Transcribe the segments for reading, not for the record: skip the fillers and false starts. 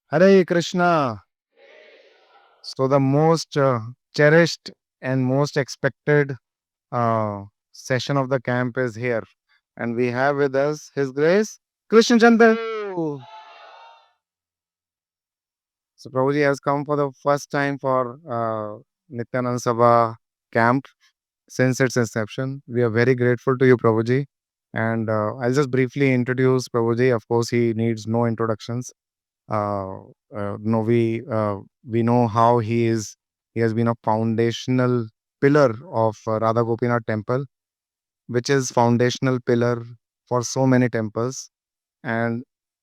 Hare Krishna. So, the most cherished and most expected uh, session of the camp is here. And we have with us His Grace Krishna Chandra. So, Prabhuji has come for the first time for Nityanand Sabha camp since its inception. We are very grateful to you, Prabhuji. And I'll just briefly introduce Prabhuji. Of course, he needs no introductions. uh, no we know how he has been a foundational pillar of Radha Gopinath temple, which is foundational pillar for so many temples, and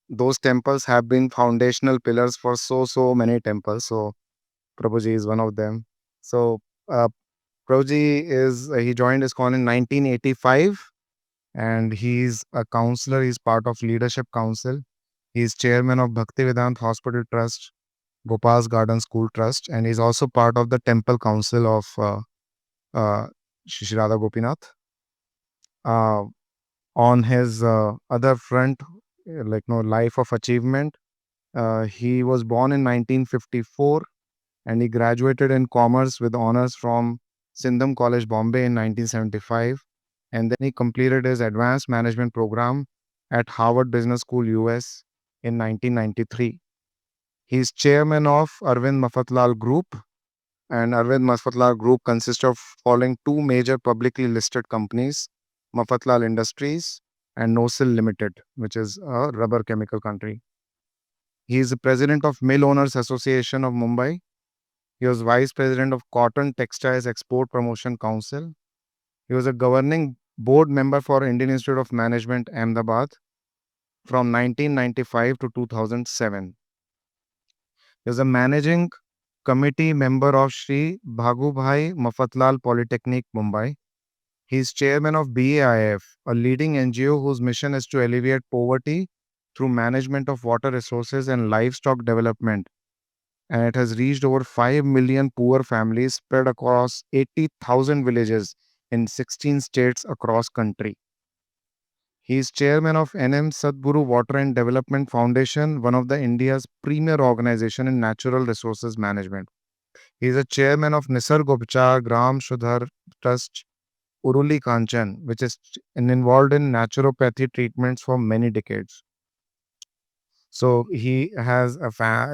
those temples have been foundational pillars for so many temples. So Prabhuji is one of them. So uh, Prabhuji is he joined ISKCON in 1985, and he's a counselor. He's part of leadership council. He's chairman of Bhaktivedanta Hospital Trust, Gopal's Garden School Trust, and he's also part of the Temple Council of Shri Radha Gopinath. Uh, on his other front, life of achievement, he was born in 1954 and he graduated in commerce with honors from Sindham College, Bombay in 1975. And then he completed his advanced management program at Harvard Business School, US in 1993. He is chairman of Arvind Mafatlal Group, and Arvind Mafatlal Group consists of following two major publicly listed companies, Mafatlal Industries and Nosil Limited, which is a rubber chemical country. He is the president of Mill Owners Association of Mumbai. He was vice president of Cotton Textiles Export Promotion Council. He was a governing board member for Indian Institute of Management, Ahmedabad from 1995 to 2007. He was a managing committee member of Sri Bhagubhai Mafatlal Polytechnic, Mumbai. He is chairman of BAIF, a leading NGO whose mission is to alleviate poverty through management of water resources and livestock development. And it has reached over 5 million poor families spread across 80,000 villages in 16 states across country. He is chairman of NM Sadguru Water and Development Foundation, one of the India's premier organization in natural resources management. He is a chairman of Nisargopchar Gram Shudhar Trust Uruli Kanchan, which is involved in naturopathy treatments for many decades. So he has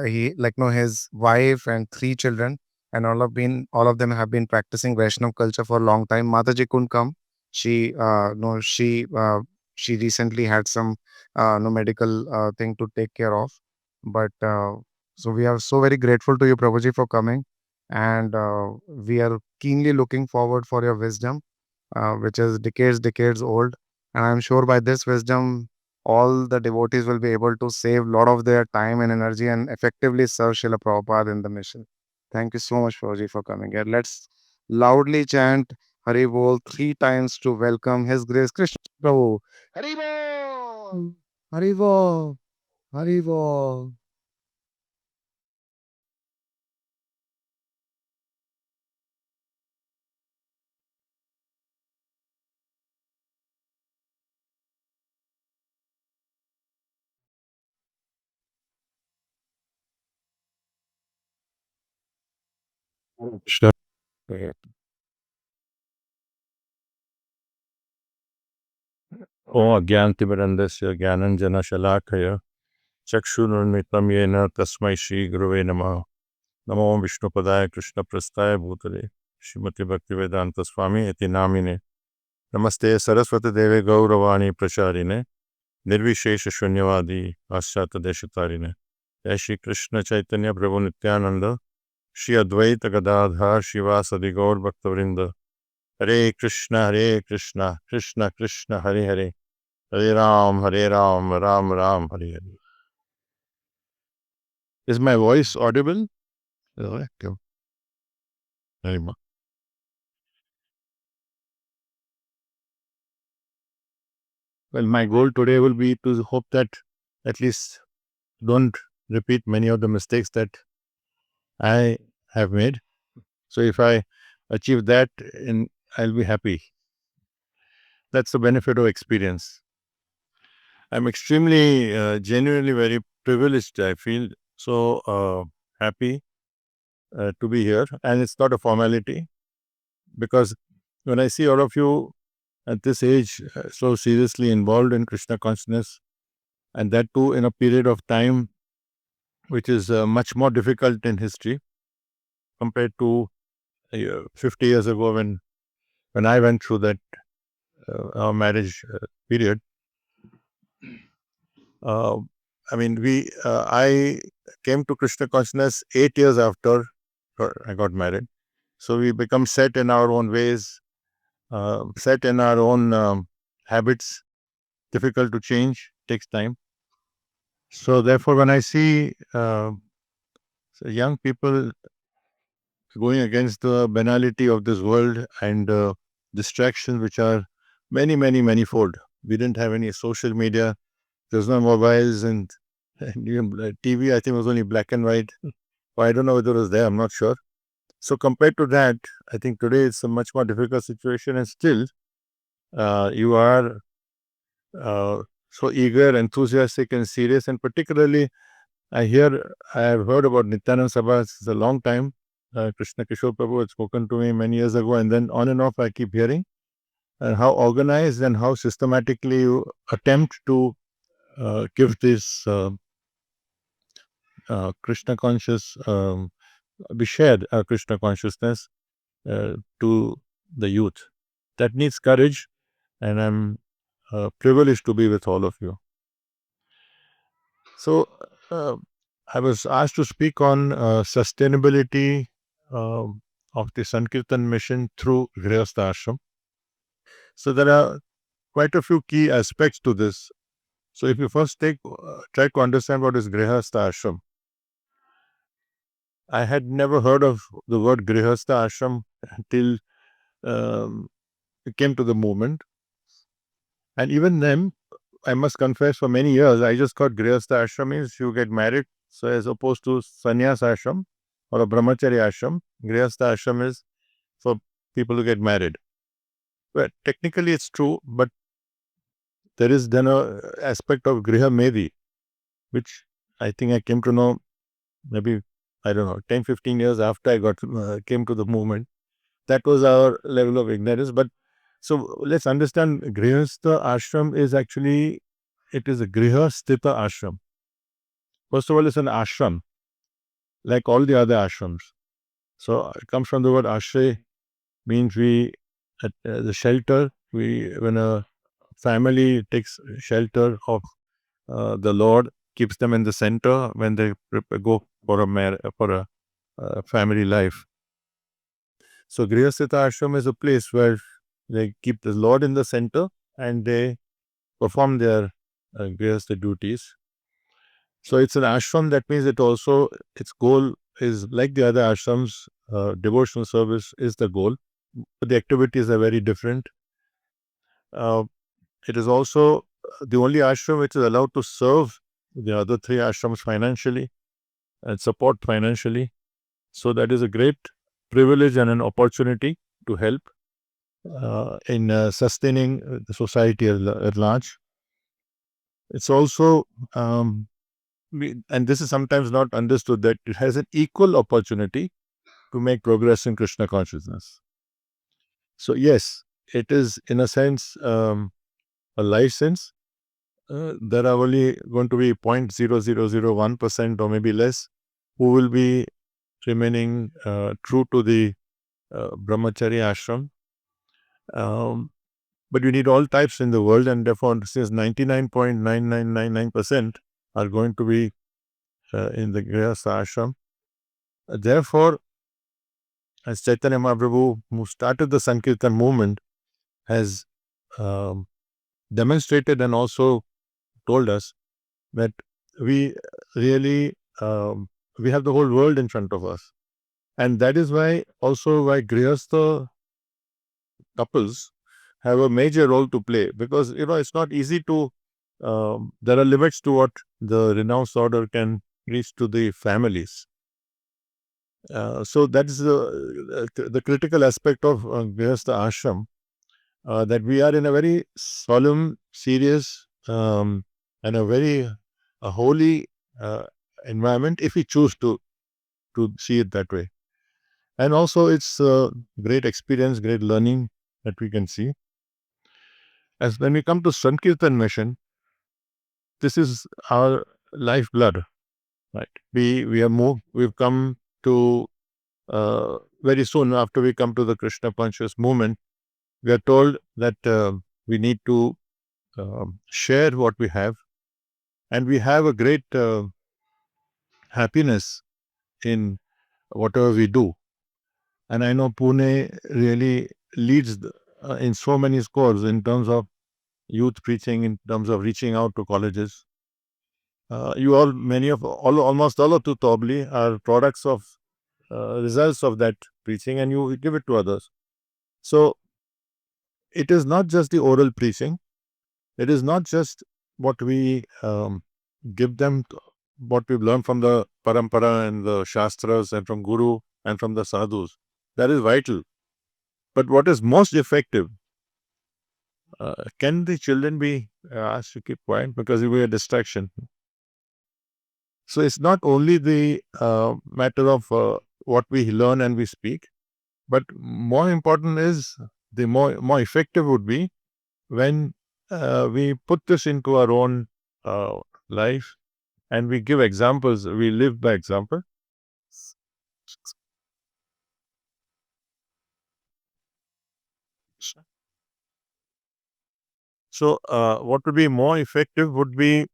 he his wife and three children, and all of them have been practicing Vaishnav culture for a long time. Mataji couldn't come. She no she recently had some no medical thing to take care of, but so we are so very grateful to you, Prabhuji, for coming, and we are keenly looking forward for your wisdom, which is decades old, and I'm sure by this wisdom all the devotees will be able to save a lot of their time and energy and effectively serve Srila Prabhupada in the mission. Thank you so much, Prabhuji, for coming here. Let's loudly chant Hari Bol three times to welcome His Grace Krishna Prabhu. Hari Bol! Hari Bol! Hari Bol! Krishna. ओ अज्ञानतिमिरन्दस्य ज्ञानञ्जनशलाकय चक्षुरुन्मिलितं येन तस्मै श्रीगुरवे नमः। नमो विष्णुपदाय कृष्णप्रस्थाय भूतले श्रीमति भक्तिवेदांत स्वामी इति नामिने। नमस्ते सरस्वती देवे गौरवाणी प्रचारिणे निर्विशेष शून्यवादी पाश्चात्य देशतारिणे। जय श्री कृष्ण चैतन्य प्रभु नित्यानंद श्री अद्वैत गदाधर शिवासदि गौर भक्तवृंद। हरे कृष्ण कृष्ण कृष्ण हरे हरे, हरे Ram Ram Ram Hare Hare. Is my voice audible? Okay. Very much. Well, my goal today will be to hope that at least don't repeat many of the mistakes that I have made. So if I achieve that, I'll be happy. That's the benefit of experience. I'm extremely, genuinely very privileged, I feel, So happy to be here. And it's not a formality, because when I see all of you at this age so seriously involved in Krishna consciousness, and that too in a period of time which is much more difficult in history compared to 50 years ago, when I went through that our marriage period. Uh, I came to Krishna consciousness 8 years after I got married. So we become set in our own ways, set in our own habits, difficult to change, takes time. So therefore, when I see young people going against the banality of this world and distractions which are many, many, manifold. We didn't have any social media. There's no mobiles and even TV. I think was only black and white. Or I don't know whether it was there. I'm not sure. So compared to that, I think today it's a much more difficult situation, and still you are so eager, enthusiastic, and serious. And particularly, I have heard about Nityanand Sabha since a long time. Krishna Kishore Prabhu had spoken to me many years ago, and then on and off I keep hearing, and how organized and how systematically you attempt to give this Krishna conscious, be shared Krishna consciousness to the youth. That needs courage, and I'm privileged to be with all of you. So, I was asked to speak on sustainability of the Sankirtan mission through Grihastha Ashram. So, there are quite a few key aspects to this. So, if you first try to understand what is Grihastha Ashram, I had never heard of the word Grihastha Ashram until it came to the movement. And even then, I must confess, for many years, I just thought Grihastha Ashram means you get married. So, as opposed to Sannyas Ashram or a Brahmacharya Ashram, Grihastha Ashram is for people who get married. Well, technically it's true, but there is then a aspect of Griha Medi, which I think I came to know maybe, I don't know, 10, 15 years after I came to the movement. That was our level of ignorance. But so let's understand, Grihastha Ashram is actually, it is a Grihasthita Ashram. First of all, it's an ashram, like all the other ashrams. So it comes from the word ashray, means the shelter. When a family takes shelter of the Lord, keeps them in the center when they go for a family life. So Grihastha Ashram is a place where they keep the Lord in the center and they perform their Grihastha duties. So it's an ashram. That means its goal is like the other ashrams. Devotional service is the goal, but the activities are very different. It is also the only ashram which is allowed to serve the other three ashrams financially and support financially. So that is a great privilege and an opportunity to help in sustaining the society at large. It's also and this is sometimes not understood, that it has an equal opportunity to make progress in Krishna consciousness. So yes, it is in a sense a license. There are only going to be 0.0001% or maybe less who will be remaining true to the brahmacharya ashram. But you need all types in the world, and therefore, since 99.9999% are going to be in the Grihastha Ashram. Therefore, as Chaitanya Mahaprabhu, who started the Sankirtan movement, has demonstrated and also told us that we really we have the whole world in front of us. And that is why Grihastha couples have a major role to play, because it's not easy to there are limits to what the renounced order can reach to the families. So that is the critical aspect of Grihastha Ashram, that we are in a very solemn, serious, and a very holy environment if we choose to see it that way. And also, it's a great experience, great learning that we can see. As when we come to Sankirtan mission, this is our lifeblood, right? We have moved. We've come to very soon after we come to the Krishna conscious movement. We are told that we need to share what we have, and we have a great happiness in whatever we do. And I know Pune really leads in so many scores in terms of youth preaching, in terms of reaching out to colleges. You all, many of almost all of you probably are products of results of that preaching, and you give it to others. So it is not just the oral preaching. It is not just what we give them, what we've learned from the parampara and the shastras and from guru and from the sadhus. That is vital. But what is most effective? Can the children be asked to keep quiet because it will be a distraction? So it's not only the matter of what we learn and we speak, but more important is the more effective would be when we put this into our own uh, life and we give examples. We live by example. So what would be most effective would be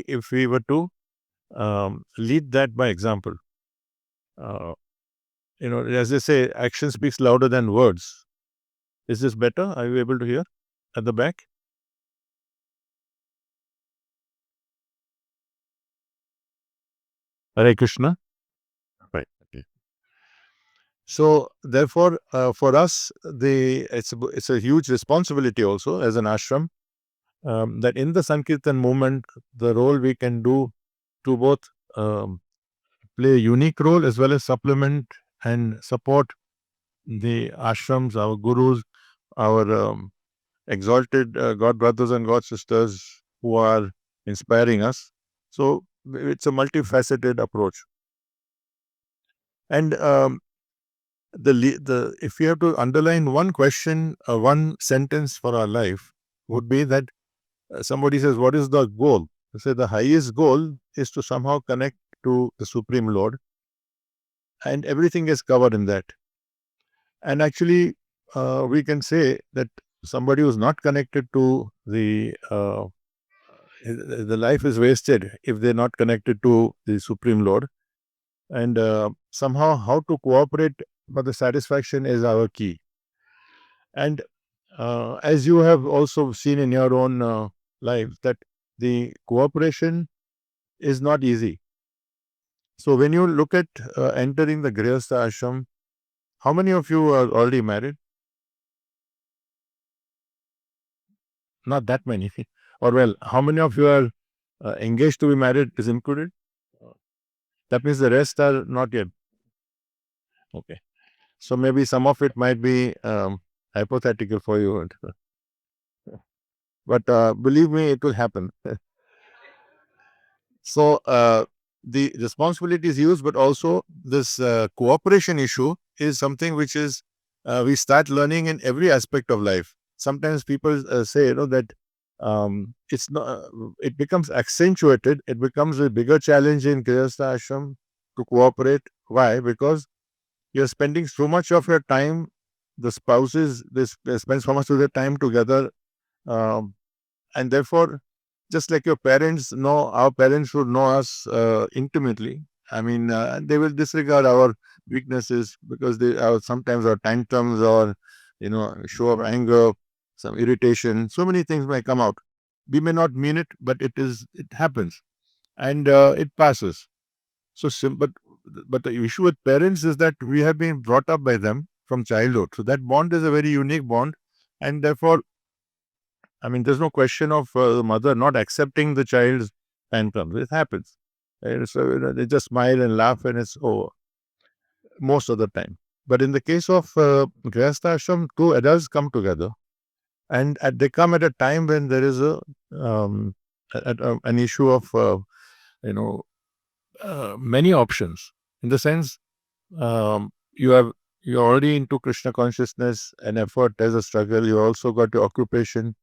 if we were to lead that by example. Uh, as they say, action speaks louder than words. Is this better? Are you able to hear at the back? Hare Krishna. Right. Okay. So therefore, for us, it's a huge responsibility also as an ashram, that in the Sankirtan movement, the role we can do to both um, play a unique role as well as supplement and support the ashrams, our gurus, our exalted God brothers and God sisters who are inspiring us. So it's a multifaceted approach. And the if we have to underline one question, one sentence for our life, would be that somebody says, "What is the goal?" I say the highest goal is to somehow connect to the Supreme Lord, and everything is covered in that. And actually, we can say that somebody who's not connected to the life is wasted if they're not connected to the Supreme Lord. And somehow, how to cooperate for the satisfaction is our key. And as you have also seen in your own life, that the cooperation is not easy. So when you look at entering the Grihastha Ashram, how many of you are already married? Not that many. Or well, how many of you are engaged to be married is included? That means the rest are not yet. Okay. So maybe some of it might be hypothetical for you. But believe me, it will happen. So the responsibility is huge, but also this cooperation issue is something which is we start learning in every aspect of life. Sometimes people say, that it's not. It becomes accentuated. It becomes a bigger challenge in Grihastha Ashram to cooperate. Why? Because you're spending so much of your time. The spouses they spend so much of their time together. Um, and therefore, just like your parents know, our parents should know us intimately. I mean, they will disregard our weaknesses because they are sometimes our tantrums or show of anger, some irritation. So many things may come out. We may not mean it, but it happens, and it passes. So, but the issue with parents is that we have been brought up by them from childhood. So that bond is a very unique bond, and therefore I mean, there's no question of the mother not accepting the child's tantrums. It happens. And so they just smile and laugh, and it's over most of the time. But in the case of Grihastha Ashram, two adults come together, and they come at a time when there is um, an issue of you know many options. In the sense, you have you're already into Krishna consciousness and effort as a struggle. You also got your occupation.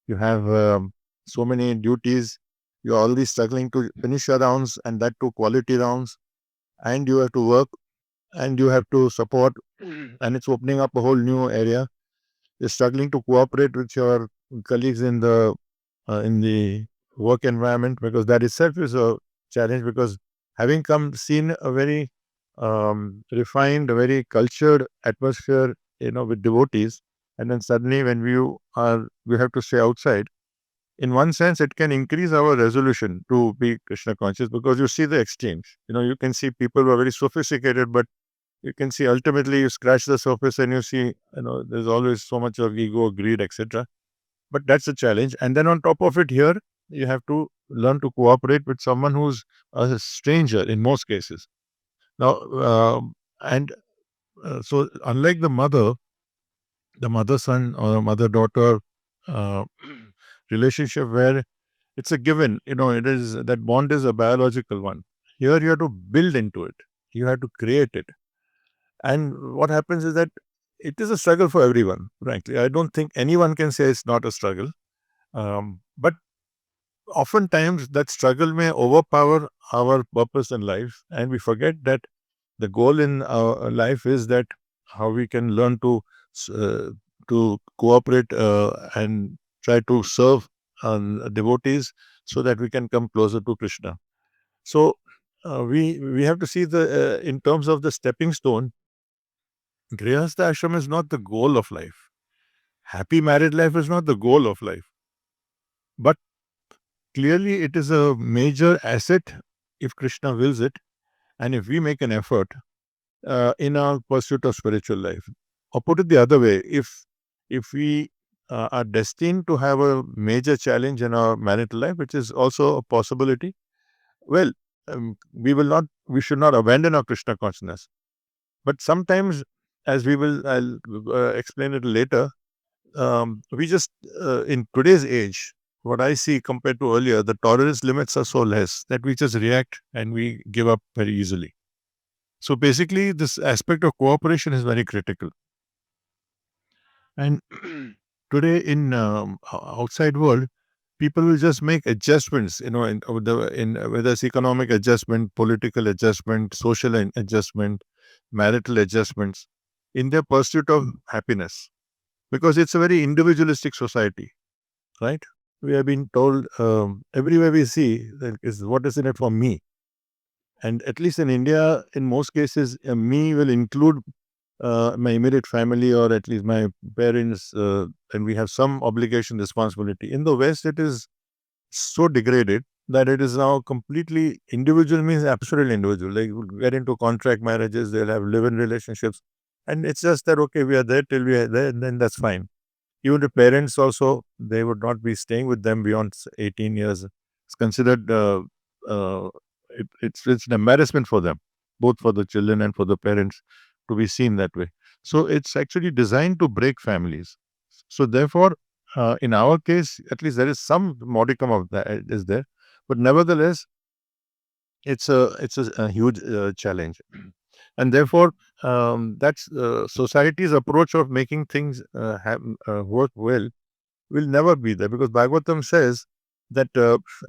You have so many duties. You're already struggling to finish your rounds, and that too quality rounds. And you have to work, and you have to support, and it's opening up a whole new area. You're struggling to cooperate with your colleagues in the work environment, because that itself is a challenge, because having come seen a very refined, a very cultured atmosphere, with devotees, and then suddenly when we have to stay outside. In one sense, it can increase our resolution to be Krishna conscious, because you see the exchange. You can see people who are very sophisticated, but you can see ultimately you scratch the surface and you see, there's always so much of ego, greed, etc. But that's a challenge. And then on top of it, here you have to learn to cooperate with someone who's a stranger in most cases. Now, and so unlike the mother son or mother daughter uh, relationship, where it's a given, it is that bond is a biological one. Here you have to build into it, you have to create it. And what happens is that it is a struggle for everyone, frankly. I don't think anyone can say it's not a struggle. But oftentimes that struggle may overpower our purpose in life, and we forget that the goal in our life is that how we can learn to cooperate and try to serve devotees, so that we can come closer to Krishna. So we have to see the in terms of the stepping stone. Grihastha ashram is not the goal of life. Happy married life is not the goal of life. But clearly, it is a major asset if Krishna wills it, and if we make an effort in our pursuit of spiritual life. Or put it the other way, if we are destined to have a major challenge in our marital life, which is also a possibility, well, we should not abandon our Krishna consciousness. But sometimes, I'll explain it later. We just in today's age, what I see compared to earlier, the tolerance limits are so less that we just react and we give up very easily. So basically, this aspect of cooperation is very critical. And today in outside world, people will just make adjustments, in whether it's economic adjustment, political adjustment, social adjustment, marital adjustments, in their pursuit of happiness, because it's a very individualistic society, right? We have been told everywhere we see that is what is in it for me. And at least in India, in most cases, me will include my immediate family, or at least my parents, and we have some obligation, responsibility. In the West, it is so degraded that it is now completely individual, means absolutely individual. Like, you get into contract marriages, they'll have live-in relationships, and it's just that okay, we are there till we are there, and then that's fine. Even the parents also, they would not be staying with them beyond 18 years. It's considered uh, it's an embarrassment for them, both for the children and for the parents, to be seen that way. So it's actually designed to break families. So therefore, in our case, at least there is some modicum of that is there, but nevertheless, it's a huge challenge. And therefore, that's society's approach of making things work well will never be there, because Bhagavatam says that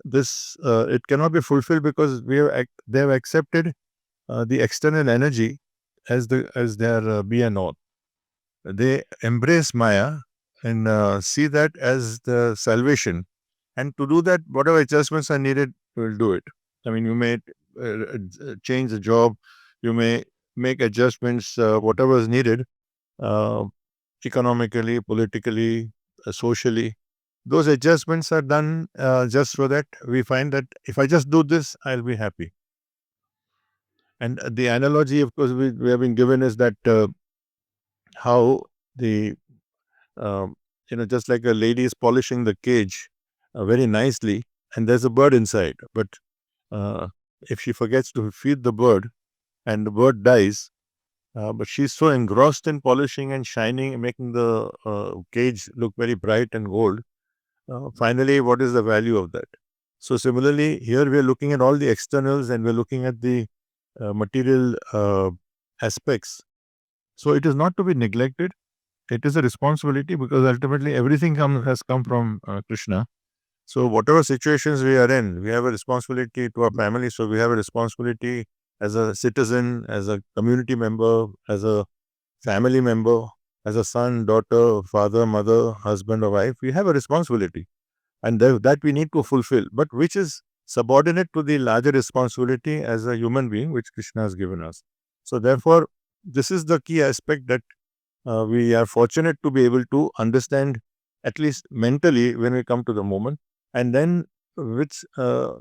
this it cannot be fulfilled, because they have accepted the external energy as their be and all. They embrace Maya and see that as the salvation, and to do that, whatever adjustments are needed, will do it. I mean, you may change the job, you may make adjustments, whatever is needed, uh, economically, politically, socially. Those adjustments are done just so that we find that if I just do this, I'll be happy. And the analogy, of course, we have been given is that how the just like a lady is polishing the cage very nicely, and there's a bird inside, but uh, if she forgets to feed the bird and the bird dies, but she's so engrossed in polishing and shining and making the cage look very bright and gold. Finally, what is the value of that? So similarly, here we are looking at all the externals and we're looking at the material aspects. So it is not to be neglected. It is a responsibility because ultimately everything has come from Krishna. So whatever situations we are in, we have a responsibility to our family. So we have a responsibility as a citizen, as a community member, as a family member, as a son, daughter, father, mother, husband or wife. We have a responsibility and that we need to fulfill, but which is subordinate to the larger responsibility as a human being, which Krishna has given us. So therefore, this is the key aspect that we are fortunate to be able to understand, at least mentally, when we come to the moment. And then with uh,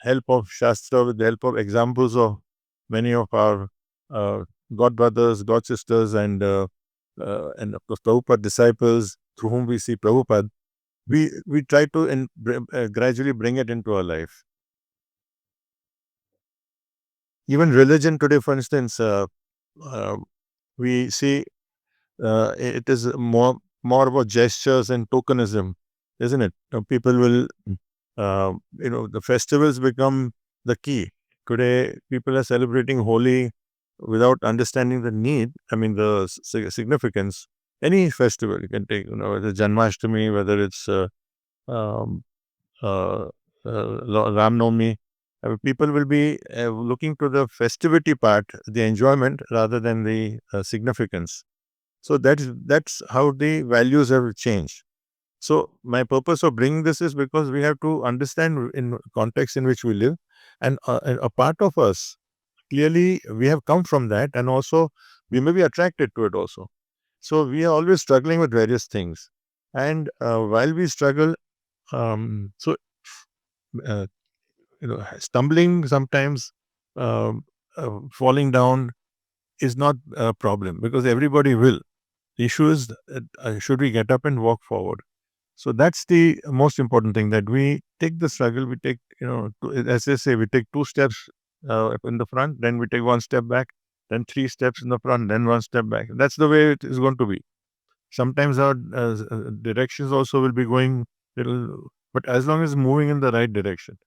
help of Shastra, with the help of examples of many of our uh, God brothers, God sisters, and of course Prabhupada disciples through whom we see Prabhupada, we try to gradually bring it into our life. Even religion today, for instance, uh, we see it is more about gestures and tokenism, isn't it? People will, the festivals become the key. Today, people are celebrating Holi without understanding the need. I mean, the significance. Any festival you can take, whether it's Janmashtami, whether it's um, uh, Ram Navami. People will be looking to the festivity part, the enjoyment, rather than the significance. So that's how the values have changed. So my purpose of bringing this is because we have to understand in context in which we live, and a part of us clearly we have come from that, and also we may be attracted to it also. So we are always struggling with various things, and while we struggle, so uh, stumbling sometimes, um, falling down is not a problem because everybody will. The issue is, should we get up and walk forward? So that's the most important thing, that we take the struggle, we take, as they say, we take two steps in the front, then we take one step back, then three steps in the front, then one step back. That's the way it is going to be. Sometimes our directions also will be going little, but as long as moving in the right direction.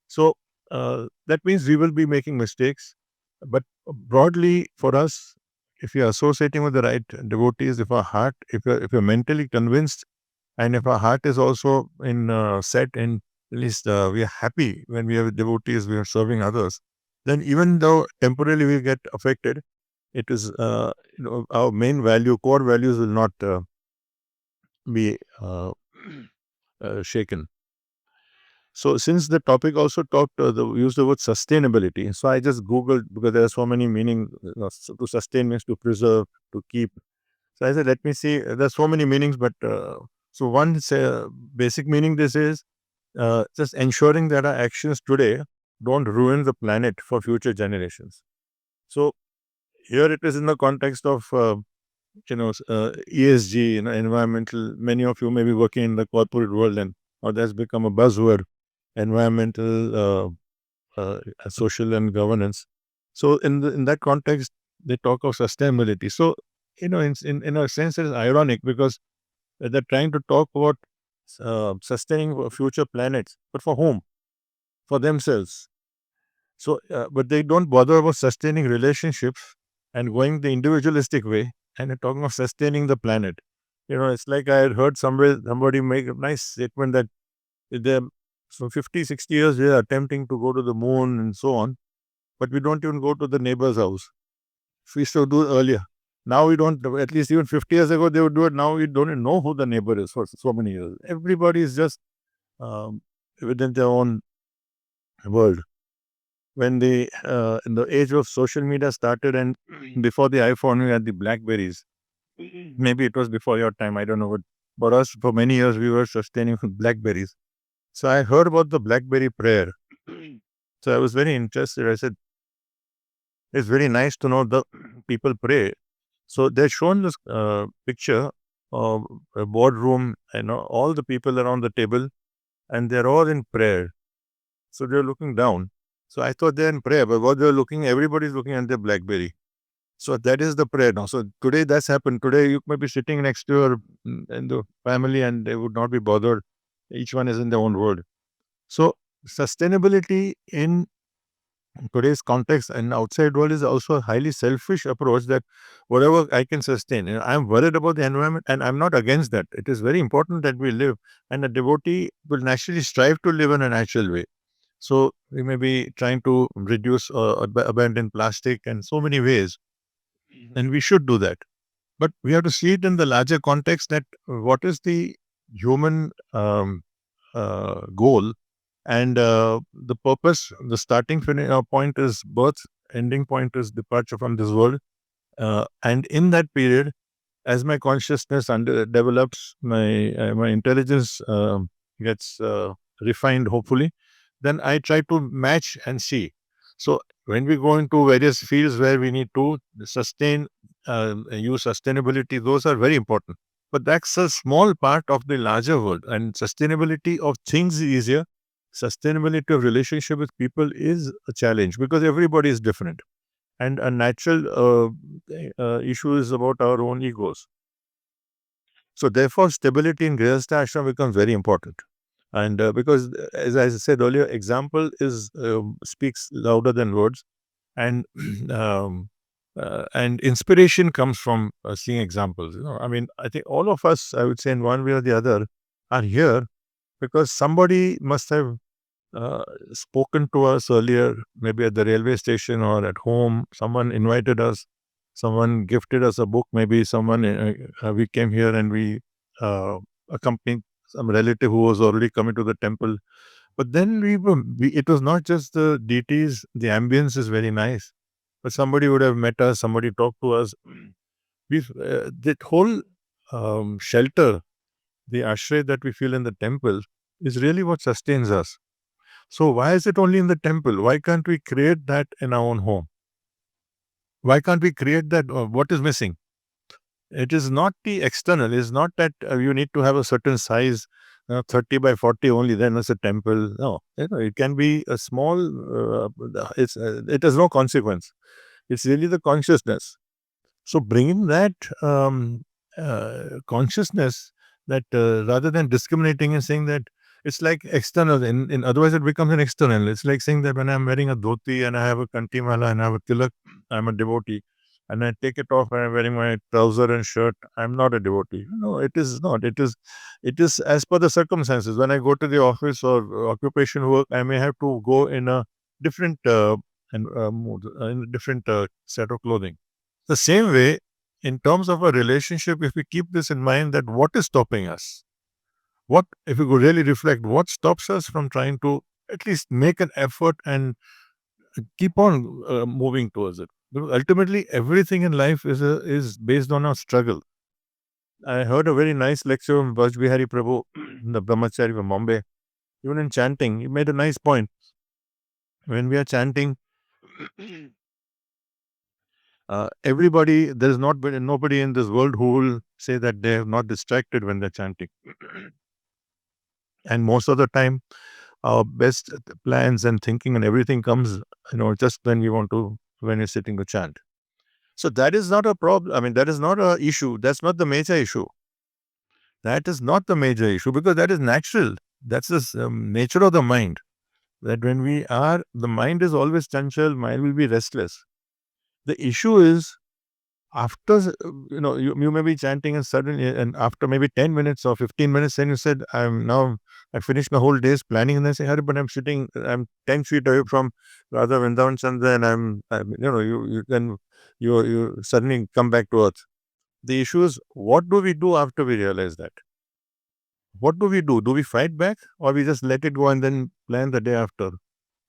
So that means we will be making mistakes. But broadly for us, if you're associating with the right devotees, if our heart, if you're mentally convinced, and if our heart is also in set, and at least we are happy when we have devotees, we are serving others, then even though temporarily we get affected, it is our main value, core values will not be shaken. So since the topic also used the word sustainability, so I just googled, because there are so many meanings. To sustain means to preserve, to keep. So I said, let me see. There's so many meanings, but so one basic meaning this is just ensuring that our actions today don't ruin the planet for future generations. So here it is in the context of ESG, environmental. Many of you may be working in the corporate world, and or that's become a buzzword, environmental, social, and governance. So in that context, they talk of sustainability. So in a sense, it is ironic because they're trying to talk about sustaining future planets, but for whom? For themselves. So, but they don't bother about sustaining relationships and going the individualistic way, and they're talking of sustaining the planet. It's like I had heard somebody make a nice statement that they're for 50, 60 years, they are attempting to go to the moon and so on, but we don't even go to the neighbor's house. We used to do it earlier. Now we don't, at least even 50 years ago, they would do it. Now we don't even know who the neighbor is for so many years. Everybody is just um, within their own world. When in the age of social media started, and before the iPhone, we had the Blackberries. Maybe it was before your time, I don't know. But for us, for many years, we were sustaining with Blackberries. So I heard about the Blackberry prayer. So I was very interested. I said, it's very nice to know the people pray. So they're shown this picture of a boardroom, all the people around the table, and they're all in prayer. So they're looking down. So I thought they're in prayer, but what they're looking, everybody's looking at their Blackberry. So that is the prayer now. So today that's happened. Today you might be sitting next to your in the family, and they would not be bothered. Each one is in their own world. So sustainability in today's context and outside world is also a highly selfish approach that whatever I can sustain. I'm worried about the environment and I'm not against that. It is very important that we live, and a devotee will naturally strive to live in a natural way. So we may be trying to reduce abandon plastic and so many ways, and we should do that. But we have to see it in the larger context that what is the human goal, and the purpose, the point is birth, ending point is departure from this world. And in that period, as my consciousness develops, my intelligence gets refined, hopefully, then I try to match and see. So when we go into various fields where we need to use sustainability, those are very important. But that's a small part of the larger world, and sustainability of things is easier. Sustainability of relationship with people is a challenge because everybody is different, and a natural issue is about our own egos. So therefore, stability in Grihastha Ashram becomes very important. And because, as I said earlier, example is speaks louder than words, and and inspiration comes from seeing examples. I mean, I think all of us, I would say, in one way or the other, are here because somebody must have uh, spoken to us earlier, maybe at the railway station or at home. Someone invited us, someone gifted us a book, maybe someone, we came here and we accompanied some relative who was already coming to the temple. But then it was not just the deities, the ambience is very nice, but somebody would have met us, somebody talked to us. That whole shelter, the ashray that we feel in the temple, is really what sustains us. So why is it only in the temple? Why can't we create that in our own home? Why can't we create that? What is missing? It is not the external. It's not that you need to have a certain size, 30 by 40 only, then it's a temple. No, it can be a small, it has no consequence. It's really the consciousness. So bringing that consciousness, that rather than discriminating and saying that it's like external, in otherwise it becomes an external. It's like saying that when I'm wearing a dhoti and I have a kanti mala and I have a tilak, I'm a devotee. And I take it off and I'm wearing my trouser and shirt, I'm not a devotee. No, it is not. It is as per the circumstances. When I go to the office or occupation work, I may have to go in a different mood, in a different set of clothing. The same way, in terms of a relationship, if we keep this in mind, that what is stopping us? What, if we could really reflect, what stops us from trying to at least make an effort and keep on moving towards it? Because ultimately, everything in life is based on our struggle. I heard a very nice lecture from Vaj Bihari Prabhu, the Brahmachari from Bombay. Even in chanting, he made a nice point. When we are chanting, there is nobody in this world who will say that they have not distracted when they're chanting. And most of the time, our best plans and thinking and everything comes, just when you're sitting to chant. So that is not a problem. I mean, that is not a issue. That's not the major issue. That is not the major issue because that is natural. That's the nature of the mind. That the mind is always chanchal, mind will be restless. The issue is after you may be chanting and suddenly, and after maybe 10 minutes or 15 minutes, then you said, I finished my whole day's planning, and then say, Hari, but I'm 10 feet away from Radha Vrindavan Chandra, and you suddenly come back to earth. The issue is, what do we do after we realize that? What do we do? Do we fight back, or we just let it go and then plan the day after,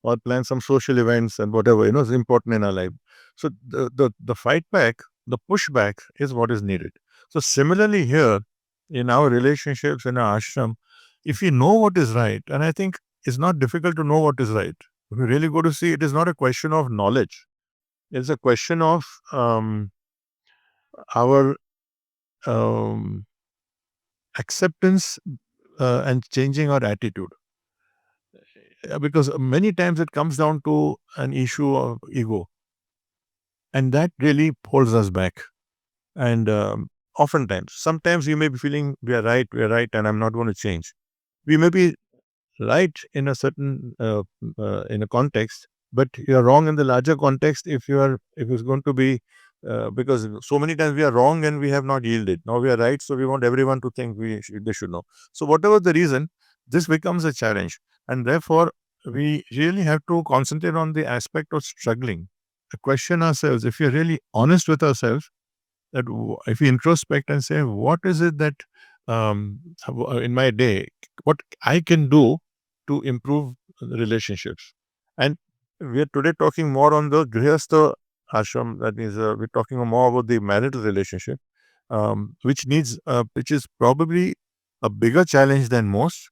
or plan some social events and whatever is important in our life? So the fight back, the pushback is what is needed. So similarly here, in our relationships in our ashram, if we know what is right, and I think it's not difficult to know what is right. If we really go to see, it is not a question of knowledge. It's a question of our um, acceptance and changing our attitude. Because many times it comes down to an issue of ego, and that really holds us back. And oftentimes, sometimes we may be feeling we are right, and I'm not going to change. We may be right in a certain in a context, but you are wrong in the larger context if it's going to be because so many times we are wrong and we have not yielded. Now we are right, so we want everyone to think they should know. So whatever the reason, this becomes a challenge, and therefore we really have to concentrate on the aspect of struggling. Question ourselves, if we are really honest with ourselves, that if we introspect and say, what is it that in my day, what I can do to improve the relationships? And we are today talking more on the Grihastha Ashram. That is, we're talking more about the marital relationship, which is probably a bigger challenge than most.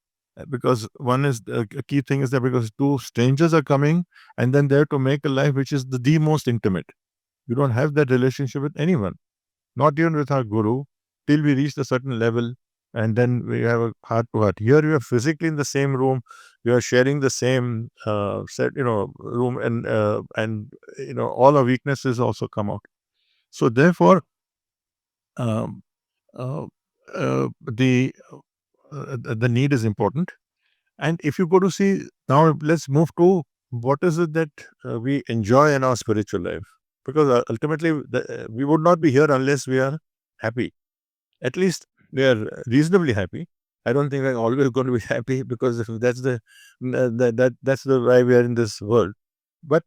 Because one is a key thing is that because two strangers are coming and then they're to make a life which is the most intimate. You don't have that relationship with anyone, not even with our guru, till we reach a certain level, and then we have a heart to heart. Here you are physically in the same room, you are sharing the same room, and all our weaknesses also come out. So therefore, um, uh, the need is important. And if you go to see now, let's move to what is it that we enjoy in our spiritual life, because ultimately we would not be here unless we are happy. At least we are reasonably happy. I don't think we're always going to be happy, because if that's that's the why we are in this world. But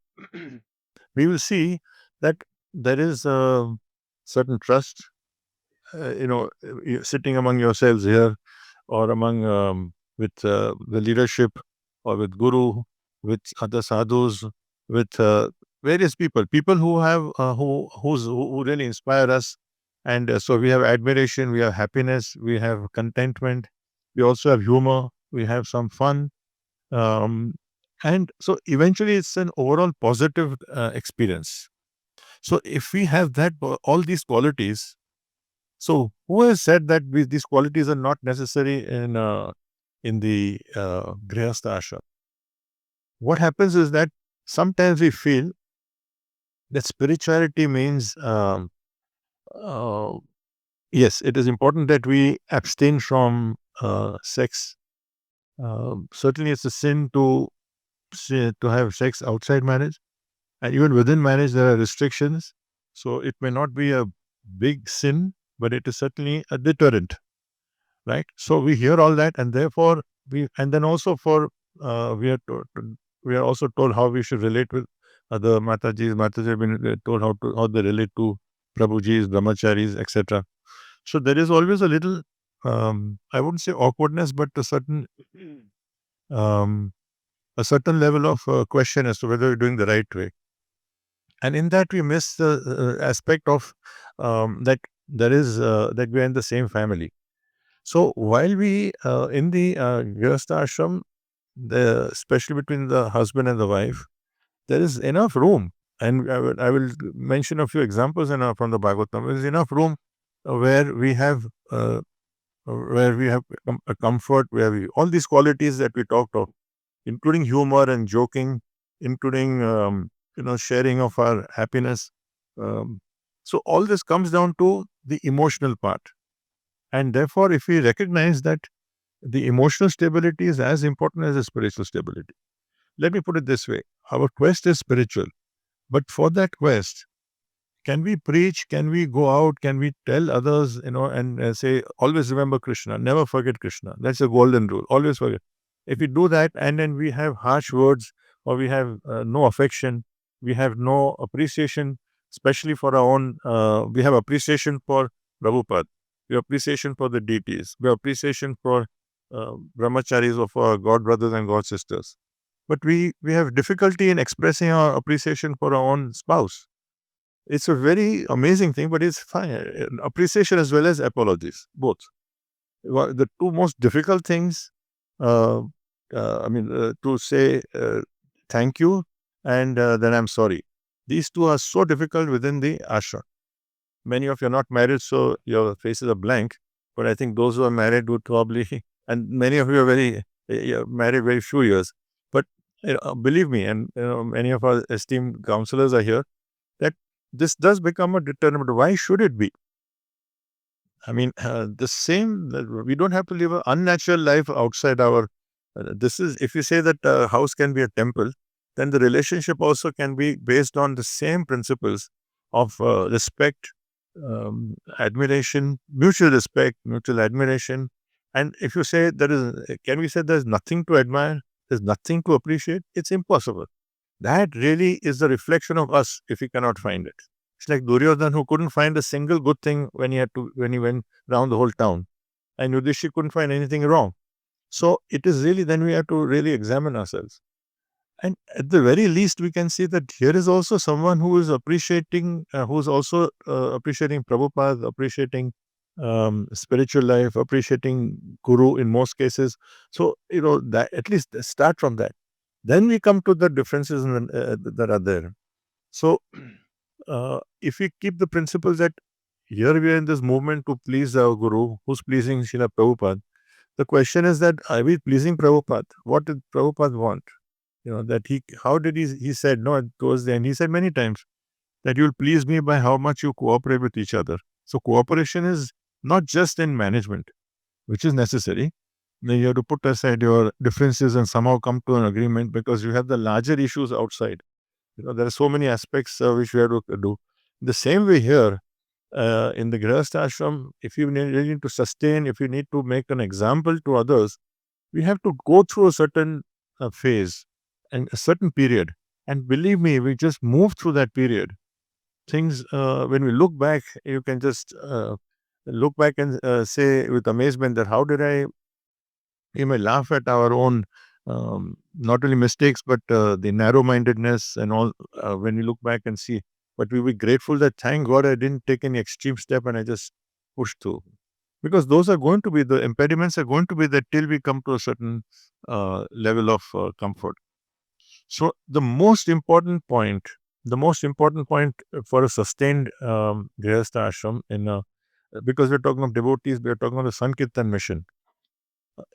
we will see that there is a certain trust, sitting among yourselves here, or among with the leadership, or with guru, with other sadhus, with various people who have who really inspire us. And so we have admiration, we have happiness, we have contentment, we also have humor, we have some fun, um, and so eventually it's an overall positive experience. So if we have all these qualities, so who has said that these qualities are not necessary in the Grihastha Ashram? What happens is that sometimes we feel that spirituality means, uh, yes, it is important that we abstain from sex. Certainly, it's a sin to have sex outside marriage, and even within marriage, there are restrictions. So it may not be a big sin, but it is certainly a deterrent, right? So we hear all that, and therefore and then also we are also told how we should relate with other Matajis. Mataji have been told how they relate to Prabhujis, Brahmacharis, etc. So there is always a little, I wouldn't say awkwardness, but um, a certain level of question as to whether you're doing the right way. And in that, we miss the aspect of that there is that we are in the same family. So while we in the Grihastha Ashram, especially between the husband and the wife, there is enough room, and I will mention a few examples from the Bhagavatam. There is enough room where uh, we have a comfort, where we all these qualities that we talked of, including humor and joking, including sharing of our happiness. Um, so all this comes down to the emotional part, and therefore, if we recognize that the emotional stability is as important as the spiritual stability. Let me put it this way: our quest is spiritual, but for that quest, can we preach? Can we go out? Can we tell others, and say, always remember Krishna, never forget Krishna? That's a golden rule. Always forget. If we do that, and then we have harsh words, or we have no affection, we have no appreciation, especially for our own, we have appreciation for Prabhupada, we have appreciation for the deities, we have appreciation for brahmacharis, or for our god brothers and god sisters. But we have difficulty in expressing our appreciation for our own spouse. It's a very amazing thing, but it's fine. Appreciation as well as apologies, both. The two most difficult things, uh, to say thank you and then I'm sorry. These two are so difficult within the ashram. Many of you are not married, so your faces are blank. But I think those who are married would probably, and many of you are you're married very few years. But believe me, and many of our esteemed counselors are here, that this does become a determinant. Why should it be? I mean, the same, we don't have to live an unnatural life outside our This is, if you say that a house can be a temple, then the relationship also can be based on the same principles of respect, admiration, mutual respect, mutual admiration. And if you say there is, can we say there's nothing to admire, there's nothing to appreciate? It's impossible. That really is the reflection of us if we cannot find it. It's like Duryodhan who couldn't find a single good thing when he went around the whole town, and Yudhishthir couldn't find anything wrong. So it is really, then we have to really examine ourselves. And at the very least, we can see that here is also someone who is appreciating, who's also appreciating Prabhupada, appreciating spiritual life, appreciating Guru in most cases. So, that at least start from that. Then we come to the differences that are there. So, if we keep the principles that here we are in this movement to please our Guru, who's pleasing Srila Prabhupada, the question is that are we pleasing Prabhupada? What did Prabhupada want? That how did he said, no, towards the end, he said many times that you'll please me by how much you cooperate with each other. So cooperation is not just in management, which is necessary. Then you have to put aside your differences and somehow come to an agreement because you have the larger issues outside. There are so many aspects which we have to do. The same way here, in the Grihastha Ashram, if you really need to sustain, if you need to make an example to others, we have to go through a certain phase and a certain period. And believe me, we just move through that period. Things, when we look back, you can just look back and say with amazement that how did you may laugh at our own, not only mistakes, but the narrow mindedness and all when we look back and see. But we be grateful that thank God I didn't take any extreme step and I just pushed through. Because those are going to be the impediments, are going to be there till we come to a certain level of comfort. So the most important point for a sustained Grihastha ashram because we're talking of devotees, we're talking of the Sankirtan mission,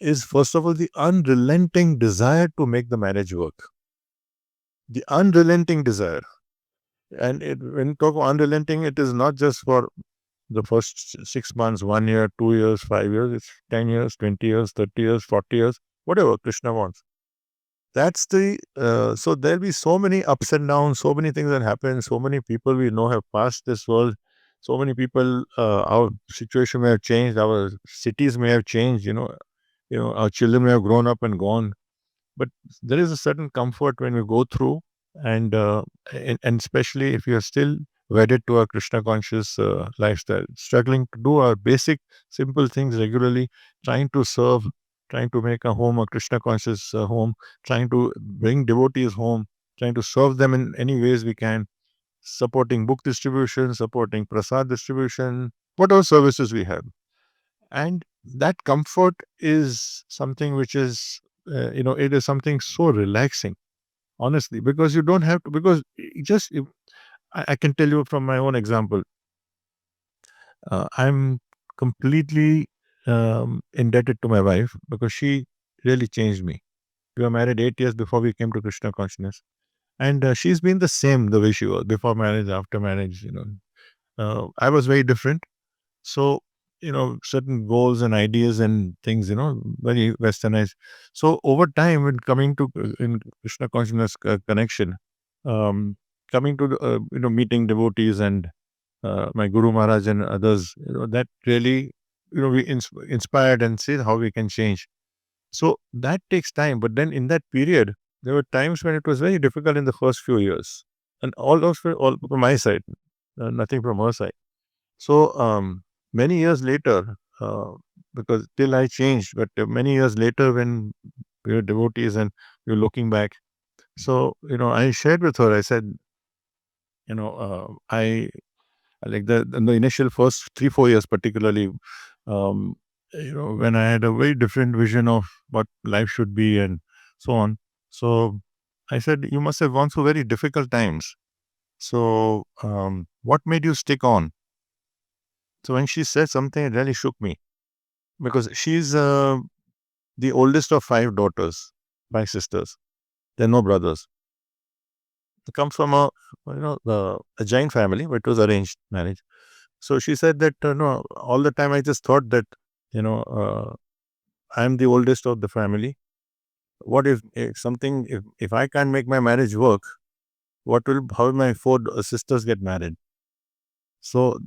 is first of all the unrelenting desire to make the marriage work. The unrelenting desire. And when you talk of unrelenting, it is not just for the first 6 months, 1 year, 2 years, 5 years, it's 10 years, 20 years, 30 years, 40 years, whatever Krishna wants. That's so there'll be so many ups and downs, so many things that happen, so many people we know have passed this world, so many people, our situation may have changed, our cities may have changed, our children may have grown up and gone. But there is a certain comfort when we go through, and and especially if you are still wedded to a Krishna conscious lifestyle, struggling to do our basic simple things regularly, trying to serve, trying to make a home a Krishna conscious home, trying to bring devotees home, trying to serve them in any ways we can, supporting book distribution, supporting prasad distribution, whatever services we have. And that comfort is something which is, it is something so relaxing, honestly, because you don't have to, because I can tell you from my own example, I'm completely indebted to my wife because she really changed me. We were married 8 years before we came to Krishna consciousness. And she's been the same the way she was before marriage, after marriage. I was very different. So, certain goals and ideas and things, very westernized. So over time, when coming to in Krishna consciousness connection, um, coming to meeting devotees and my Guru Maharaj and others, that really, we inspired and see how we can change. So that takes time. But then in that period, there were times when it was very difficult in the first few years, and all those were all from my side, nothing from her side. So many years later, because till I changed, but many years later, when we were devotees and we were looking back, so I shared with her. I said, I like the initial first 3-4 years, particularly, um, when I had a very different vision of what life should be and so on. So I said, you must have gone through very difficult times. So what made you stick on? So when she said something, it really shook me because she's the oldest of 5 daughters, 5 sisters. There are no brothers. It comes from a giant family, but it was arranged marriage. So she said that no, all the time I just thought that I'm the oldest of the family, What if something, if I can't make my marriage work, how will my four sisters get married? So,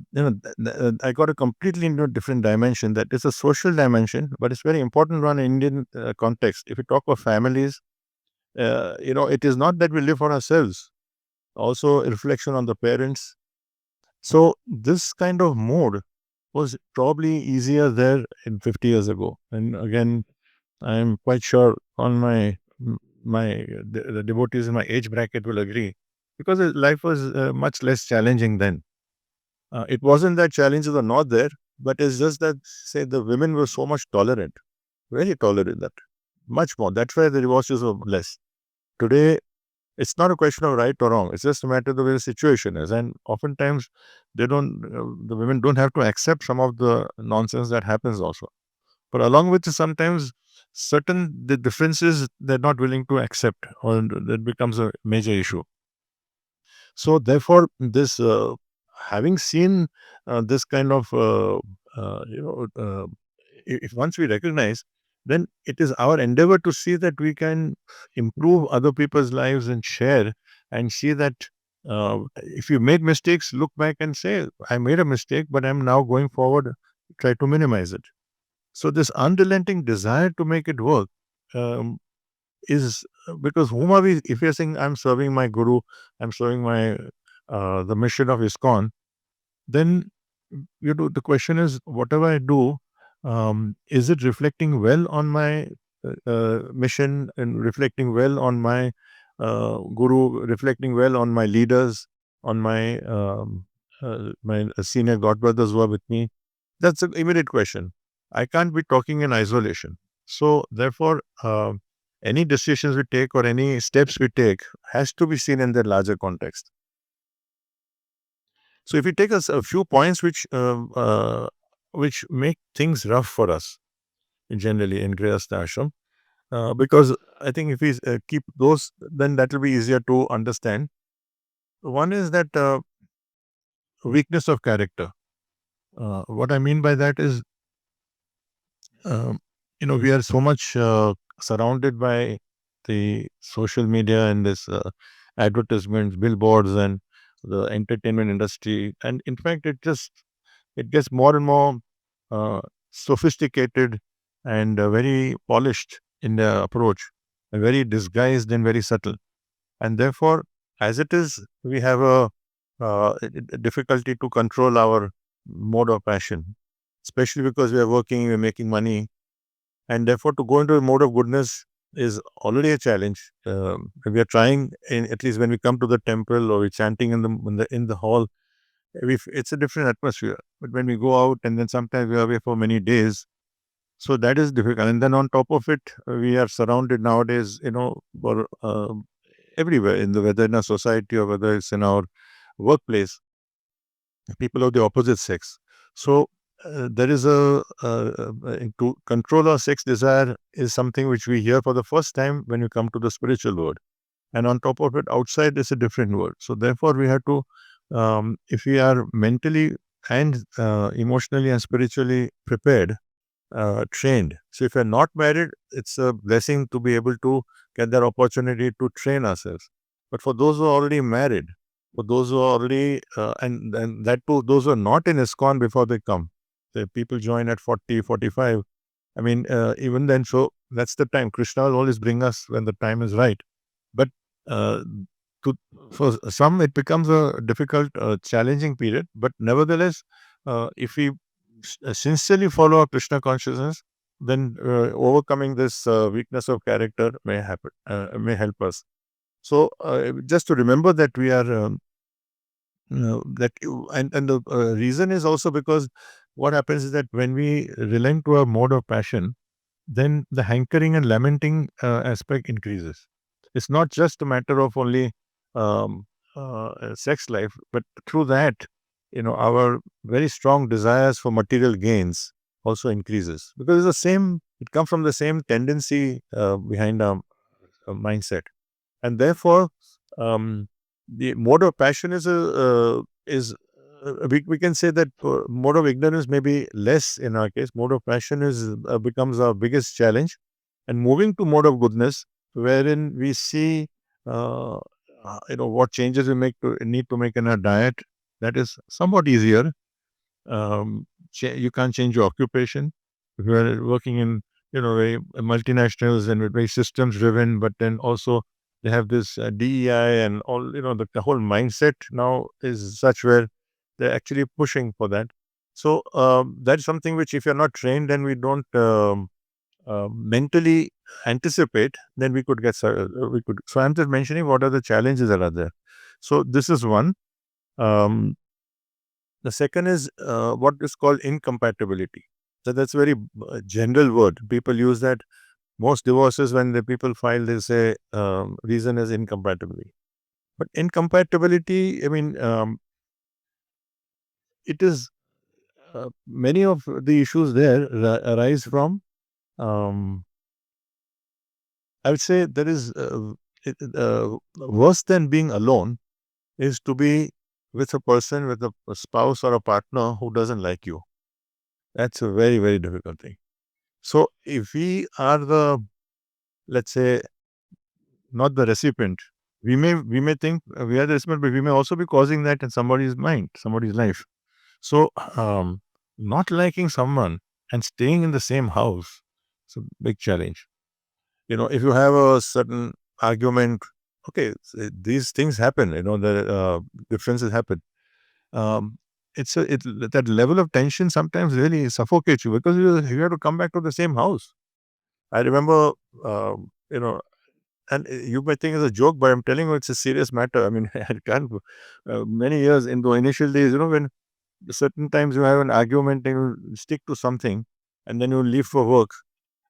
I got a completely different dimension. That is a social dimension, but it's very important one in Indian context. If you talk of families, it is not that we live for ourselves, also a reflection on the parents. So this kind of mode was probably easier there in 50 years ago. And again, I'm quite sure on the devotees in my age bracket will agree, because life was much less challenging then. It wasn't that challenges were not there, but it's just that, say, the women were so much tolerant, very tolerant, that much more. That's why the divorces were less. Today, it's not a question of right or wrong. It's just a matter of the way the situation is. And oftentimes, the women don't have to accept some of the nonsense that happens also. But along with it, sometimes the differences they're not willing to accept, or that becomes a major issue. So therefore, this having seen this kind of if once we recognize, then it is our endeavor to see that we can improve other people's lives and share, and see that if you made mistakes, look back and say, I made a mistake, but I'm now going forward, try to minimize it. So this unrelenting desire to make it work um, is because whom are we? If you're saying I'm serving my guru, I'm serving my the mission of ISKCON, then the question is, whatever I do, is it reflecting well on my mission, and reflecting well on my guru, reflecting well on my leaders, on my senior god brothers who are with me? That's an immediate question. I can't be talking in isolation. So therefore, any decisions we take or any steps we take has to be seen in the larger context. So if we take a few points which make things rough for us generally in Grihastha Ashram, because I think if we keep those, then that will be easier to understand. One is that weakness of character. What I mean by that is, um, we are so much surrounded by the social media and this advertisements, billboards, and the entertainment industry, and in fact, it gets more and more uh, sophisticated and very polished in their approach, and very disguised and very subtle. And therefore, as it is, we have a difficulty to control our mode of passion, especially because we are working, we're making money, and therefore to go into a mode of goodness is already a challenge. We are trying, at least when we come to the temple or we're chanting in the hall, it's a different atmosphere. But when we go out, and then sometimes we are away for many days, so that is difficult. And then on top of it, we are surrounded nowadays, everywhere, whether in our society or whether it's in our workplace, people of the opposite sex. So there is to control our sex desire is something which we hear for the first time when you come to the spiritual world. And on top of it, outside is a different world. So therefore, we have to, if we are mentally and emotionally and spiritually prepared, trained. So if you're not married, it's a blessing to be able to get that opportunity to train ourselves. But for those who are already married, for those who are already, and that too, those who are not in ISKCON before they come, the people join at 40, 45. I mean, even then, so that's the time. Krishna will always bring us when the time is right. But uh, for some, it becomes a difficult, challenging period. But nevertheless, if we sincerely follow our Krishna consciousness, then overcoming this weakness of character may happen, may help us. So just to remember that we are and the reason is also because what happens is that when we relent to a mode of passion, then the hankering and lamenting aspect increases. It's not just a matter of only um, sex life, but through that, our very strong desires for material gains also increases, because it's the same. It comes from the same tendency behind our mindset, and therefore, um, the mode of passion is we can say that mode of ignorance may be less in our case. Mode of passion is becomes our biggest challenge, and moving to mode of goodness, wherein we see, what changes we need to make in our diet. That is somewhat easier. You can't change your occupation. If you are working in, very multinationals and very systems driven, but then also they have this DEI and all, the whole mindset now is such where they're actually pushing for that. So that's something which, if you're not trained and we don't mentally anticipate, then we could get we could. So I'm just mentioning what are the challenges that are there. So this is one. Um, the second is what is called incompatibility. So that's a very general word. People use that. Most divorces, when the people file, they say reason is incompatibility. But incompatibility, I mean, it is many of the issues there arise from. Um, I would say there is worse than being alone is to be with a person, with a spouse or a partner who doesn't like you. That's a very, very difficult thing. So if we are the, let's say, not the recipient, we may think we are the recipient, but we may also be causing that in somebody's mind, somebody's life. So not liking someone and staying in the same house, it's a big challenge. If you have a certain argument, okay, these things happen. The differences happen. Um, that level of tension sometimes really suffocates you because you have to come back to the same house. I remember, um, you know, and you might think it's a joke, but I'm telling you, it's a serious matter. I mean, I can't. Many years in the initial days, when certain times you have an argument and you stick to something, and then you leave for work.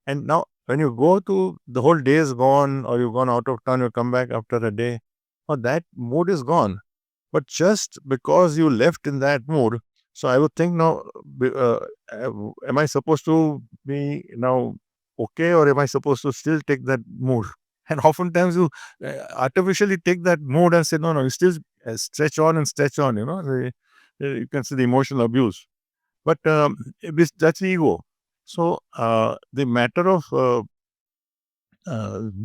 And now, when you go to the whole day is gone, or you've gone out of town, you come back after a day, or that mood is gone. But just because you left in that mood, so I would think now, am I supposed to be now okay, or am I supposed to still take that mood? And oftentimes you artificially take that mood and say, no, no, you still stretch on and stretch on, you can see the emotional abuse. But that's ego. So the matter of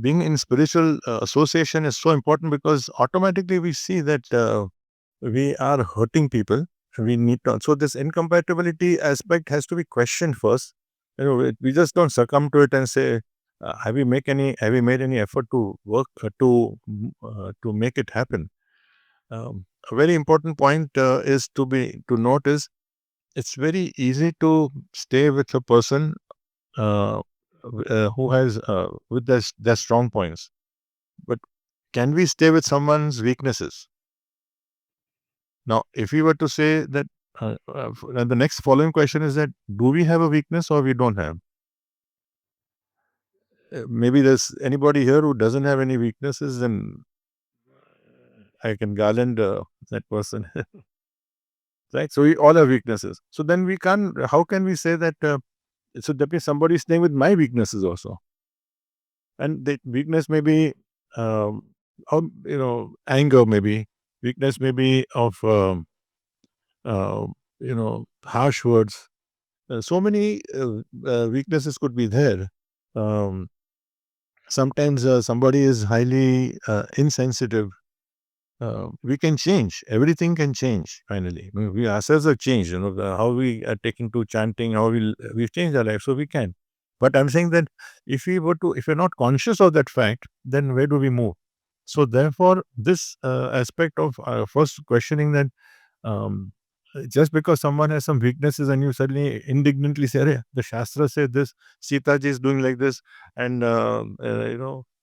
being in spiritual association is so important because automatically we see that we are hurting people. We need to. So this incompatibility aspect has to be questioned first. We just don't succumb to it and say, Have we made any effort to work to make it happen? A very important point is to notice it's very easy to stay with a person who has with their strong points. But can we stay with someone's weaknesses? Now, if we were to say that, and the next following question is that, do we have a weakness or we don't have? Maybe there's anybody here who doesn't have any weaknesses, and I can garland that person, right? So we all have weaknesses. So then we can't. How can we say that? So that means somebody is staying with my weaknesses also, and the weakness may be, anger, maybe weakness, maybe of harsh words. So many weaknesses could be there. Um, Sometimes somebody is highly insensitive. We can change. Everything can change. Finally, I mean, we ourselves have changed. How we are taking to chanting, how we've changed our life, so we can. But I'm saying that if we're not conscious of that fact, then where do we move? So therefore, this aspect of first questioning that um, just because someone has some weaknesses and you suddenly indignantly say, "Arey, the Shastra said this, Sita ji is doing like this," and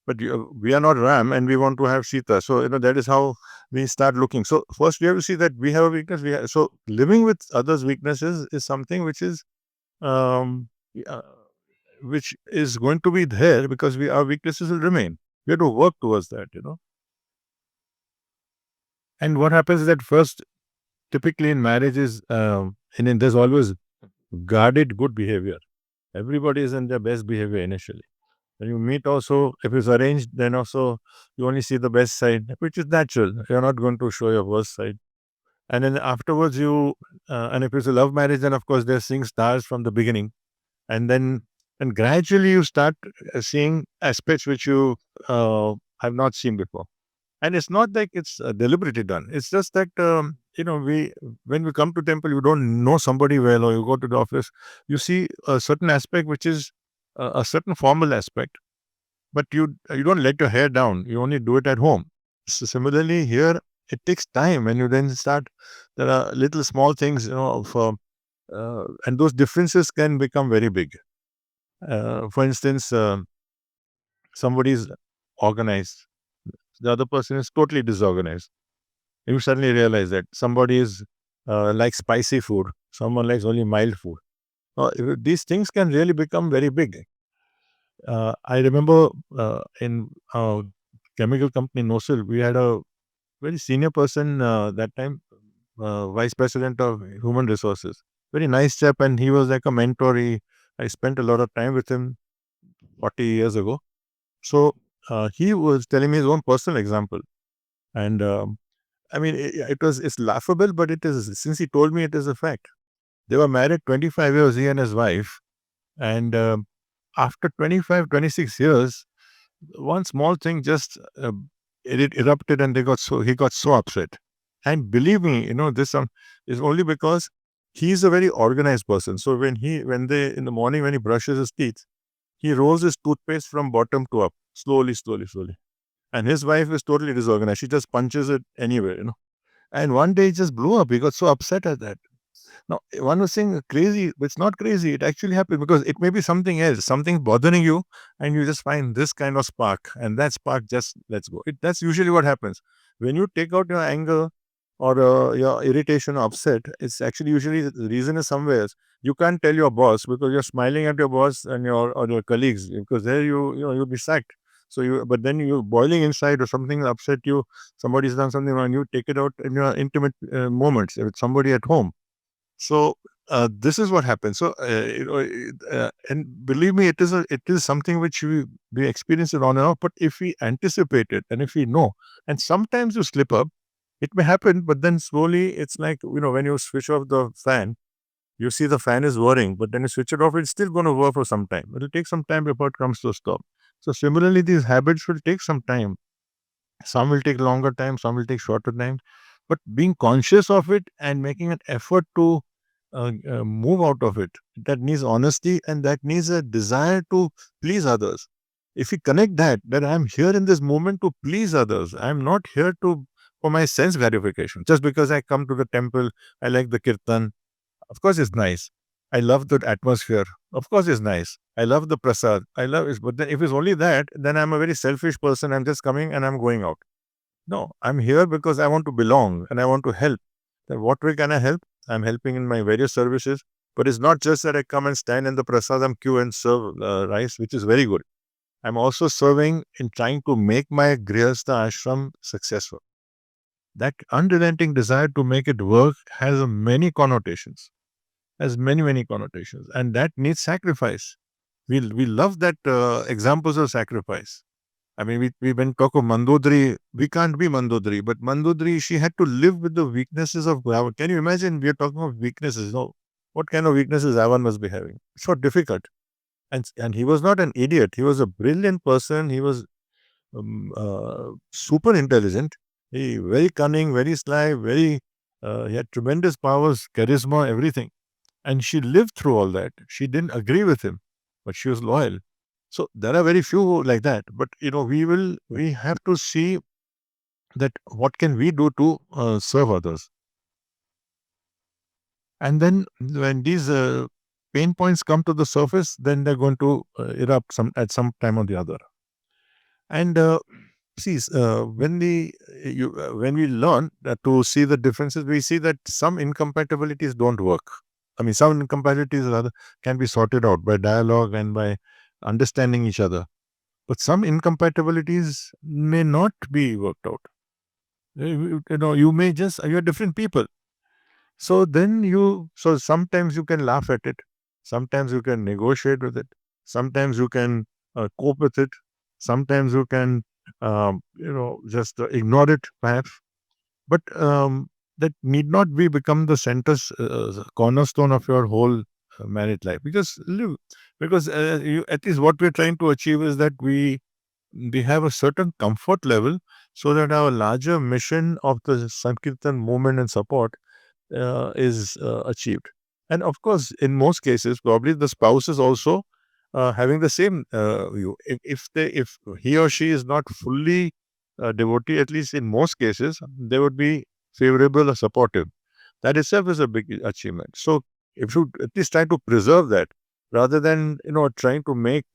but we are not Ram and we want to have Sita. So, that is how we start looking. So, first we have to see that we have a weakness. So, living with others' weaknesses is something um, uh, which is going to be there because our weaknesses will remain. We have to work towards that. And what happens is that first, typically in marriages, and there's always guarded good behavior. Everybody is in their best behavior initially. When you meet also, if it's arranged, then also you only see the best side, which is natural. You're not going to show your worst side. And then afterwards, and if it's a love marriage, then of course they're seeing stars from the beginning. And then and gradually you start seeing aspects which you have not seen before. And it's not like it's deliberately done. It's just that we when we come to temple, you don't know somebody well, or you go to the office, you see a certain aspect which is a certain formal aspect, but you don't let your hair down. You only do it at home. So similarly here, it takes time, and you then start. There are little small things, and those differences can become very big. For instance, somebody is organized, the other person is totally disorganized. You suddenly realize that somebody is likes spicy food, someone likes only mild food. These things can really become very big. I remember in our chemical company Nosil, we had a very senior person that time, vice president of human resources. Very nice chap, and he was like a mentor. I spent a lot of time with him 40 years ago. So he was telling me his own personal example, and I mean, it's laughable, but it is, since he told me, it is a fact. They were married 25 years, he and his wife, and after 25, 26 years, one small thing just it erupted, and he got so upset. And believe me, this is only because he's a very organized person. So when they in the morning when he brushes his teeth, he rolls his toothpaste from bottom to up, slowly, slowly, slowly. And his wife is totally disorganized. She just punches it anywhere. And one day it just blew up. He got so upset at that. Now, one was saying crazy, but it's not crazy. It actually happened because it may be something else, something bothering you, and you just find this kind of spark, and that spark just lets go. That's usually what happens. When you take out your anger or your irritation or upset, it's actually usually the reason is somewhere else. You can't tell your boss because you're smiling at your boss and your colleagues, because there you'll be sacked. But then you're boiling inside, or something upset you, somebody's done something wrong, you take it out in your intimate moments with somebody at home. So this is what happens. So and believe me, it is something which we experience it on and off. But if we anticipate it, and if we know, and sometimes you slip up, it may happen. But then slowly, it's like when you switch off the fan, you see the fan is whirring, but then you switch it off, it's still going to whir for some time. It'll take some time before it comes to a stop. So similarly, these habits will take some time. Some will take longer time, some will take shorter time. But being conscious of it and making an effort to move out of it, that needs honesty, and that needs a desire to please others. If we connect that I'm here in this moment to please others, I'm not here to for my sense gratification. Just because I come to the temple, I like the kirtan. Of course, it's nice. I love the atmosphere. Of course, it's nice. I love the prasad. I love it. But then if it's only that, then I'm a very selfish person. I'm just coming and I'm going out. No, I'm here because I want to belong and I want to help. Then what way can I help? I'm helping in my various services. But it's not just that I come and stand in the prasadam queue and serve rice, which is very good. I'm also serving in trying to make my Grihastha Ashram successful. That unrelenting desire to make it work has many connotations, many connotations, and that needs sacrifice. We love that examples of sacrifice. I mean, we when talk of Mandodari, we can't be Mandodari, but Mandodari, she had to live with the weaknesses of Ravan. Can you imagine? We are talking of weaknesses. No, what kind of weaknesses Ravan must be having? It's so difficult. And he was not an idiot. He was a brilliant person. He was super intelligent. He very cunning, very sly, he had tremendous powers, charisma, everything. And she lived through all that. She didn't agree with him, but she was loyal. So there are very few like that. But we have to see that what can we do to serve others. And then when these pain points come to the surface, then they're going to erupt at some time or the other. And see, when we learn to see the differences, we see that some incompatibilities don't work. I mean, some incompatibilities rather can be sorted out by dialogue and by understanding each other. But some incompatibilities may not be worked out. You may you're different people. So sometimes you can laugh at it. Sometimes you can negotiate with it. Sometimes you can cope with it. Sometimes you can, just ignore it, perhaps. But that need not be become the cornerstone of your whole married life. Because at least what we're trying to achieve is that we have a certain comfort level so that our larger mission of the Sankirtan movement and support is achieved. And of course, in most cases, probably the spouse is also having the same view. If he or she is not fully devotee, at least in most cases, they would be favorable or supportive. That itself is a big achievement. So if you at least try to preserve that, rather than trying to make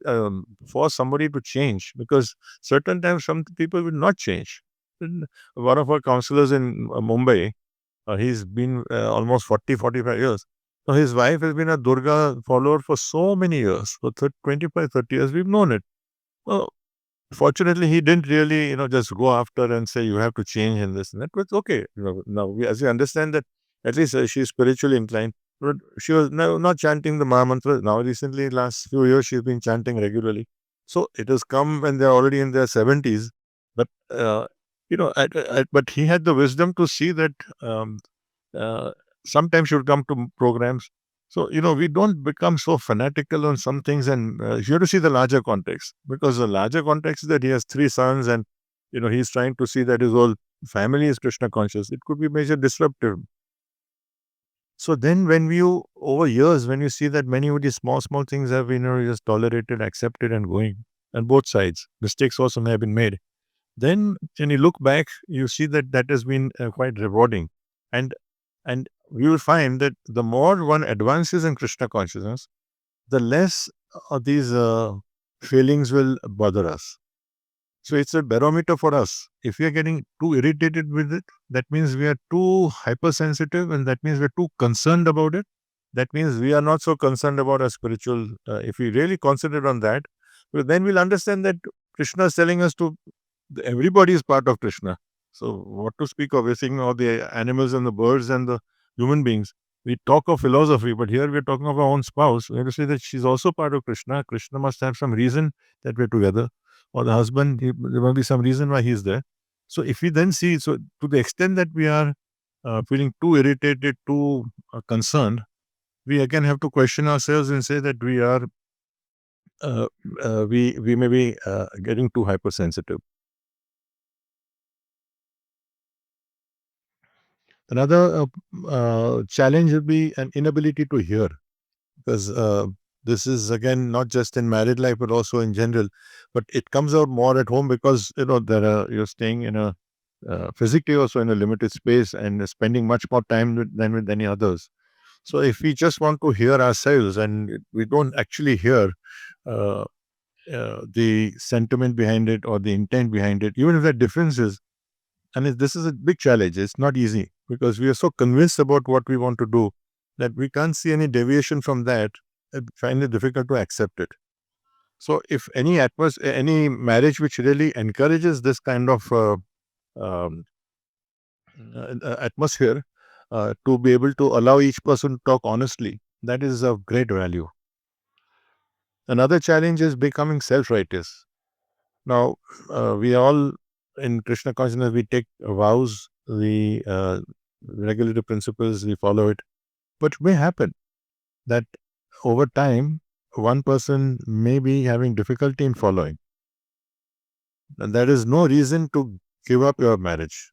force somebody to change, because certain times some people will not change. And one of our counselors in Mumbai, he's been almost 40, 45 years. So his wife has been a Durga follower for so many years. For 25, 30 years, we've known it. Well, fortunately, he didn't really, just go after and say, you have to change in this and that. But it's okay. Now, as we understand that, at least she's spiritually inclined. But she was not chanting the Maha Mantra. Now, recently, last few years, she's been chanting regularly. So it has come when they're already in their 70s. But, but he had the wisdom to see that um, uh, sometimes you come to programs. So, we don't become so fanatical on some things, and you have to see the larger context, because the larger context is that he has three sons, and, he's trying to see that his whole family is Krishna conscious. It could be major disruptive. So then over years, when you see that many of these small, small things have been, just tolerated, accepted, and going, and both sides, mistakes also may have been made. Then when you look back, you see that that has been quite rewarding. And and you will find that the more one advances in Krishna consciousness, the less of these feelings will bother us. So it's a barometer for us. If we are getting too irritated with it, that means we are too hypersensitive, and that means we're too concerned about it. That means we are not so concerned about our spiritual. If we really concentrate on that, well, then we'll understand that Krishna is telling us to everybody is part of Krishna. So what to speak of? We're seeing all the animals and the birds and the human beings. We talk of philosophy, but here we're talking of our own spouse. We have to say that she's also part of Krishna. Krishna must have some reason that we're together, or the husband, there must be some reason why he's there. So if we then see, so to the extent that we are feeling too irritated, too concerned, we again have to question ourselves and say that uh, we may be getting too hypersensitive. Another challenge would be an inability to hear, because this is again not just in married life but also in general. But it comes out more at home, because you're staying in a physically also in a limited space, and spending much more time than with any others. So if we just want to hear ourselves and we don't actually hear uh, the sentiment behind it or the intent behind it, even if there are differences, and this is a big challenge. It's not easy, because we are so convinced about what we want to do that we can't see any deviation from that. I find it difficult to accept it. So, if any marriage which really encourages this kind of um, atmosphere, to be able to allow each person to talk honestly, that is of great value. Another challenge is becoming self-righteous. Now, we all in Krishna consciousness, we take vows, we regulatory principles, we follow it. But it may happen that over time, one person may be having difficulty in following. And there is no reason to give up your marriage.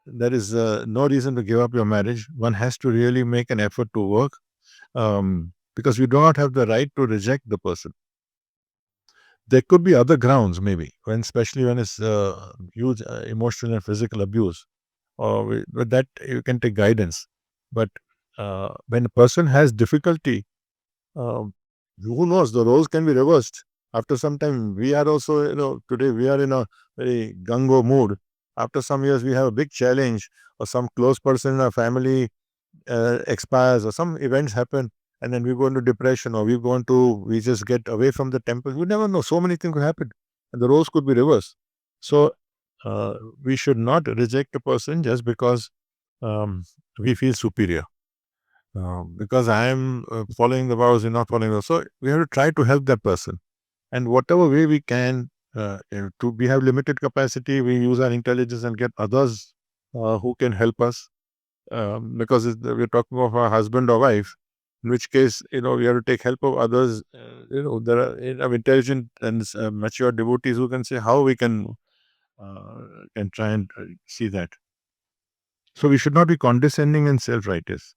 There is no reason to give up your marriage. One has to really make an effort to work, because you do not have the right to reject the person. There could be other grounds, maybe, especially when it's huge emotional and physical abuse, or with that you can take guidance. But when a person has difficulty, um, who knows, the roles can be reversed after some time. We are also, today we are in a very gung-ho mood. After some years we have a big challenge, or some close person in our family expires, or some events happen, and then we go into depression, or we just get away from the temple. You never know, so many things could happen, and the roles could be reversed. So we should not reject a person just because um, we feel superior, because I am following the vows, you're not following the. So we have to try to help that person, and whatever way we can. We have limited capacity, we use our intelligence and get others who can help us, because we're talking of a husband or wife. in which case, we have to take help of others. There are intelligent and mature devotees who can say how we can try and see that. So we should not be condescending and self-righteous.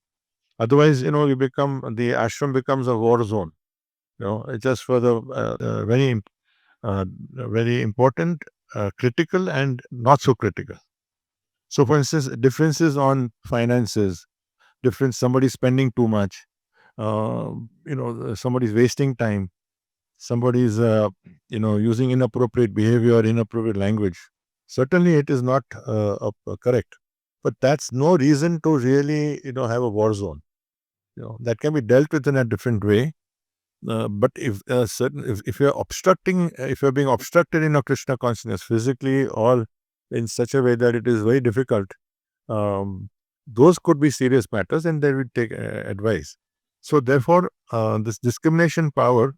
Otherwise, the ashram becomes a war zone. It's just for the very important, critical, and not so critical. So, for instance, differences on finances, somebody spending too much, somebody's wasting time, somebody's, using inappropriate behavior, inappropriate language. Certainly, it is not correct. But that's no reason to really, have a war zone. That can be dealt with in a different way. But if you're obstructing, if you're being obstructed in your Krishna consciousness physically or in such a way that it is very difficult, um, those could be serious matters, and they will take advice. So therefore, this discrimination power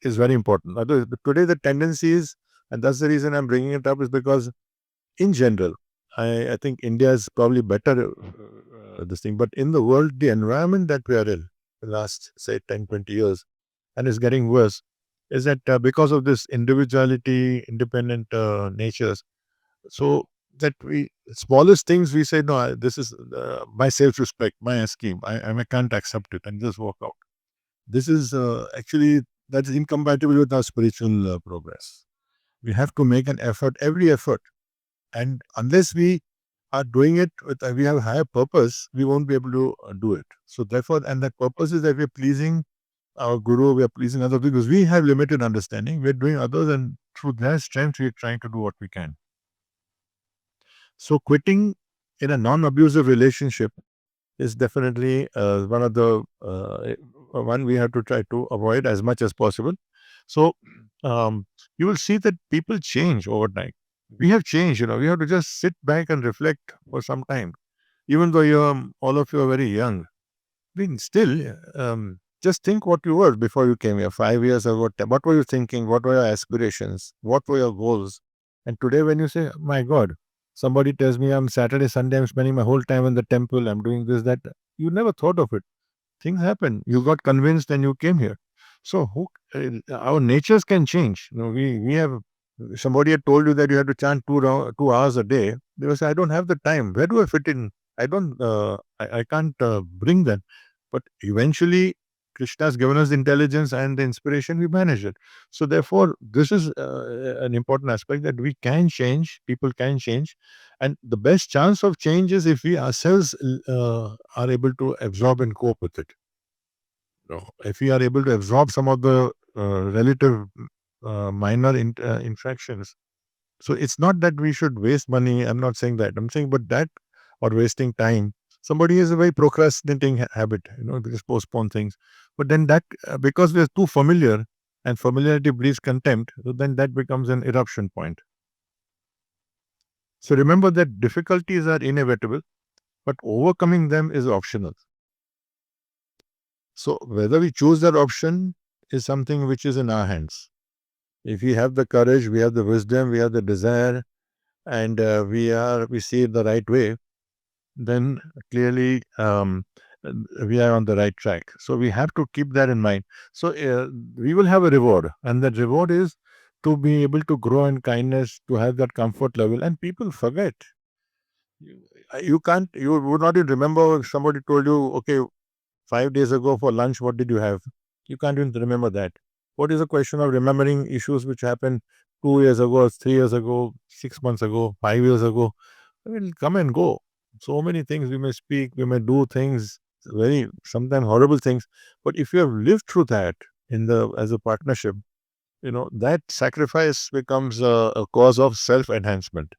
is very important. Today the tendency is, and that's the reason I'm bringing it up, is because in general, I think India is probably better this thing, but in the world, the environment that we are in the last, say, 10, 20 years, and is getting worse, is that because of this individuality, independent natures, so that we, smallest things we say, no, this is my self-respect, my esteem, I can't accept it and just walk out. This is actually, that's incompatible with our spiritual progress. We have to make an effort, every effort, and unless we are doing it with, we have a higher purpose, we won't be able to do it. So therefore, and that purpose is that we're pleasing our guru, we are pleasing others, because we have limited understanding. We're doing others, and through their strength, we're trying to do what we can. So quitting in a non-abusive relationship is definitely one of the one we have to try to avoid as much as possible. So you will see that people change over time. We have changed. We have to just sit back and reflect for some time. Even though all of you are very young, I mean, still, just think what you were before you came here. 5 years ago, what were you thinking? What were your aspirations? What were your goals? And today, when you say, "My God," somebody tells me, "I'm Saturday, Sunday, I'm spending my whole time in the temple. I'm doing this, that." You never thought of it. Things happen. You got convinced and you came here. So, our natures can change. We have. Somebody had told you that you have to chant 2 hours a day. They will say, "I don't have the time. Where do I fit in? I don't. I can't bring that." But eventually, Krishna has given us the intelligence and the inspiration. We manage it. So therefore, this is an important aspect, that we can change. People can change, and the best chance of change is if we ourselves are able to absorb and cope with it. If we are able to absorb some of the relative minor infractions. So it's not that we should waste money. I'm not saying that. I'm saying, but that, or wasting time. Somebody has a very procrastinating habit. They just postpone things. But then that, because we're too familiar, and familiarity breeds contempt, so then that becomes an eruption point. So remember that difficulties are inevitable, but overcoming them is optional. So whether we choose that option is something which is in our hands. If we have the courage, we have the wisdom, we have the desire, and we see it the right way, then clearly we are on the right track. So we have to keep that in mind. So we will have a reward, and that reward is to be able to grow in kindness, to have that comfort level. And people forget. You can't. You would not even remember if somebody told you, "Okay, 5 days ago for lunch, what did you have?" You can't even remember that. What is a question of remembering issues which happened 2 years ago, 3 years ago, 6 months ago, 5 years ago? I mean, come and go. So many things we may speak, we may do things, very sometimes horrible things. But if you have lived through that as a partnership, that sacrifice becomes a cause of self enhancement,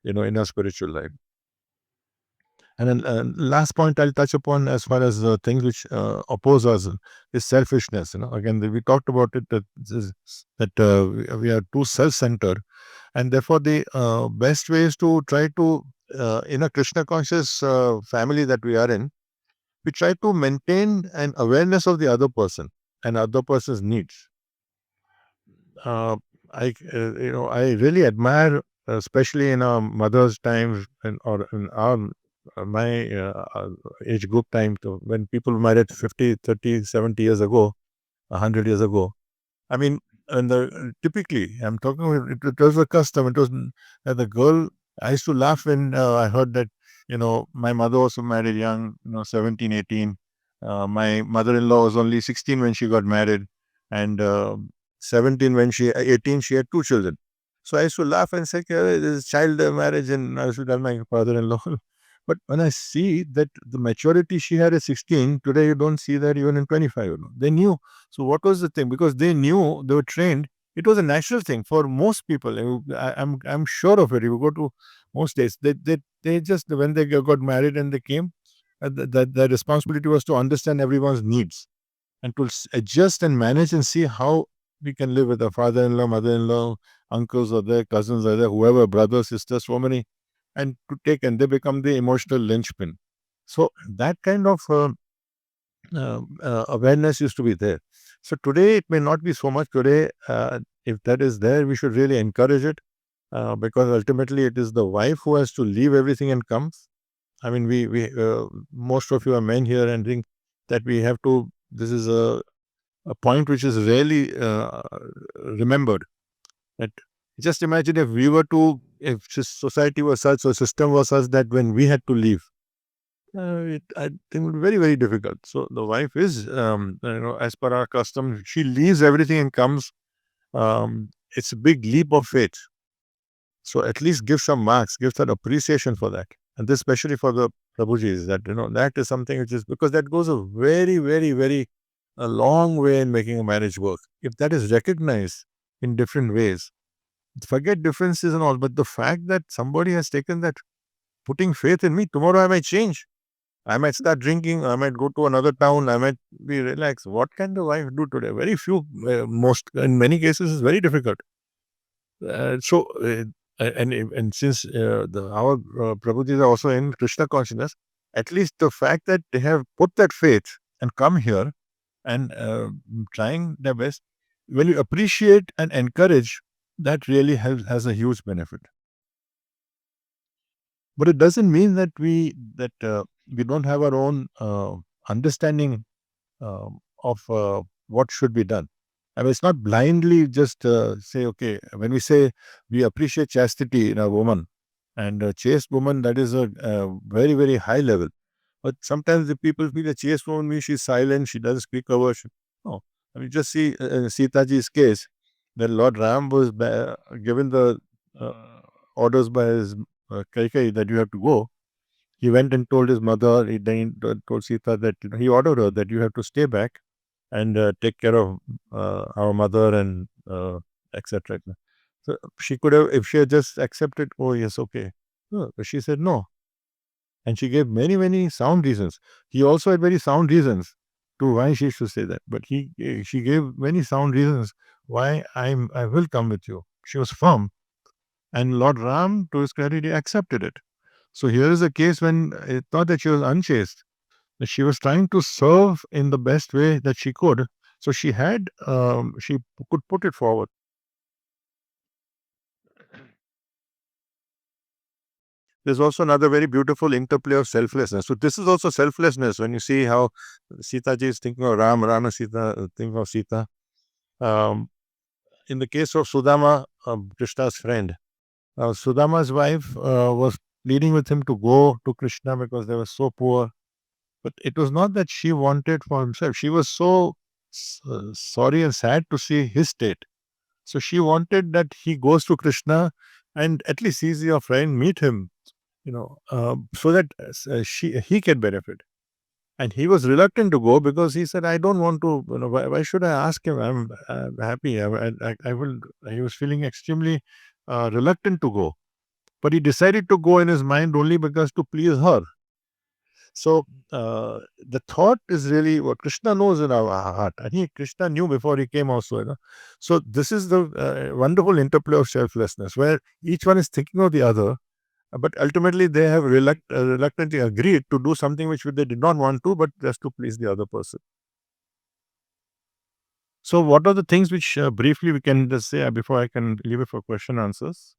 in our spiritual life. And then last point I'll touch upon, as far as things which oppose us, is selfishness. Again, we talked about it, that we are too self-centered, and therefore the best way is to try to, in a Krishna conscious family that we are in, we try to maintain an awareness of the other person and other person's needs. Uh, I really admire, especially in our mother's times, or in our my age group time, to when people married 50, 30, 70 years ago, 100 years ago. I mean, and typically, I'm talking about it was a custom. It was the girl. I used to laugh when I heard that, my mother also married young, 17, 18. My mother in law was only 16 when she got married, and 17 when 18, she had two children. So I used to laugh and say, "Okay, this is child marriage," and I used to tell my father in law. But when I see that the maturity she had at 16, today you don't see that even in 25. They knew. So what was the thing? Because they knew, they were trained. It was a natural thing for most people. I'm sure of it. You go to most days, they just, when they got married and they came, the responsibility was to understand everyone's needs and to adjust and manage and see how we can live with our father-in-law, mother-in-law, uncles or their cousins or their whoever, brothers, sisters, so many, and to take, and they become the emotional linchpin. So that kind of awareness used to be there. So today it may not be so much. Today, if that is there, we should really encourage it, because ultimately it is the wife who has to leave everything and comes. I mean, we most of you are men here and think that we have to. This is a point which is rarely remembered. That just imagine if we were to, if society was such or system was such that when we had to leave, I think it would be very, very difficult. So the wife is, as per our custom, she leaves everything and comes. It's a big leap of faith. So at least give some marks, give some appreciation for that. And this especially for the Prabhujis, that, that is something which is, because that goes a very, very, very, a long way in making a marriage work. If that is recognized in different ways, forget differences and all, but the fact that somebody has taken that, putting faith in me, tomorrow I might change. I might start drinking. I might go to another town. I might be relaxed. What can the wife do today? Very few, most, in many cases, is very difficult. And since our Prabhujis are also in Krishna consciousness, at least the fact that they have put that faith and come here and trying their best, when you appreciate and encourage, that really has a huge benefit. But it doesn't mean that we don't have our own understanding of what should be done. I mean, it's not blindly just say, okay, when we say we appreciate chastity in a woman, and a chaste woman, that is a very, very high level. But sometimes the people feel a chaste woman means she's silent, she doesn't speak a word. No. I mean, just see Sitaji's case, that Lord Ram was given the orders by his Kaikai that you have to go. He went and told his mother, he then told Sita that, he ordered her that you have to stay back and take care of our mother and etc. So she could have, if she had just accepted, oh yes, okay. No, but she said no. And she gave many, many sound reasons. He also had very sound reasons to why she should say that. But she gave many sound reasons why I will come with you. She was firm. And Lord Ram, to his credit, he accepted it. So here is a case when it's not that she was unchaste, that she was trying to serve in the best way that she could. So she could put it forward. There's also another very beautiful interplay of selflessness. So this is also selflessness when you see how Sita ji is thinking of Ram, Ram and Sita thinking of Sita. Um, in the case of Sudama, Krishna's friend, Sudama's wife was pleading with him to go to Krishna because they were so poor. But it was not that she wanted for himself. She was so sorry and sad to see his state. So she wanted that he goes to Krishna and at least he's your friend, meet him, so that he can benefit. And he was reluctant to go because he said, "I don't want to. Why should I ask him? I'm happy. I will." He was feeling extremely reluctant to go, but he decided to go in his mind only because to please her. So the thought is really what Krishna knows in our heart, and Krishna knew before he came also. So this is the wonderful interplay of selflessness, where each one is thinking of the other, but ultimately they have reluctantly agreed to do something which they did not want to, but just to please the other person. So what are the things which briefly we can just say before I can leave it for question answers?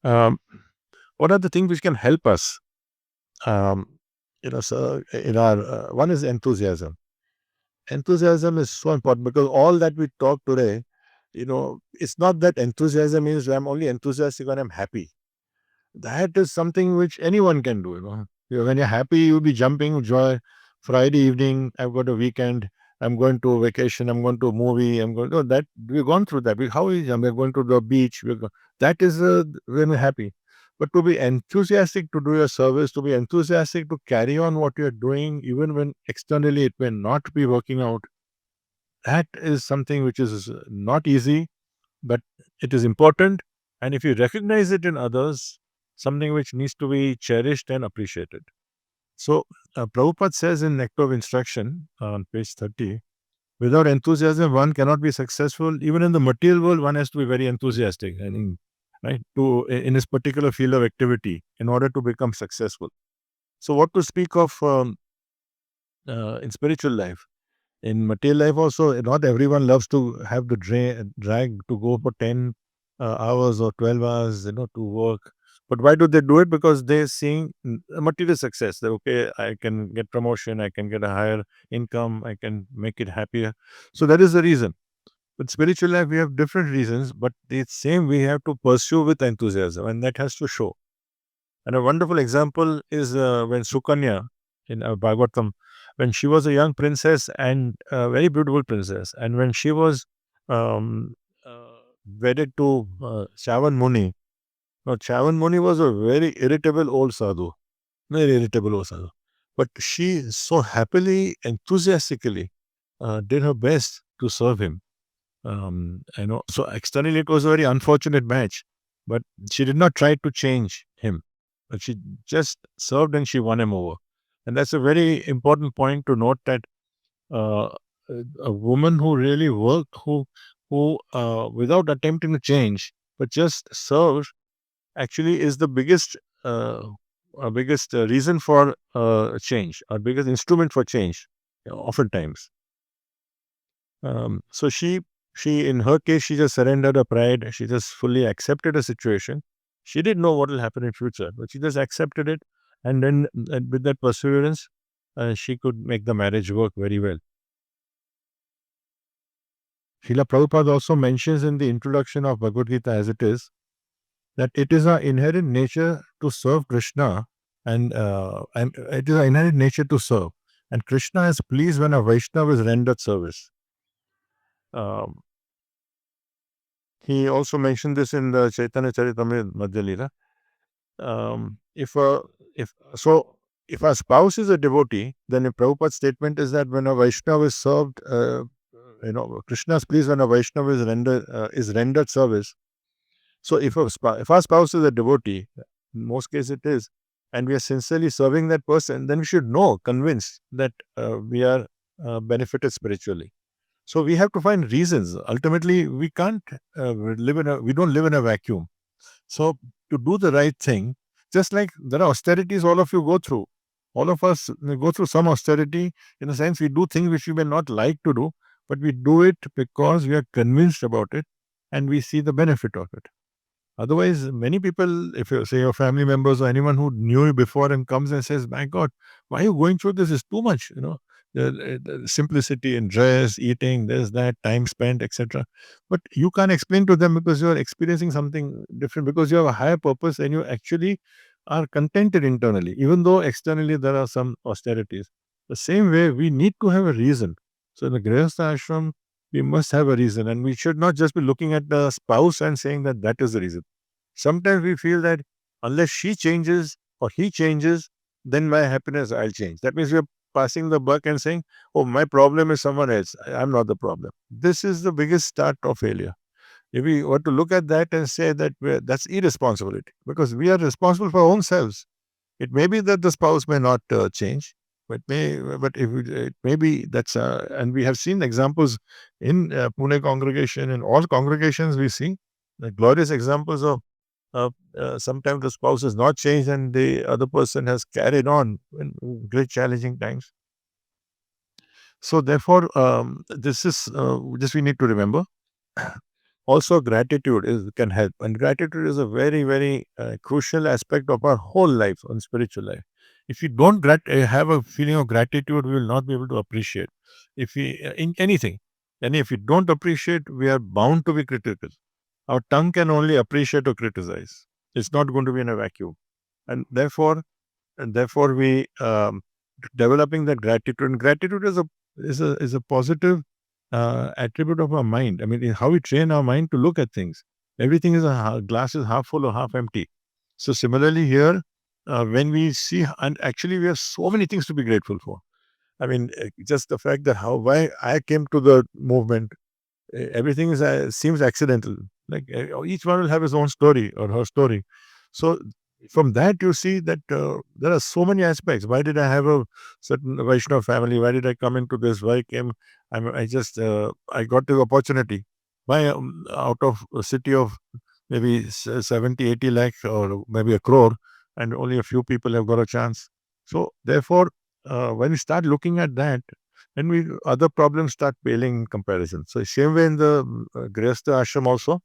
Um, what are the things which can help us? Um, so in our one is enthusiasm. Enthusiasm is so important because all that we talk today, it's not that enthusiasm means I'm only enthusiastic when I'm happy. That is something which anyone can do. When you're happy, you'll be jumping with joy. Friday evening, I've got a weekend. I'm going to a vacation. I'm going to a movie. I'm going. No, that we've gone through that. How is we're going to the beach? That is when we're happy. But to be enthusiastic to do your service, to be enthusiastic to carry on what you're doing, even when externally it may not be working out, that is something which is not easy, but it is important. And if you recognize it in others, something which needs to be cherished and appreciated. So, Prabhupada says in Nectar of Instruction on page 30, without enthusiasm, one cannot be successful. Even in the material world, one has to be very enthusiastic, I think, right, in his particular field of activity in order to become successful. So, what to speak of in spiritual life? In material life also, not everyone loves to have the drag to go for 10 hours or 12 hours, to work. But why do they do it? Because they're seeing material success. That, okay, I can get promotion, I can get a higher income, I can make it happier. So that is the reason. But spiritual life, we have different reasons, but the same we have to pursue with enthusiasm, and that has to show. And a wonderful example is when Sukanya in Bhagavatam, when she was a young princess and a very beautiful princess, and when she was um, uh, wedded to Chavan Muni. Now, Chavan Muni was a very irritable old sadhu, very irritable old sadhu. But she so happily, enthusiastically did her best to serve him. So externally it was a very unfortunate match, but she did not try to change him. But she just served and she won him over. And that's a very important point to note that uh, a woman who really worked, who without attempting to change, but just served, actually is the biggest reason for change, or biggest instrument for change, oftentimes. So she in her case, she just surrendered her pride. She just fully accepted a situation. She didn't know what will happen in future, but she just accepted it, and then with that perseverance, she could make the marriage work very well. Srila Prabhupada also mentions in the introduction of Bhagavad Gita as it is that it is our inherent nature to serve Krishna, and it is our inherent nature to serve. And Krishna is pleased when a Vaishnava is rendered service. Um, he also mentioned this in the Chaitanya Charitamrita Madhya Leela. If a if so if a spouse is a devotee, then a Prabhupada's statement is that when a Vaishnava is served, Krishna is pleased when a Vaishnava is rendered service. So if our spouse is a devotee, in most cases it is, and we are sincerely serving that person, then we should know, convinced that we are benefited spiritually. So we have to find reasons. Ultimately, we can't we don't live in a vacuum. So to do the right thing, just like there are austerities all of you go through, all of us go through some austerity. In a sense, we do things which we may not like to do, but we do it because we are convinced about it and we see the benefit of it. Otherwise, many people, if you say your family members or anyone who knew you before and comes and says, "My God, why are you going through this? It's too much." The simplicity in dress, eating, this, that, time spent, etc. But you can't explain to them because you're experiencing something different, because you have a higher purpose and you actually are contented internally, even though externally there are some austerities. The same way, we need to have a reason. So in the Grihastha Ashram, we must have a reason, and we should not just be looking at the spouse and saying that that is the reason. Sometimes we feel that unless she changes or he changes, then my happiness I'll change. That means we're passing the buck and saying, "Oh, my problem is someone else. I'm not the problem." This is the biggest start of failure. If we were to look at that and say that that's irresponsibility, because we are responsible for our own selves. It may be that the spouse may not change, but if it may be that's and we have seen examples in Pune congregation, in all congregations we see the glorious examples of sometimes the spouse has not changed and the other person has carried on in great challenging times. So therefore, this we need to remember. also gratitude can help. And gratitude is a very, very crucial aspect of our whole life on spiritual life. If you don't have a feeling of gratitude, we will not be able to appreciate. If we in anything, and if we don't appreciate, we are bound to be critical. Our tongue can only appreciate or criticize. It's not going to be in a vacuum, and therefore we developing that gratitude. And gratitude is a positive attribute of our mind. I mean, in how we train our mind to look at things. Everything is glass is half full or half empty. So similarly here, when we see, and actually we have so many things to be grateful for. I mean, just the fact that how why I came to the movement, everything is seems accidental. Like each one will have his own story or her story. So from that you see that there are so many aspects. Why did I have a certain Vaishnav family? Why did I come into this? Why came? I just I got the opportunity. Why out of a city of maybe 70, 80 lakhs or maybe a crore, and only a few people have got a chance. So therefore, when we start looking at that, then we other problems start paling in comparison. So same way in the Grihastha Ashram also,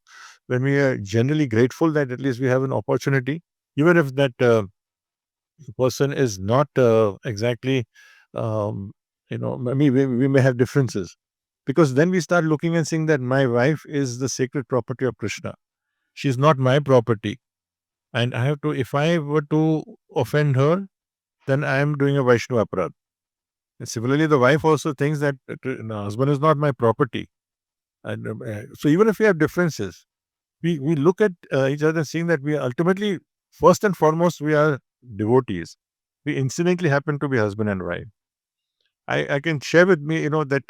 when we are generally grateful that at least we have an opportunity, even if that person is not exactly, um, maybe we may have differences, because then we start looking and seeing that my wife is the sacred property of Krishna. She's not my property, and I have to. If I were to offend her, then I am doing a Vaishnava aparadh. And similarly, the wife also thinks that the husband is not my property. And so, even if we have differences, we look at each other, seeing that we are ultimately, first and foremost, we are devotees. We incidentally happen to be husband and wife. I can share with me, that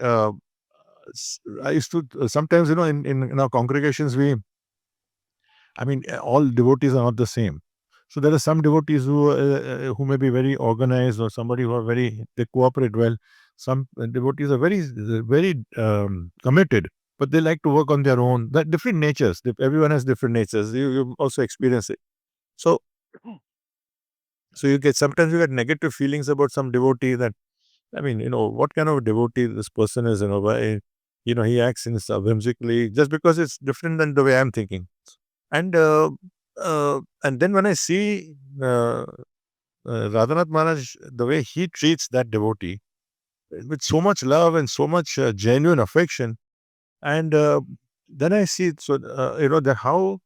I used to sometimes, in our congregations, I mean, all devotees are not the same. So there are some devotees who may be very organized, or somebody who are they cooperate well. Some devotees are very committed, but they like to work on their own. That different natures. Everyone has different natures. You also experience it. So you get sometimes you get negative feelings about some devotee. That, I mean, what kind of a devotee this person is. Why he acts in whimsically just because it's different than the way I'm thinking. And then when I see Radhanath Maharaj, the way he treats that devotee with so much love and so much genuine affection, and then I see, so that how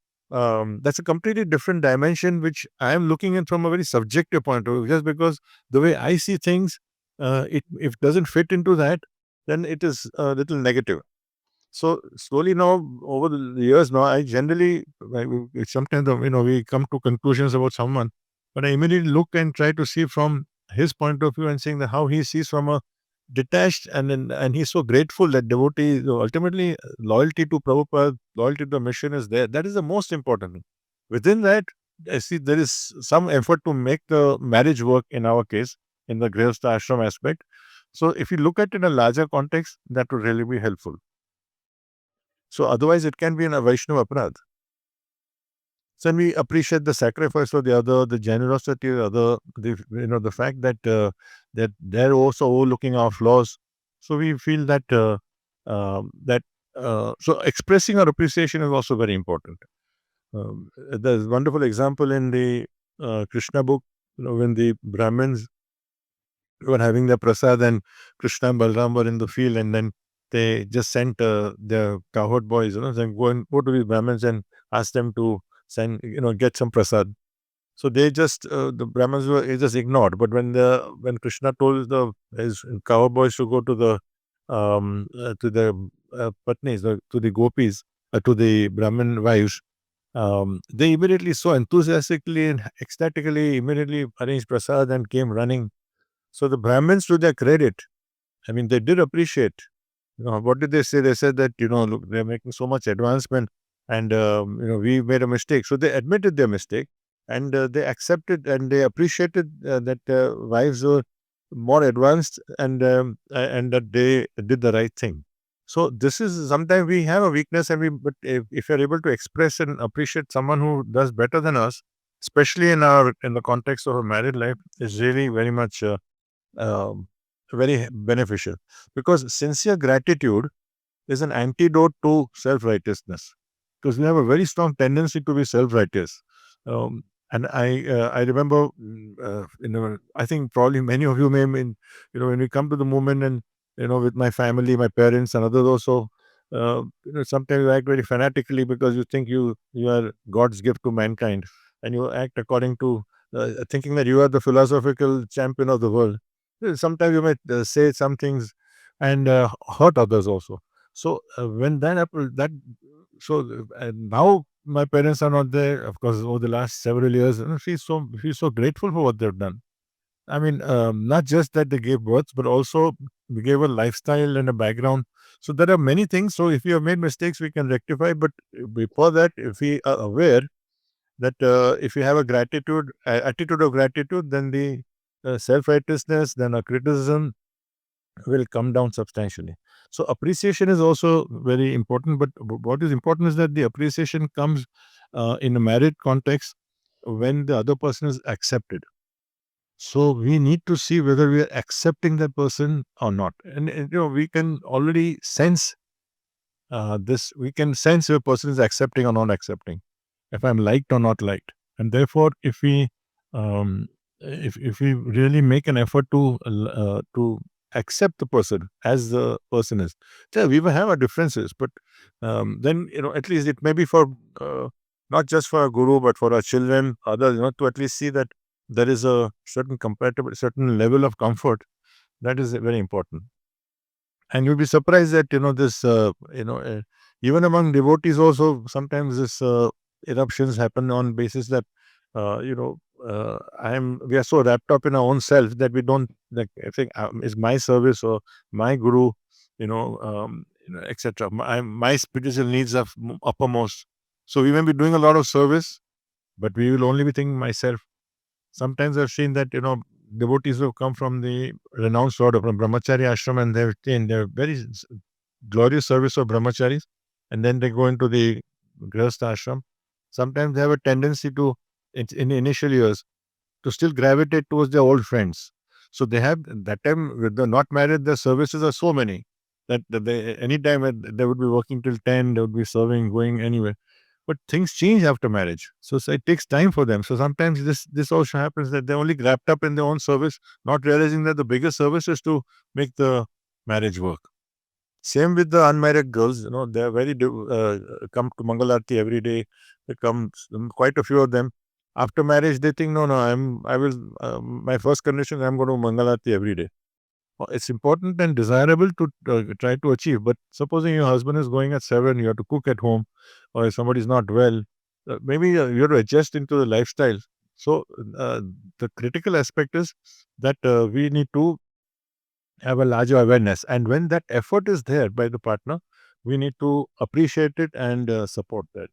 that's a completely different dimension, which I am looking at from a very subjective point of view. Just because the way I see things, it if doesn't fit into that, then it is a little negative. So slowly now, over the years now, I generally sometimes we come to conclusions about someone, but I immediately look and try to see from his point of view, and seeing that how he sees from a detached, and he's so grateful that devotee, ultimately loyalty to Prabhupada, loyalty to the mission is there. That is the most important thing. Within that, I see there is some effort to make the marriage work in our case, in the Grihastha Ashram aspect. So if you look at it in a larger context, that would really be helpful. So otherwise, it can be a Vaishnava aparadh. So we appreciate the sacrifice of the other, the generosity of the other, the fact that that they're also overlooking our flaws. So we feel that that so expressing our appreciation is also very important. There's a wonderful example in the Krishna book, when the Brahmins were having their prasad, and Krishna and Balram were in the field, and then they just sent their cowherd boys, saying, go to these Brahmins and ask them to send, get some prasad. So they just the Brahmins were just ignored. But when Krishna told his cowherd boys to go to the patnis, to the gopis, to the Brahmin wives, they immediately so enthusiastically and ecstatically immediately arranged prasad and came running. So the Brahmins, to their credit, I mean, they did appreciate. What did they say? They said that, look, they're making so much advancement, and we made a mistake. So they admitted their mistake, and they accepted and they appreciated that wives were more advanced, and that they did the right thing. So this is sometimes we have a weakness, and but if you're able to express and appreciate someone who does better than us, especially in the context of a married life, is really very much. Um, very beneficial, because sincere gratitude is an antidote to self righteousness. because we have a very strong tendency to be self-righteous. And I remember, I think probably many of you may mean, when we come to the movement, and with my family, my parents, and others also, sometimes you act very fanatically because you think you are God's gift to mankind, and you act according to thinking that you are the philosophical champion of the world. Sometimes you might say some things and hurt others also. So when that happened, so now my parents are not there. Of course, over the last several years, she's so grateful for what they've done. I mean, not just that they gave birth, but also we gave a lifestyle and a background. So there are many things. So if we have made mistakes, we can rectify. But before that, if we are aware that if we have a attitude of gratitude, then the self righteousness, then a criticism will come down substantially. So appreciation is also very important. But what is important is that the appreciation comes in a married context when the other person is accepted. So we need to see whether we are accepting that person or not. And we can already sense this. We can sense if a person is accepting or not accepting, if I'm liked or not liked. And therefore, um, if we really make an effort to accept the person as the person is, yeah, we will have our differences, but then at least it may be for not just for a guru, but for our children, others, to at least see that there is a certain level of comfort that is very important. And you'll be surprised that this even among devotees also sometimes this eruptions happen on basis that I'm we are so wrapped up in our own self that we don't, like, I think is my service or my guru, etc. My spiritual needs are uppermost. So we may be doing a lot of service, but we will only be thinking myself. Sometimes I've seen that, devotees who have come from the renounced order, from Brahmachari ashram, and they've in their very glorious service of brahmacharis, and then they go into the Grihastha Ashram. Sometimes they have a tendency to, in the initial years, to still gravitate towards their old friends. So they have that time with the not married, their services are so many that they anytime they would be working till 10, they would be serving, going anywhere. But things change after marriage. So it takes time for them. So sometimes this also happens that they're only wrapped up in their own service, not realizing that the bigger service is to make the marriage work. Same with the unmarried girls. They're come to Mangalarti every day. They come, quite a few of them. After marriage, they think, no, no, I will. My first condition, I'm going to Mangalarti every day. It's important and desirable to try to achieve. But supposing your husband is going at 7, you have to cook at home, or if somebody's not well, maybe you have to adjust into the lifestyle. So uh, the critical aspect is that we need to have a larger awareness. And when that effort is there by the partner, we need to appreciate it and support that.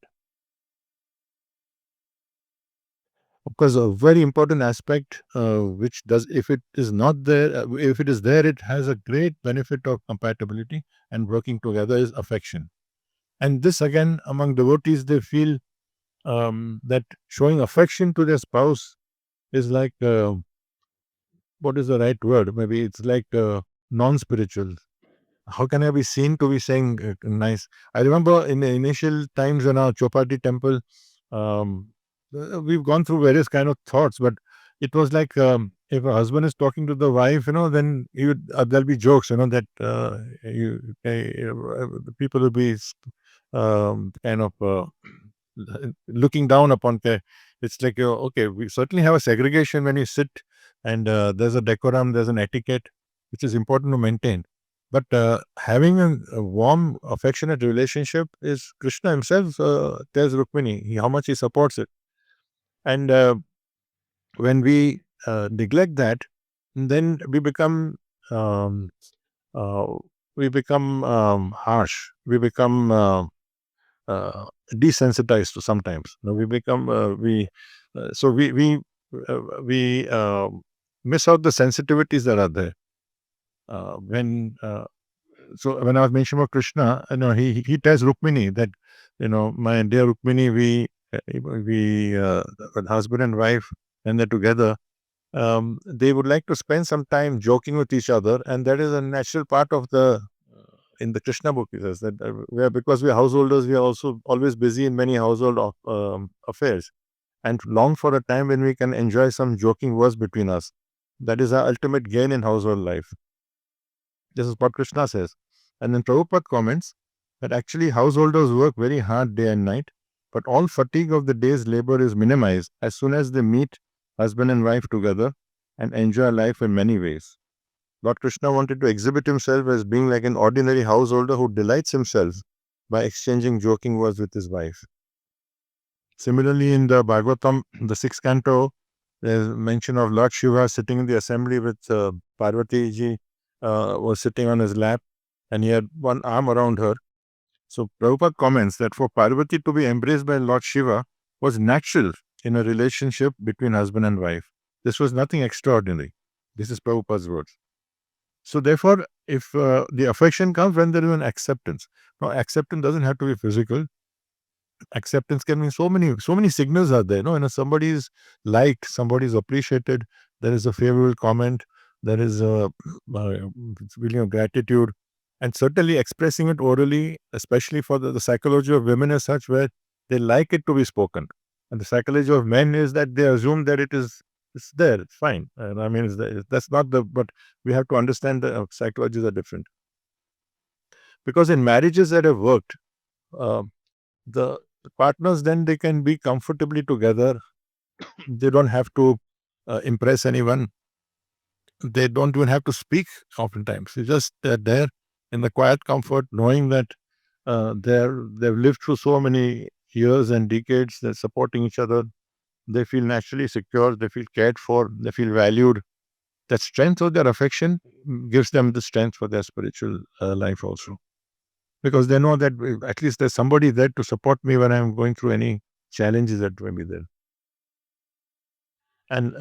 Of course, a very important aspect, which does, if it is not there, if it is there, it has a great benefit of compatibility and working together, is affection. And this again, among devotees, they feel that showing affection to their spouse is like, what is the right word? Maybe it's like non spiritual. How can I be seen to be saying nice? I remember in the initial times in our Chopati temple, um, we've gone through various kind of thoughts, but it was like, if a husband is talking to the wife, then there'll be jokes, that the people will be kind of looking down upon. It's like, okay, we certainly have a segregation when you sit, and there's a decorum, there's an etiquette, which is important to maintain. But having a warm, affectionate relationship is Krishna himself tells Rukmini how much he supports it. And when we neglect that, then um, uh, we become harsh. We become desensitized to sometimes. We become we so we miss out the sensitivities that are there when so when I was mentioning about Krishna, he tells Rukmini that, my dear Rukmini, when husband and wife, when they're together, they would like to spend some time joking with each other, and that is a natural part of the in the Krishna book, he says that because we are householders, we are also always busy in many household affairs, and long for a time when we can enjoy some joking words between us. That is our ultimate gain in household life. This is what Krishna says. And then Prabhupada comments that actually householders work very hard day and night, but all fatigue of the day's labor is minimized as soon as they meet husband and wife together and enjoy life in many ways. Lord Krishna wanted to exhibit himself as being like an ordinary householder who delights himself by exchanging joking words with his wife. Similarly, in the Bhagavatam, the sixth canto, there's mention of Lord Shiva sitting in the assembly with Parvati ji was sitting on his lap, and he had one arm around her. So Prabhupada comments that for Parvati to be embraced by Lord Shiva was natural in a relationship between husband and wife. This was nothing extraordinary. This is Prabhupada's words. So therefore, if the affection comes when there is an acceptance. Now, acceptance doesn't have to be physical. Acceptance can mean so many signals are there. No, somebody is liked, somebody is appreciated, there is a favorable comment, there is a feeling of gratitude, and certainly expressing it orally, especially for the psychology of women is such where they like it to be spoken, and the psychology of men is that they assume that it's there, it's fine, and I mean it's there. That's not the but we have to understand the psychologies are different, because in marriages that have worked, uh, the partners then they can be comfortably together. They don't have to impress anyone. They don't even have to speak oftentimes. They just they're there in the quiet comfort, knowing that they've lived through so many years and decades. They're supporting each other. They feel naturally secure. They feel cared for. They feel valued. That strength of their affection gives them the strength for their spiritual life also, because they know that at least there's somebody there to support me when I'm going through any challenges that may be there. And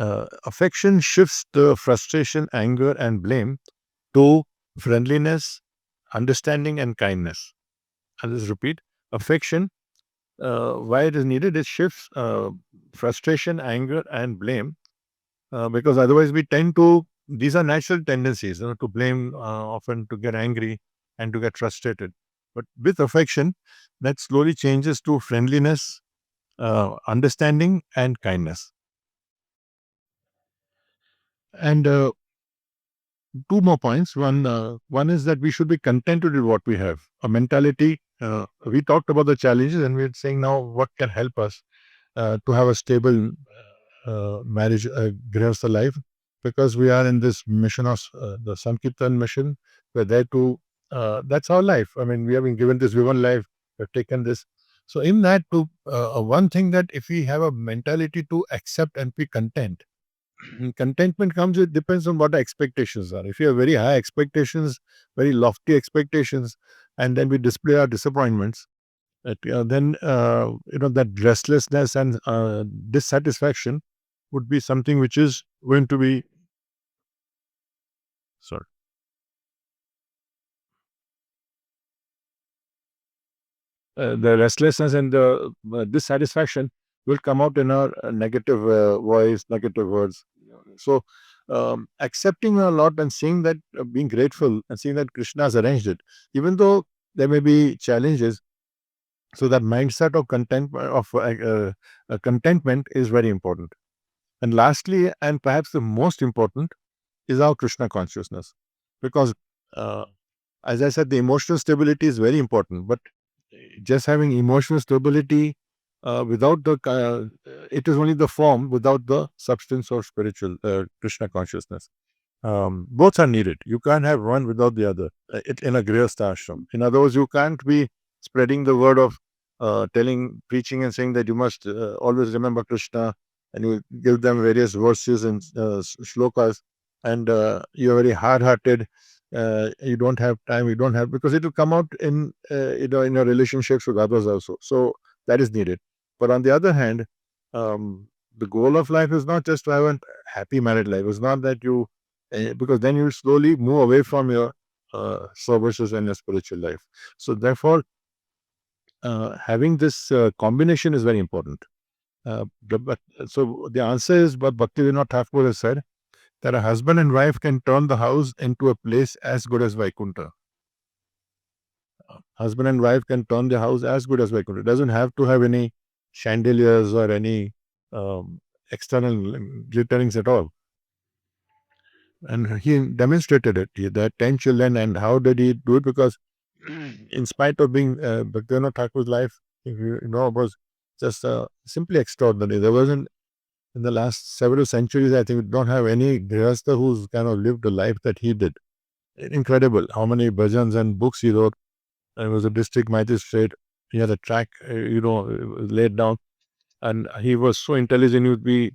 affection shifts the frustration, anger, and blame to friendliness, understanding, and kindness. I'll just repeat: affection, why it is needed, it shifts frustration, anger, and blame, because otherwise we tend to. These are natural tendencies, to blame, often to get angry and to get frustrated. But with affection, that slowly changes to friendliness, understanding, and kindness. And two more points. One is that we should be contented with what we have. A mentality. We talked about the challenges, and we're saying now what can help us to have a stable marriage, Grihastha life, because we are in this mission of the Sankirtan mission. We're there to. That's our life. I mean, we have been given this one life. We've taken this. So in that, to one thing that if we have a mentality to accept and be content, contentment comes, it depends on what the expectations are. If you have very high expectations, very lofty expectations, and then we display our disappointments, then that restlessness and dissatisfaction would be something which is going to be sorry. The restlessness and the dissatisfaction will come out in our negative voice, negative words. So, accepting a lot and seeing that, being grateful and seeing that Krishna has arranged it, even though there may be challenges. So that mindset of contentment is very important. And lastly, and perhaps the most important, is our Krishna consciousness, because uh, as I said, the emotional stability is very important. But just having emotional stability without it is only the form without the substance or spiritual Krishna consciousness. Both are needed. You can't have one without the other. In a Grihastha Ashram. In other words, you can't be spreading the word of preaching and saying that you must always remember Krishna, and you give them various verses and shlokas, and you're very hard-hearted. You don't have time. You don't have, because it will come out in your relationships with others also. So that is needed. But on the other hand, the goal of life is not just to have a happy married life. It's not that you because then you slowly move away from your services and your spiritual life. So therefore, having this combination is very important. So the answer is what Bhaktivinoda Thakur has said, that a husband and wife can turn the house into a place as good as Vaikuntha. husband and wife can turn the house as good as Vaikuntha. It doesn't have to have any chandeliers or any um, external glitterings at all. And he demonstrated it. He had 10 children. And how did he do it? Because in spite of being Bhaktivinoda Thakur's life, if you know, was just simply extraordinary. There wasn't, in the last several centuries, I think we don't have any Grihastha who's kind of lived a life that he did. Incredible how many bhajans and books he wrote. He was a district magistrate. He had a track, laid down, and he was so intelligent. He would be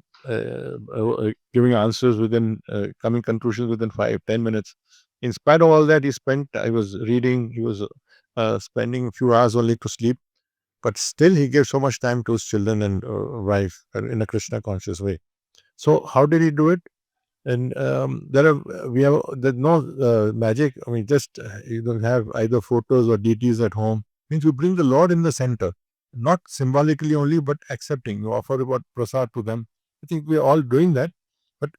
giving answers within, coming conclusions within 5-10 minutes. In spite of all that, I was reading. He was spending a few hours only to sleep, but still he gave so much time to his children and wife in a Krishna conscious way. So how did he do it? And there's no magic. I mean, just you don't have either photos or deities at home. Means you bring the Lord in the center, not symbolically only, but accepting. You offer what prasad to them. I think we are all doing that, but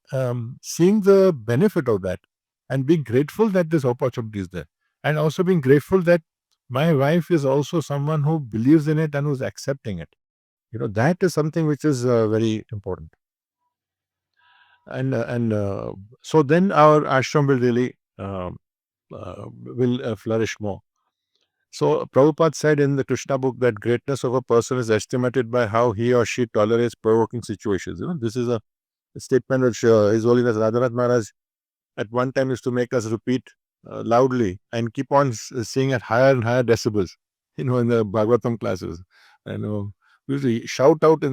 seeing the benefit of that and being grateful that this opportunity is there, and also being grateful that my wife is also someone who believes in it and who's accepting it. That is something which is very important. And so then our ashram will really will flourish more. So Prabhupada said in the Krishna book that greatness of a person is estimated by how he or she tolerates provoking situations. This is a statement which His Holiness Radhanath Maharaj at one time used to make us repeat loudly and keep on saying at higher and higher decibels, in the Bhagavatam classes. And we used to shout out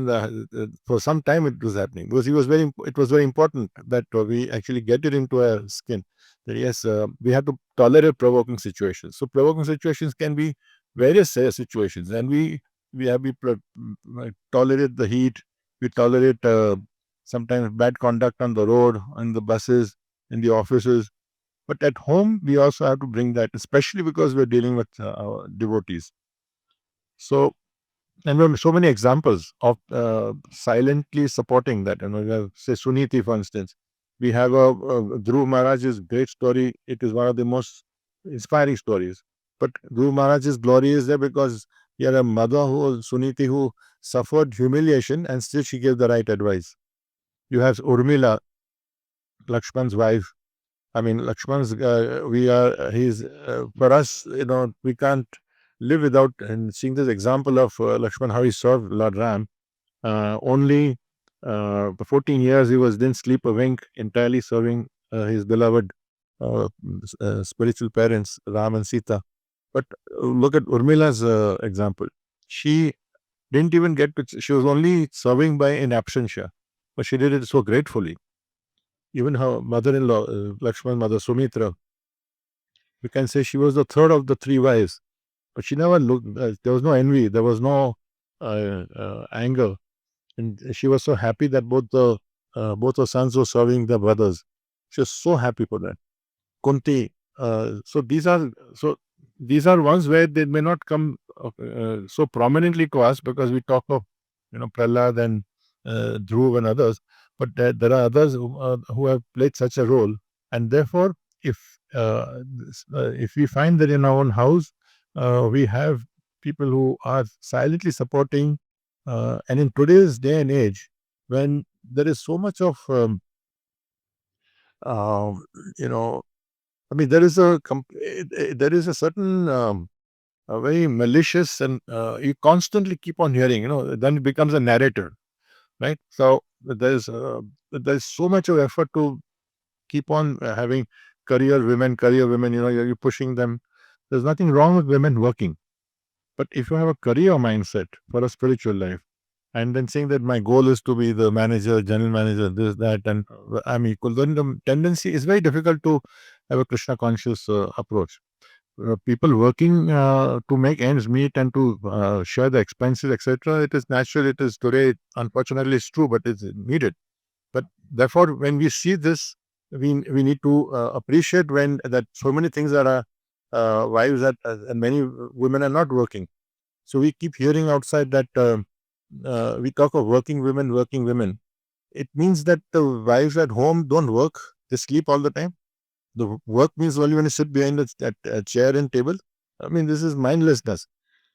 for some time it was happening, because it was very important that we actually get it into our skin that yes, we have to tolerate provoking situations. So provoking situations can be various situations, and we tolerate the heat, we tolerate sometimes bad conduct on the road, on the buses, in the offices. But at home, we also have to bring that, especially because we're dealing with our devotees. So, and we have so many examples of silently supporting that. We have, say, Suniti, for instance. We have Dhruv Maharaj's great story. It is one of the most inspiring stories. But Dhruv Maharaj's glory is there because he had a mother, Suniti, who suffered humiliation and still she gave the right advice. You have Urmila, Lakshman's wife. I mean, Lakshman's, he's, for us, we can't live without and seeing this example of Lakshman, how he served Lord Ram. Only for 14 years, didn't sleep a wink, entirely serving his beloved spiritual parents, Ram and Sita. But look at Urmila's example. She didn't even she was only serving by in absentia, but she did it so gratefully. Even her mother-in-law, Lakshman's mother, Sumitra, we can say she was the third of the three wives, but she never looked, there was no envy, there was no anger. And she was so happy that both her sons were serving their brothers. She was so happy for that. Kunti. So these are ones where they may not come so prominently to us because we talk of Prahlad and Dhruv and others, but there are others who have played such a role, and therefore, if we find that in our own house we have people who are silently supporting, and in today's day and age, when there is so much of um, you know I mean, there is a certain a very malicious, and you constantly keep on hearing. Then it becomes a narrator, right? So there's so much of effort to keep on having career women. You're pushing them. There's nothing wrong with women working, but if you have a career mindset for a spiritual life, and then saying that my goal is to be the manager, general manager, this, that, and I'm equal, then the tendency is very difficult to have a Krishna conscious approach. People working to make ends meet and to share the expenses, etc. It is natural. It is today, unfortunately, it's true, but it's needed. But therefore, when we see this, we need to appreciate when that so many things are wives that and many women are not working. So we keep hearing outside that we talk of working women, working women. It means that the wives at home don't work; they sleep all the time. The work means only when you sit behind that chair and table. I mean, this is mindlessness.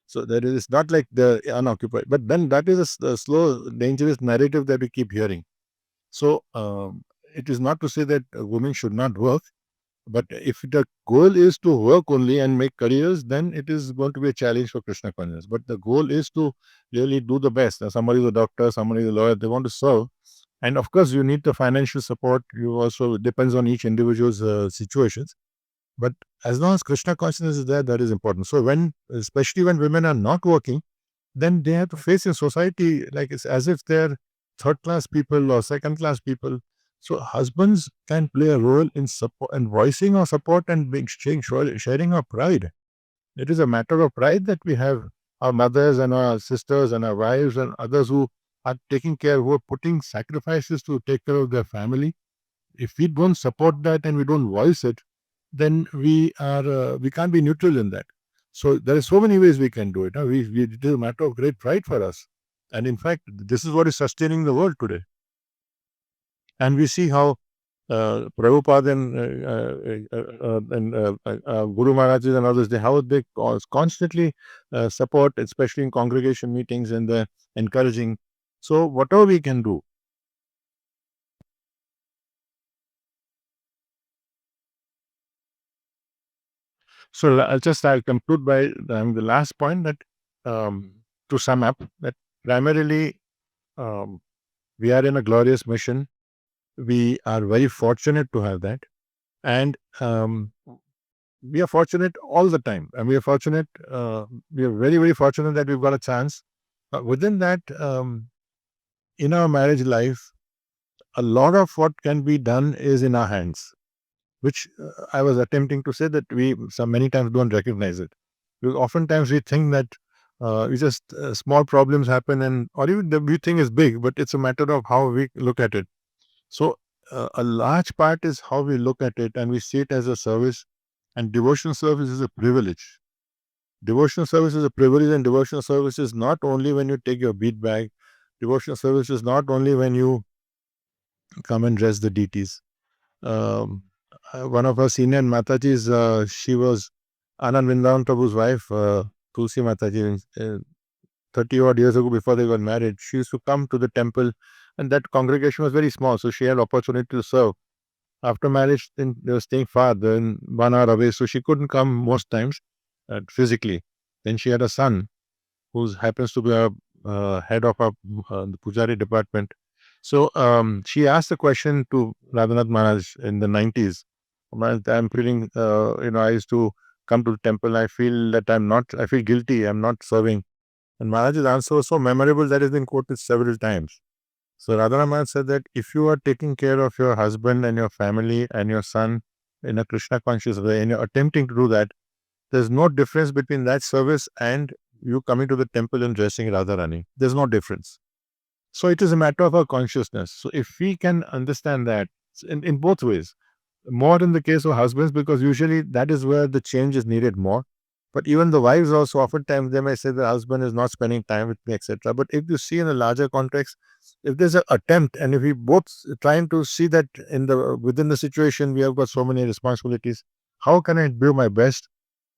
So there is not like the unoccupied, but then that is a slow, dangerous narrative that we keep hearing. So it is not to say that women should not work, but if the goal is to work only and make careers, then it is going to be a challenge for Krishna consciousness. But the goal is to really do the best. Now, somebody is a doctor, somebody is a lawyer, they want to serve. And of course, you need the financial support. You also depends on each individual's situations. But as long as Krishna consciousness is there, that is important. So when, especially when women are not working, then they have to face in society like it's as if they're third class people or second class people. So husbands can play a role in support and voicing our support and being sharing our pride. It is a matter of pride that we have our mothers and our sisters and our wives and others who are taking care, who are putting sacrifices to take care of their family. If we don't support that and we don't voice it, then we can't be neutral in that. So there are so many ways we can do it. It is a matter of great pride for us, and in fact, this is what is sustaining the world today. And we see how Prabhupada and Guru Maharajas and others, how they constantly support, especially in congregation meetings, and they're encouraging. So whatever we can do. So I'll conclude by the last point that to sum up that primarily um, we are in a glorious mission. We are very fortunate to have that, and we are fortunate all the time, and we are fortunate. We are very fortunate that we've got a chance. But within that, in our marriage life, a lot of what can be done is in our hands, which I was attempting to say that we some many times don't recognize it. Because oftentimes we think that we just small problems happen, and or even the we think is big, but it's a matter of how we look at it. So a large part is how we look at it, and we see it as a service. And devotional service is a privilege. Devotional service is a privilege, and devotional service is not only when you take your bead bag. Devotional service is not only when you come and dress the deities. Um, One of our senior Matajis, she was Anand Vrindavan Prabhu's wife, Tulsi Mataji, 30 odd years ago before they got married. She used to come to the temple, and that congregation was very small, so she had opportunity to serve. After marriage, then they were staying far, then 1 hour away, so she couldn't come most times physically. Then she had a son who happens to be a head of the Pujari department. So she asked the question to Radhanath Maharaj in the 90s. Maharaj, I'm feeling, I used to come to the temple. I feel that I feel guilty. I'm not serving. And Maharaj's answer was so memorable that it's been quoted several times. So Radhanath Maharaj said that if you are taking care of your husband and your family and your son in a Krishna conscious way, and you're attempting to do that, there's no difference between that service and you coming to the temple and dressing Radharani. There's no difference. So it is a matter of our consciousness. So if we can understand that in both ways, more in the case of husbands, because usually that is where the change is needed more. But even the wives also, oftentimes they may say the husband is not spending time with me, etc. But if you see in a larger context, if there's an attempt, and if we both trying to see that within the situation we have got so many responsibilities, how can I do my best?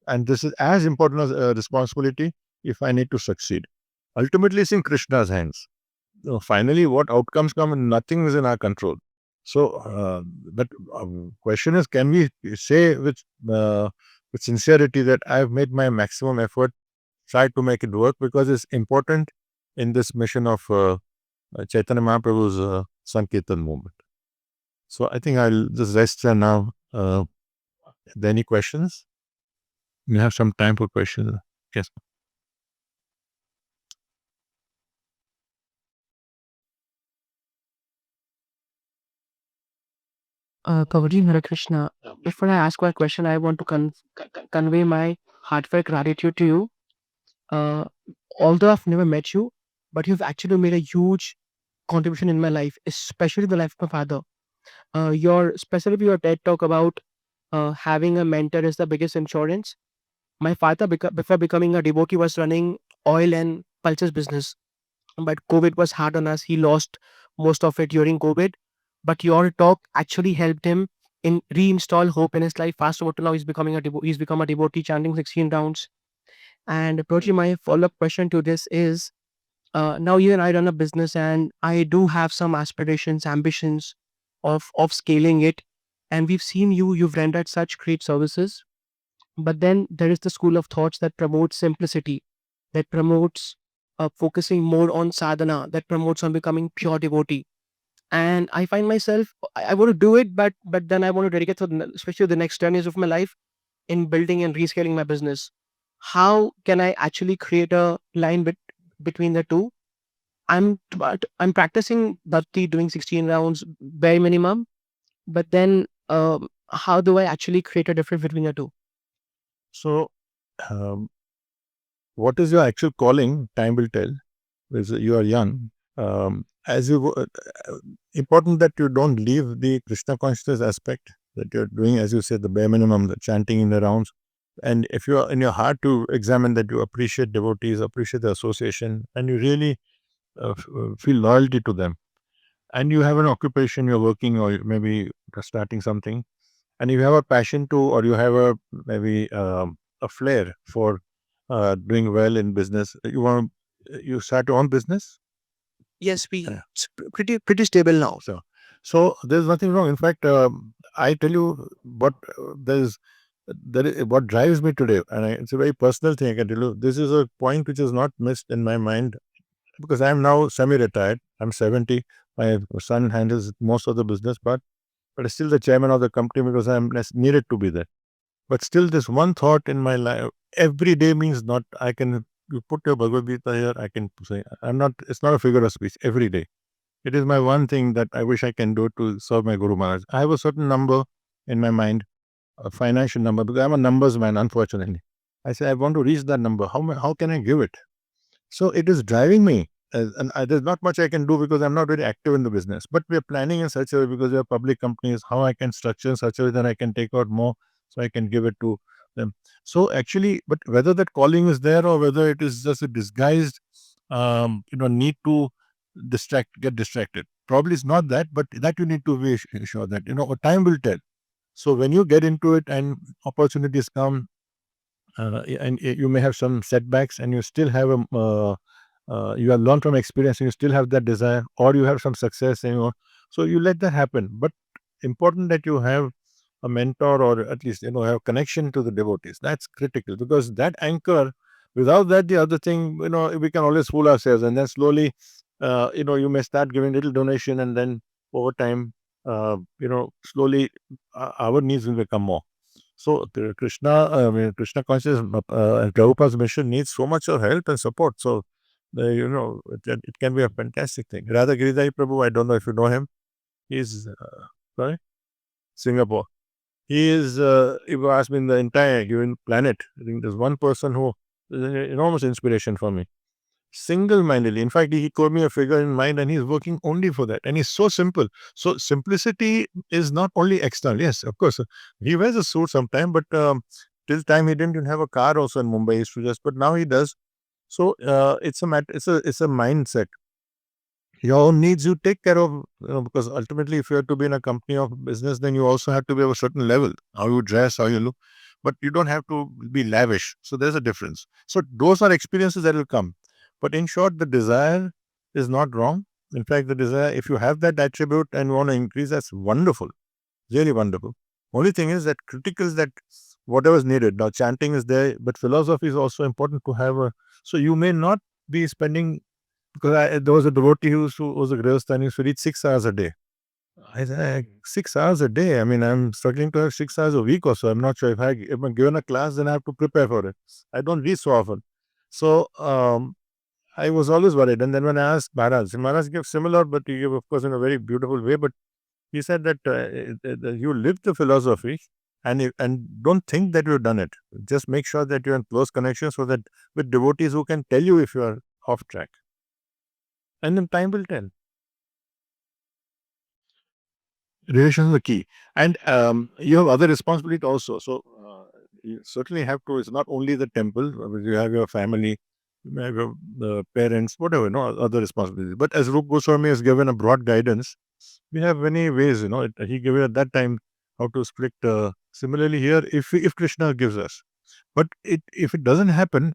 And this is as important as a responsibility if I need to succeed. Ultimately, it's in Krishna's hands. Finally, what outcomes come, nothing is in our control. So, but question is, can we say with sincerity that I've made my maximum effort, try to make it work, because it's important in this mission of Chaitanya Mahaprabhu's Sankirtan movement. So, I think I'll just rest there now. Are there any questions? We have some time for questions. Yes. Kavadi Hare Krishna. Before I ask my question, I want to convey my heartfelt gratitude to you. Uh, Although I've never met you, but you've actually made a huge contribution in my life, especially the life of my father. Specifically your TED talk about having a mentor is the biggest insurance. My father, before becoming a devotee, was running oil and pulses business, but COVID was hard on us. He lost most of it during COVID. But your talk actually helped him reinstall hope in his life. Fast forward to now, he's become a devotee, chanting 16 rounds. And approaching my follow up question to this is, now you and I run a business, and I do have some aspirations, ambitions of scaling it. And we've seen you've rendered such great services. But then there is the school of thoughts that promotes simplicity, that promotes focusing more on sadhana, that promotes on becoming pure devotee. And I find myself, I want to do it, but then I want to dedicate especially the next 10 years of my life in building and rescaling my business. How can I actually create a line between the two? I'm practicing bhakti, doing 16 rounds bare minimum, but then how do I actually create a difference between the two? So, um, what is your actual calling? Time will tell. Because you are young. As you important that you don't leave the Krishna consciousness aspect, that you're doing, as you said, the bare minimum, the chanting in the rounds. And if you are in your heart to examine that you appreciate devotees, appreciate the association, and you really feel loyalty to them, and you have an occupation, you're working, or maybe you're starting something, and you have a passion to, or you have a maybe a flair for doing well in business, you start your own business. Yes, Yeah. it's pretty stable now. So there's nothing wrong. In fact, I tell you what what drives me today, and it's a very personal thing. I can tell you, this is a point which is not missed in my mind, because I am now semi-retired. I'm 70. My son handles most of the business, but still the chairman of the company, because I'm needed to be there. But still, this one thought in my life every day means not. I can You put your Bhagavad Gita here. I can say I'm not. It's not a figure of speech. Every day, it is my one thing that I wish I can do to serve my Guru Maharaj. I have a certain number in my mind, a financial number, because I'm a numbers man. Unfortunately, I say I want to reach that number. How can I give it? So it is driving me. And there's not much I can do because I'm not very active in the business. But we're planning in such a way, because we are public companies, how I can structure in such a way that I can take out more, so I can give it to them. So actually, but whether that calling is there, or whether it is just a disguised, need to get distracted. Probably it's not that, but that you need to be sure that, time will tell. So when you get into it and opportunities come, and you may have some setbacks, and you still have you have learned from experience, and you still have that desire, or you have some success, so you let that happen. But important that you have a mentor, or at least have connection to the devotees. That's critical, because that anchor, without that, the other thing, we can always fool ourselves, and then slowly, you may start giving little donation, and then over time, slowly, our needs will become more. So Krishna consciousness, Prabhupada's mission needs so much of help and support. So, it can be a fantastic thing. Radha Giridhari Prabhu, I don't know if you know him. He's sorry, Singapore. He is, if you ask me, in the entire given planet, I think there's one person who is an enormous inspiration for me. Single-mindedly. In fact, he told me a figure in mind, and he's working only for that. And he's so simple. So simplicity is not only external. Yes, of course, he wears a suit sometime, but till time he didn't even have a car also in Mumbai. He used to just, but now he does. So it's a it's a mindset. Your own needs you take care of, because ultimately, if you have to be in a company of business, then you also have to be of a certain level, how you dress, how you look, but you don't have to be lavish. So there's a difference. So those are experiences that will come. But in short, the desire is not wrong. In fact, the desire, if you have that attribute and want to increase, that's wonderful, really wonderful. Only thing is that critical is that whatever is needed. Now, chanting is there, but philosophy is also important to have a. So you may not be spending, because there was a devotee who was a Grihastha, and he used to read 6 hours a day. I said, 6 hours a day? I mean, I'm struggling to have 6 hours a week or so. I'm not sure if I'm given a class, then I have to prepare for it. I don't read so often. So I was always worried. And then when I asked Maharaj gave similar, but he gave, of course, in a very beautiful way. But he said that you live the philosophy, and don't think that you've done it. Just make sure that you're in close connection, so that with devotees who can tell you if you are off track. And then time will tell. Relations are the key, and you have other responsibility also. So you certainly have to. It's not only the temple. You have your family, you have your parents, whatever. No other responsibilities. But as Rup Goswami has given a broad guidance, we have many ways. He gave it at that time. how to split. Similarly, here, if Krishna gives us, but if it doesn't happen,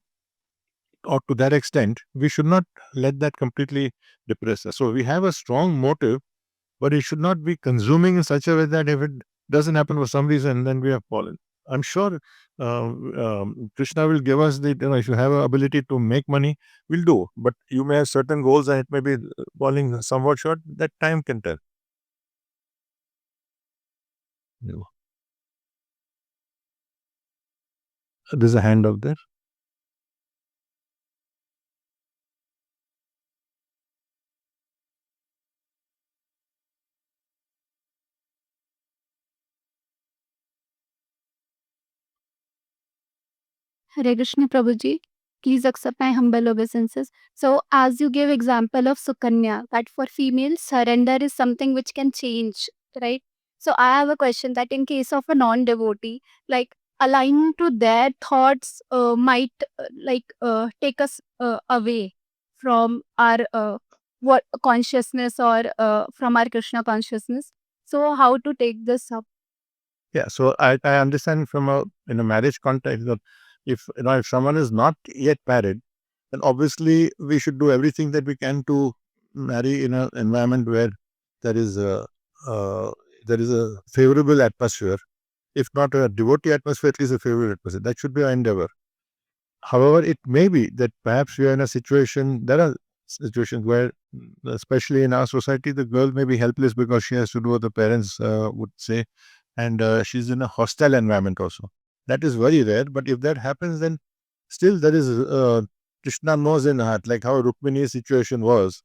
or to that extent, we should not let that completely depress us. So we have a strong motive, but it should not be consuming in such a way that if it doesn't happen for some reason, then we have fallen. I'm sure Krishna will give us the, if you have an ability to make money, we'll do. But you may have certain goals and it may be falling somewhat short. That time can tell. Yeah. There's a hand out there. Hare Krishna Prabhuji, please accept my humble obeisances. So, as you gave example of Sukanya, that for females, surrender is something which can change, right? So, I have a question that in case of a non-devotee, like aligning to their thoughts might take us away from our what consciousness or from our Krishna consciousness. So, how to take this up? Yeah, so I understand from in a marriage context that if someone is not yet married, then obviously we should do everything that we can to marry in an environment where there is a uh, there is a favorable atmosphere. If not a devotee atmosphere, at least a favorable atmosphere. That should be our endeavor. However, it may be that perhaps we are in a situation. There are situations where, especially in our society, the girl may be helpless because she has to do what the parents would say, and she's in a hostile environment also. That is very rare, but if that happens, then still there is Krishna knows in her heart, like how Rukmini's situation was.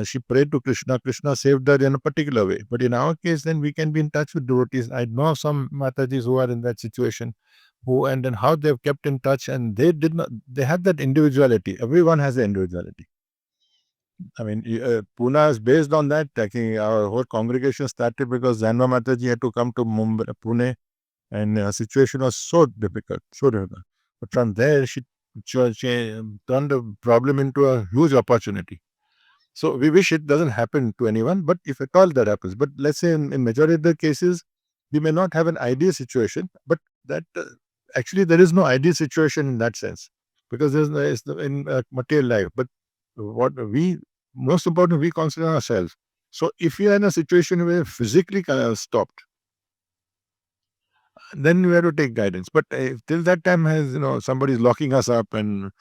She prayed to Krishna. Krishna saved her in a particular way. But in our case, then we can be in touch with devotees. I know some Matajis who are in that situation, who and then how they've kept in touch, and they did not. They have that individuality. Everyone has the individuality. I mean, Pune is based on that. I think our whole congregation started because Zanma Mataji had to come to Mumbai, Pune, and the situation was so difficult, so difficult. But from there, she turned the problem into a huge opportunity. So we wish it doesn't happen to anyone, but if at all that happens, but let's say in majority of the cases, we may not have an ideal situation, but that actually there is no ideal situation in that sense because in material life. But what we most important, we consider ourselves. So if we are in a situation where physically kind of stopped, then we have to take guidance. But if till that time has somebody's locking us up and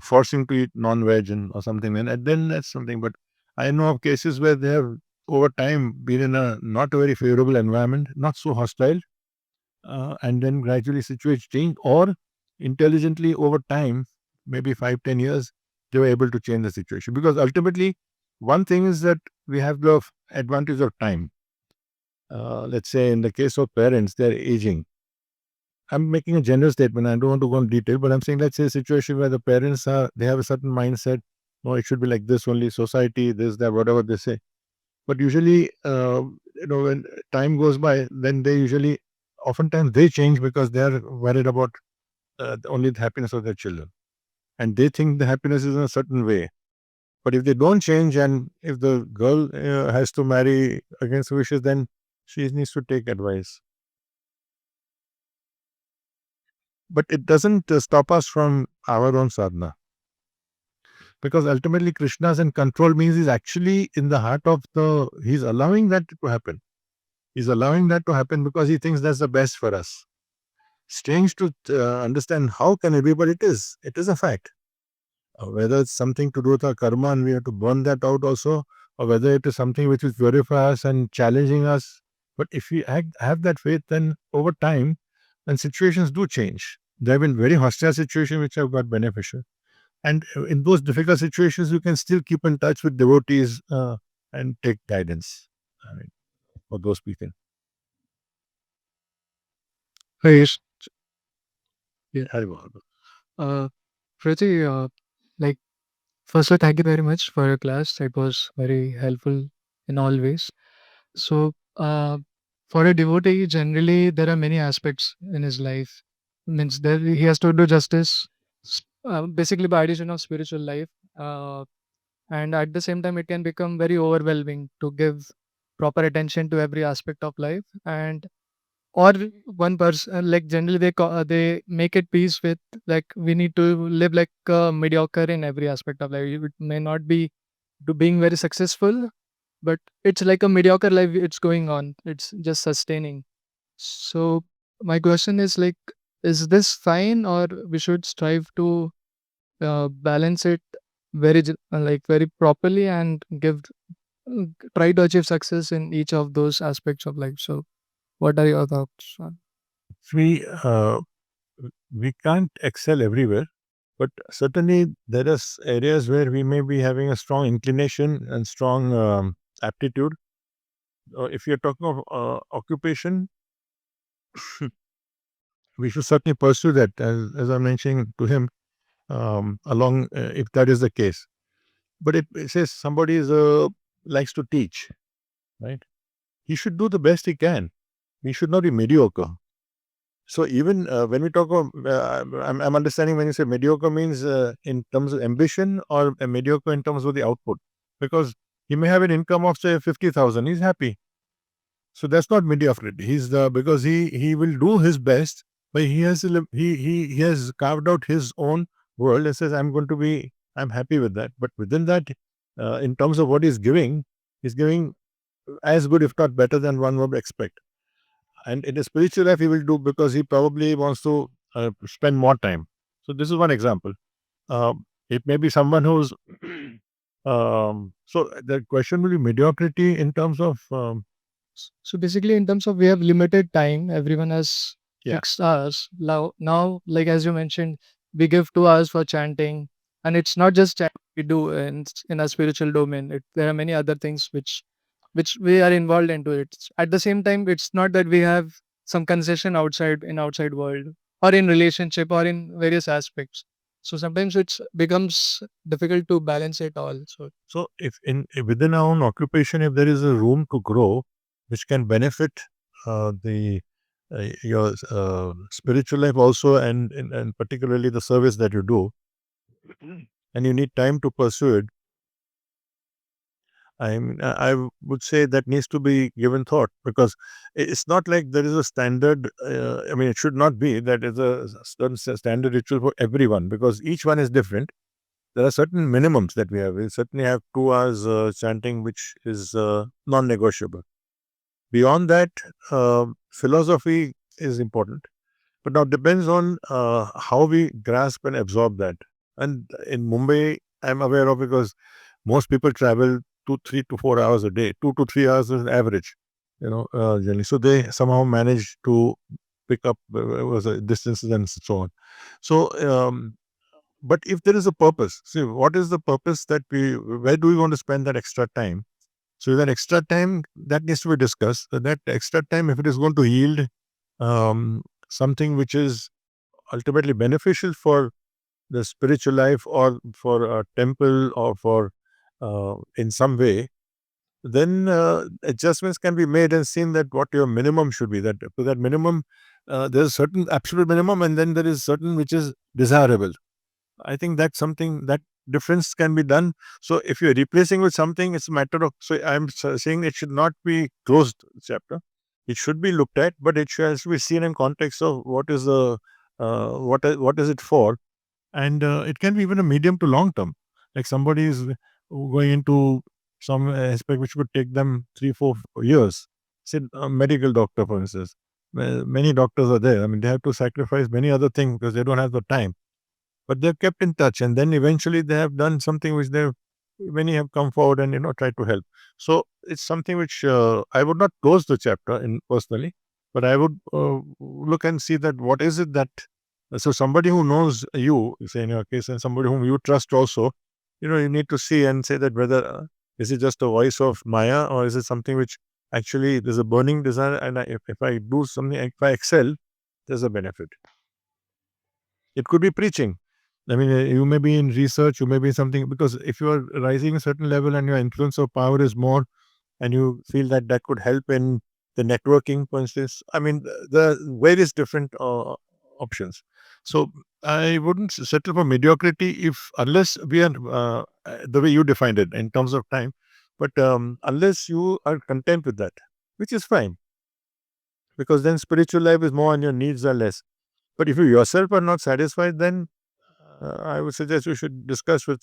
forcing to eat non-veg and or something, then that's something. But I know of cases where they have over time been in a not a very favorable environment, not so hostile, and then gradually situation changed, or intelligently over time, maybe 5-10 years, they were able to change the situation. Because ultimately, one thing is that we have the advantage of time. Let's say in the case of parents, they're aging. I'm making a general statement. I don't want to go into detail, but I'm saying let's say a situation where the parents they have a certain mindset. No, it should be like this only. Society, this, that, whatever they say. But usually, when time goes by, then they usually, oftentimes they change because they are worried about only the happiness of their children, and they think the happiness is in a certain way. But if they don't change, and if the girl has to marry against her wishes, then she needs to take advice. But it doesn't stop us from our own sadhana. Because ultimately Krishna's in control means he's actually in the heart of he's allowing that to happen. He's allowing that to happen because he thinks that's the best for us. Strange to understand how can it be, but it is. It is a fact. Whether it's something to do with our karma and we have to burn that out also, or whether it is something which is purify us and challenging us. But if we have that faith, then over time, then situations do change. There have been very hostile situations which have got beneficial. And in those difficult situations, you can still keep in touch with devotees and take guidance. I mean, for those people. Yes. Yeah. Haribol. Uh, Priti, like, firstly, thank you very much for your class. It was very helpful in all ways. So, for a devotee, generally, there are many aspects in his life. Means there he has to do justice, basically by addition of spiritual life. And at the same time, it can become very overwhelming to give proper attention to every aspect of life. And or one person, like generally they make it peace with, like, we need to live like mediocre in every aspect of life. It may not be to being very successful, but it's like a mediocre life, it's going on, it's just sustaining. So my question is, like, is this fine, or we should strive to balance it like very properly and try to achieve success in each of those aspects of life? So what are your thoughts on? We we can't excel everywhere, but certainly there are areas where we may be having a strong inclination and strong aptitude. If you're talking of occupation, we should certainly pursue that, as I'm mentioning to him, along if that is the case. But if it says somebody is likes to teach, right? He should do the best he can. He should not be mediocre. So even when we talk of, I'm understanding when you say mediocre means in terms of ambition, or mediocre in terms of the output, because he may have an income of say 50,000, he's happy. So that's not mediocrity. He's the because he will do his best, but he has carved out his own world and says I'm happy with that. But within that, in terms of what he's giving as good, if not better, than one would expect. And in his spiritual life, he will do because he probably wants to spend more time. So this is one example. It may be someone who's so the question will be mediocrity in terms of So basically, in terms of, we have limited time, everyone has Yeah. fixed hours. Now, like as you mentioned, we give 2 hours for chanting, and it's not just chanting we do in a spiritual domain. There are many other things which we are involved into it. At the same time, it's not that we have some concession outside world, or in relationship, or in various aspects. So sometimes it becomes difficult to balance it all. So if within our own occupation, if there is a room to grow, which can benefit the your spiritual life also, and particularly the service that you do, and you need time to pursue it, I would say that needs to be given thought, because it's not like there is a standard. I mean, it should not be that is a certain standard ritual for everyone, because each one is different. There are certain minimums that we have. We certainly have 2 hours chanting, which is non-negotiable. Beyond that, philosophy is important, but now depends on how we grasp and absorb that. And in Mumbai, I'm aware of, because most people travel 2, 3 to 4 hours a day, 2 to 3 hours is an average, generally. So they somehow manage to pick up distances and so on. So, but if there is a purpose, see, what is the purpose where do we want to spend that extra time? So that extra time, that needs to be discussed. That extra time, if it is going to yield something which is ultimately beneficial for the spiritual life, or for a temple, or for in some way, then adjustments can be made and seen that what your minimum should be. That to that minimum, there's a certain absolute minimum, and then there is certain which is desirable. I think that's something that difference can be done. So if you're replacing with something, it's a matter of. So I'm saying it should not be closed chapter. It should be looked at, but it has to be seen in context of what is the what is it for, and it can be even a medium to long term. Like somebody is going into some aspect which would take them 3, 4 years. Say a medical doctor, for instance. Many doctors are there. I mean, they have to sacrifice many other things because they don't have the time, but they've kept in touch, and then eventually they have done something which they many have come forward and tried to help. So it's something which I would not close the chapter in personally, but I would look and see that what is it that so somebody who knows you, say in your case, and somebody whom you trust also, you need to see and say that whether is it just a voice of Maya, or is it something which actually there's a burning desire, and if I do something, if I excel, there's a benefit. It could be preaching. I mean, you may be in research, you may be something, because if you are rising a certain level and your influence of power is more, and you feel that that could help in the networking, for instance, I mean, the various different options. So I wouldn't settle for mediocrity unless we are the way you defined it in terms of time, but unless you are content with that, which is fine, because then spiritual life is more and your needs are less. But if you yourself are not satisfied, then I would suggest you should discuss with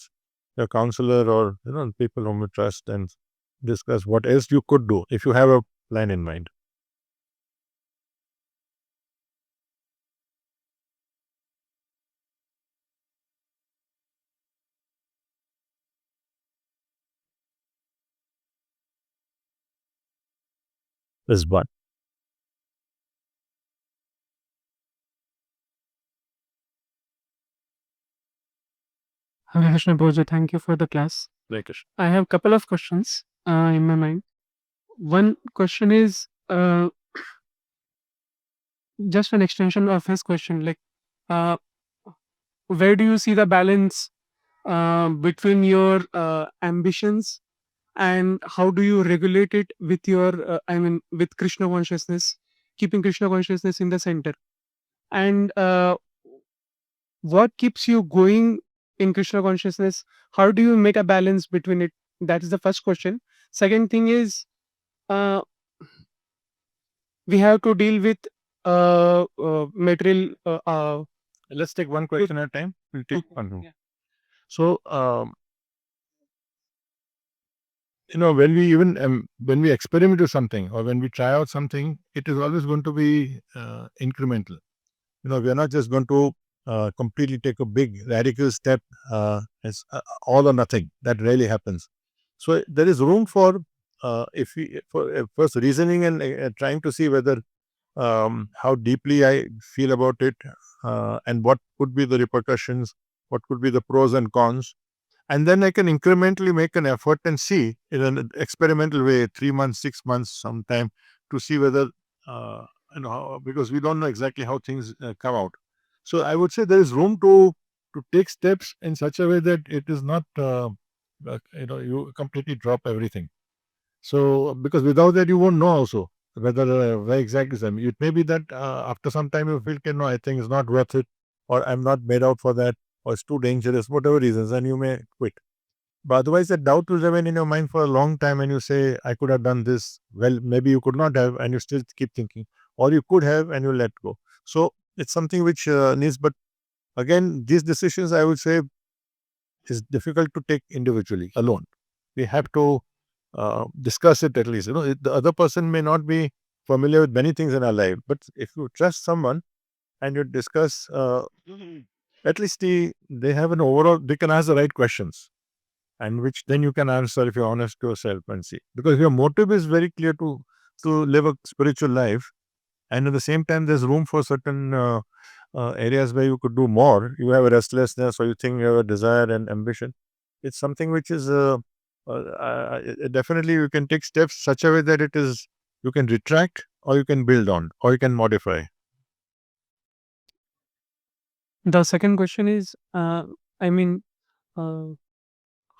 your counselor or people whom you trust and discuss what else you could do if you have a plan in mind. Is one. Hare Krishna Prabhuji, thank you for the class. Like I have a couple of questions in my mind. One question is just an extension of his question. Like, uh, where do you see the balance between your ambitions, and how do you regulate it with your, with Krishna consciousness, keeping Krishna consciousness in the center? And what keeps you going in Krishna consciousness? How do you make a balance between it? That is the first question. Second thing is, uh, we have to deal with material. Let's take one question at a time. We'll take Okay. one. Yeah. So, when we experiment with something or when we try out something, it is always going to be incremental. We are not just going to completely take a big radical step. It's all or nothing. That rarely happens. So there is room for if we for first reasoning and trying to see whether how deeply I feel about it, and what could be the repercussions, what could be the pros and cons, and then I can incrementally make an effort and see in an experimental way, 3 months, 6 months, sometime, to see whether because we don't know exactly how things come out. So I would say there is room to take steps in such a way that it is not you completely drop everything. So because without that you won't know also whether where exactly is. It may be that after some time you feel, okay, no, I think it's not worth it, or I'm not made out for that, or it's too dangerous, whatever reasons, and you may quit. But otherwise, that doubt will remain in your mind for a long time, and you say, I could have done this. Well, maybe you could not have, and you still keep thinking, or you could have, and you let go. So it's something which needs, but again, these decisions, I would say, is difficult to take individually alone. We have to discuss it at least. The other person may not be familiar with many things in our life, but if you trust someone and you discuss, at least they have an overall, they can ask the right questions, and which then you can answer if you're honest to yourself and see. Because your motive is very clear to live a spiritual life, and at the same time, there's room for certain areas where you could do more. You have a restlessness, or you think you have a desire and ambition. It's something which is definitely you can take steps such a way that it is you can retract, or you can build on, or you can modify. The second question is, I mean, uh,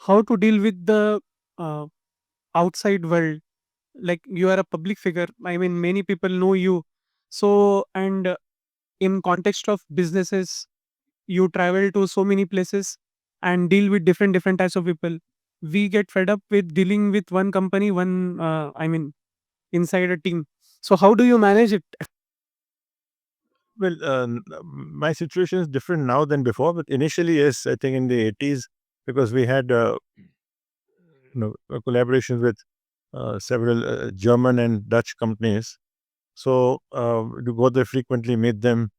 how to deal with the uh, outside world. Like, you are a public figure. I mean, many people know you. So, and in context of businesses, you travel to so many places and deal with different types of people. We get fed up with dealing with one company, inside a team. So how do you manage it? Well, my situation is different now than before, but initially, yes, I think in the 80s, because we had collaborations with several German and Dutch companies. So to go there frequently, meet them.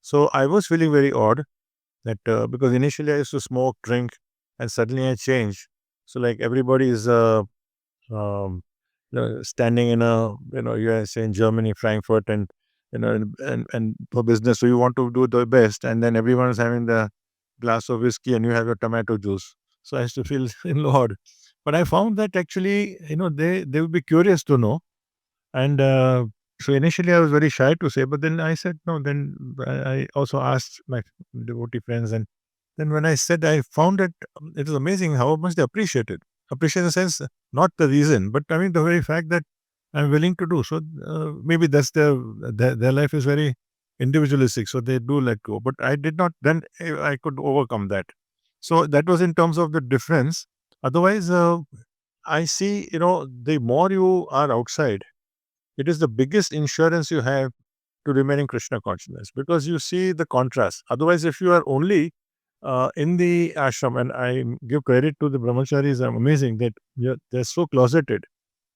So I was feeling very odd that because initially I used to smoke, drink, and suddenly I changed. So like everybody is um, standing in a USA, in Germany, Frankfurt, and and for business. So you want to do the best, and then everyone is having the glass of whiskey, and you have your tomato juice. So I used to feel odd. But I found that actually, they would be curious to know, and so initially I was very shy to say, but then I said no. Then I also asked my devotee friends, and then when I said, I found that it was amazing how much they appreciate it. Appreciate in the sense, not the reason, but I mean the very fact that I'm willing to do. So maybe that's their life is very individualistic, so they do let go. But I did not. Then I could overcome that. So that was in terms of the difference. Otherwise, I see, the more you are outside, it is the biggest insurance you have to remaining Krishna consciousness, because you see the contrast. Otherwise, if you are only in the ashram, and I give credit to the brahmacharis, amazing that they're so closeted.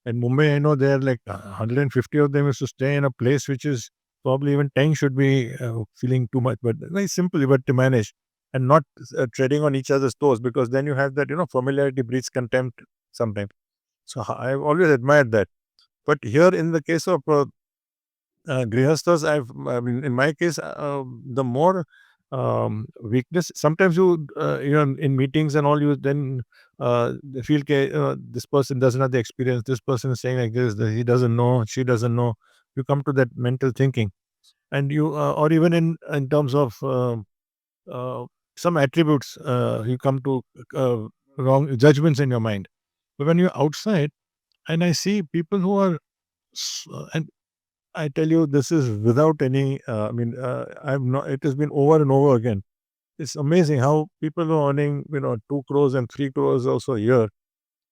In Mumbai, I know there are like 150 of them used to stay in a place which is probably even 10 should be feeling too much, but very simply, but to manage and not treading on each other's toes, because then you have that, familiarity breeds contempt sometimes. So I've always admired that. But here in the case of Grihasthas, I mean, in my case, the more weakness, sometimes in meetings and all, you then feel this person doesn't have the experience, this person is saying like this, that he doesn't know, she doesn't know. You come to that mental thinking, and or even in terms of uh, some attributes, you come to wrong judgments in your mind. But when you're outside, and I see people who are, and I tell you, this is without any. I mean, I'm not. It has been over and over again. It's amazing how people are earning, 2 crores and 3 crores also a year.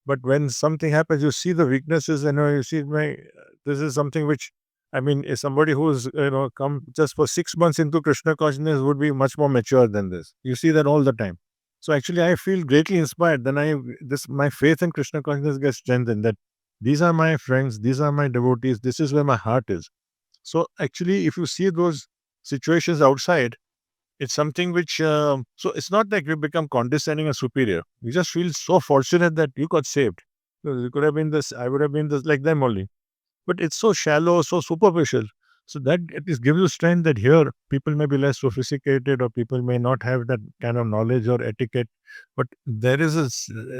But when something happens, you see the weaknesses, and you see This is something which, I mean, is somebody who's come just for 6 months into Krishna consciousness would be much more mature than this. You see that all the time. So actually, I feel greatly inspired. Then my faith in Krishna consciousness gets strengthened. That these are my friends, these are my devotees. This is where my heart is. So actually, if you see those situations outside, it's something which, so it's not like you become condescending or superior. You just feel so fortunate that you got saved. You could have been this, I would have been this like them only. But it's so shallow, so superficial. So that at least gives you strength that here people may be less sophisticated, or people may not have that kind of knowledge or etiquette, but there is a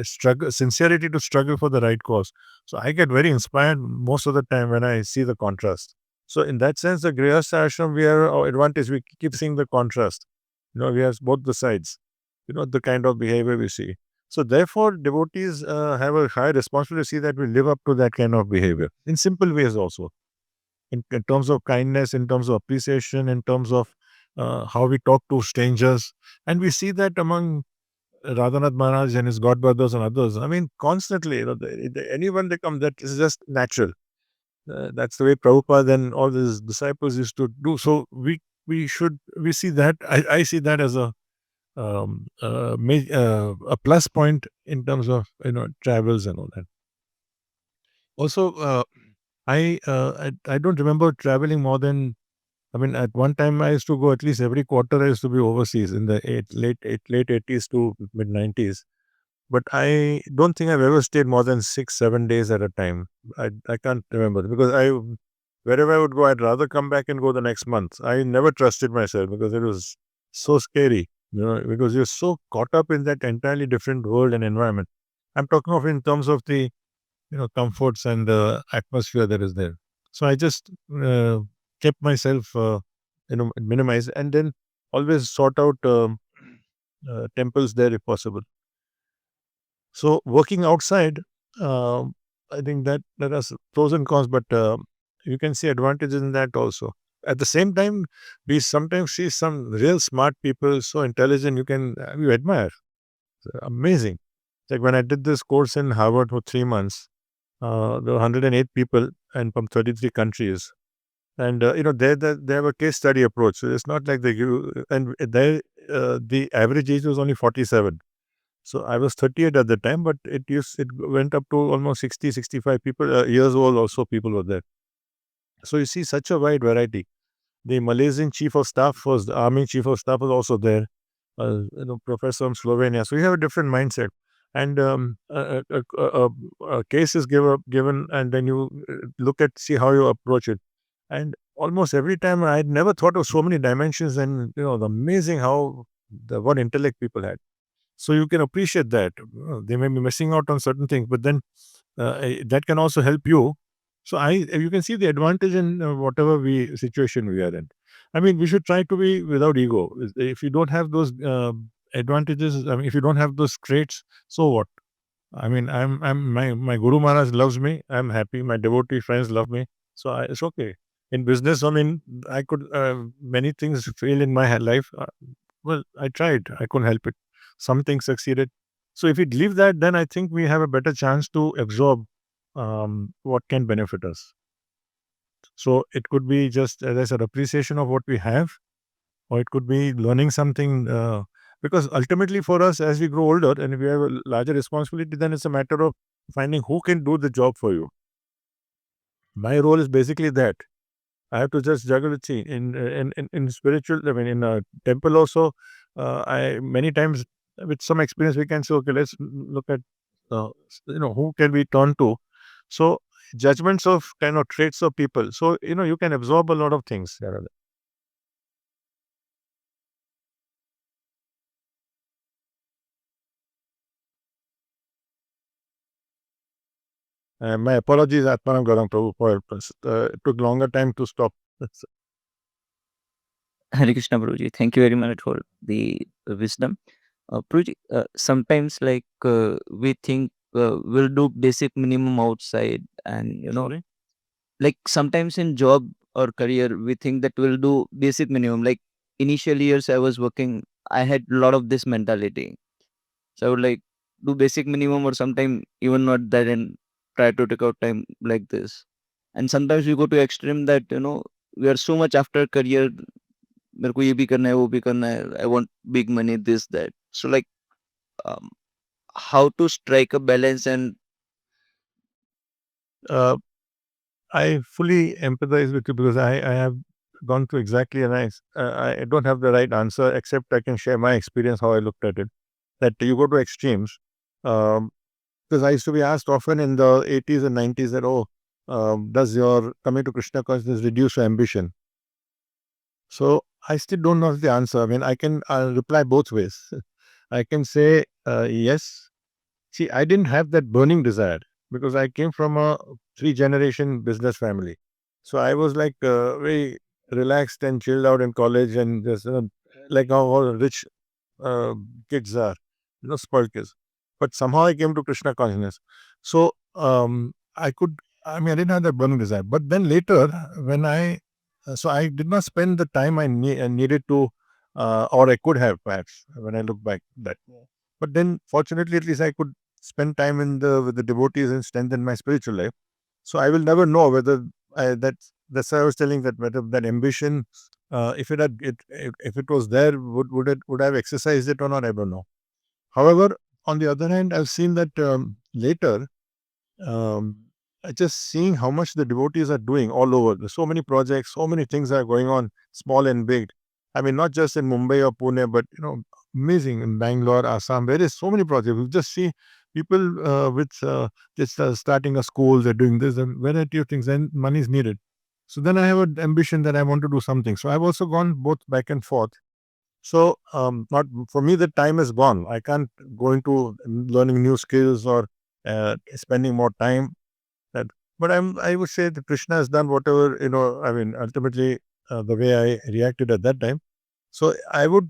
struggle, sincerity to struggle for the right cause. So I get very inspired most of the time when I see the contrast. So in that sense, the Grihastha Ashram, we are our advantage. We keep seeing the contrast. We have both the sides. The kind of behavior we see. So therefore, devotees have a high responsibility to see that we live up to that kind of behavior in simple ways also, in terms of kindness, in terms of appreciation, in terms of how we talk to strangers. And we see that among Radhanath Maharaj and his godbrothers and others. I mean, constantly, anyone they come, that is just natural. That's the way Prabhupada and all his disciples used to do. So we see that. I see that as a plus point in terms of travels and all that. Also, I don't remember traveling more than, I mean, at one time I used to go at least every quarter. I used to be overseas in the late 80s to mid 90s. But I don't think I've ever stayed more than 6-7 days at a time. I can't remember, because wherever I would go, I'd rather come back and go the next month. I never trusted myself because it was so scary, because you're so caught up in that entirely different world and environment. I'm talking of in terms of the comforts and the atmosphere that is there. So I just kept myself minimized, and then always sought out temples there if possible. So working outside, I think that there are pros and cons, but you can see advantages in that also. At the same time, we sometimes see some real smart people, so intelligent, you admire. Amazing. Like when I did this course in Harvard for 3 months, there were 108 people and from 33 countries. And, they have a case study approach. So it's not like they give, and the average age was only 47. So I was 38 at the time, but it went up to almost 60, 65 people, years old also people were there. So you see such a wide variety. The Malaysian chief of staff the army chief of staff was also there, professor from Slovenia. So you have a different mindset. And a case is given, and then you see how you approach it. And almost every time, I'd never thought of so many dimensions, and amazing how what intellect people had. So you can appreciate that. They may be missing out on certain things, but then that can also help you. So you can see the advantage in whatever situation we are in. I mean, we should try to be without ego. If you don't have those advantages, I mean, if you don't have those traits, so what? I mean, my Guru Maharaj loves me. I'm happy. My devotee friends love me. So it's okay. In business, I mean, I could many things fail in my life. Well, I tried. I couldn't help it. Some things succeeded. So if we leave that, then I think we have a better chance to absorb what can benefit us. So it could be just, as I said, appreciation of what we have, or it could be learning something. Because ultimately, for us, as we grow older and we have a larger responsibility, then it's a matter of finding who can do the job for you. My role is basically that I have to just juggle it. See, in spiritual, I mean, in a temple also, I many times with some experience we can say, okay, let's look at, uh, who can we turn to. So judgments of kind of traits of people. So you can absorb a lot of things. My apologies, Atmanam Garam Prabhu, for it took longer time to stop. Hare Krishna, Guruji. Thank you very much for the wisdom. Guruji, sometimes we think we'll do basic minimum outside, and Sorry? like sometimes in job or career we think that we'll do basic minimum. Like initial years I was working, I had a lot of this mentality. So I would like do basic minimum or sometime even not that and try to take out time like this. And sometimes we go to extreme that we are so much after career. मेरे को ये भी करना है वो भी करना है I want big money this that so like um, how to strike a balance and Uh, I fully empathize with you because I have gone through exactly, and I don't have the right answer, except I can share my experience, how I looked at it. That you go to extremes. Um, because I used to be asked often in the 80s and 90s that, oh, does your coming to Krishna consciousness reduce your ambition? So I still don't know the answer. I mean, I'll reply both ways. I can say yes. See, I didn't have that burning desire because I came from a three-generation business family. So I was like very relaxed and chilled out in college, and just like how all rich uh, kids are, spoiled kids. But somehow I came to Krishna consciousness. So I mean, I didn't have that burning desire. But then later, when so I did not spend the time I needed to, or I could have perhaps when I look back that. But then, fortunately, at least I could spend time with the devotees and strengthen my spiritual life. So I will never know whether that's why I was telling that whether that ambition, if it had it if it was there, would I have exercised it or not? I don't know. However, on the other hand, I've seen that later, um, just seeing how much the devotees are doing all over. There's so many projects, so many things are going on, small and big. I mean, not just in Mumbai or Pune, but amazing in Bangalore, Assam. There is so many projects. We just see people with just starting a school. They're doing this and variety of things, and money is needed. So then I have an ambition that I want to do something. So I've also gone both back and forth. So, not for me, the time is gone. I can't go into learning new skills or spending more time. That, but I would say that Krishna has done whatever I mean, ultimately, the way I reacted at that time. So,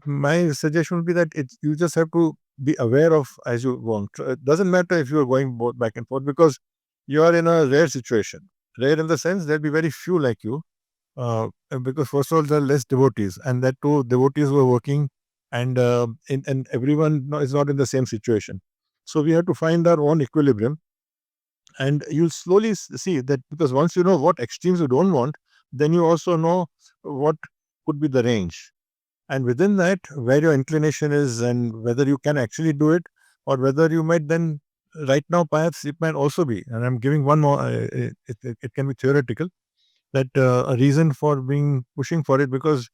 my suggestion would be that you just have to be aware of as you go on. It doesn't matter if you are going both back and forth because you are in a rare situation. Rare in the sense there'll be very few like you because first of all there are less devotees, and that too devotees were working, and everyone is not in the same situation. So we have to find our own equilibrium, and you'll slowly see that, because once you know what extremes you don't want, then you also know what could be the range, and within that where your inclination is and whether you can actually do it, or whether you might then, right now perhaps it might also be, and I'm giving one more, it can be theoretical, that a reason for being pushing for it, because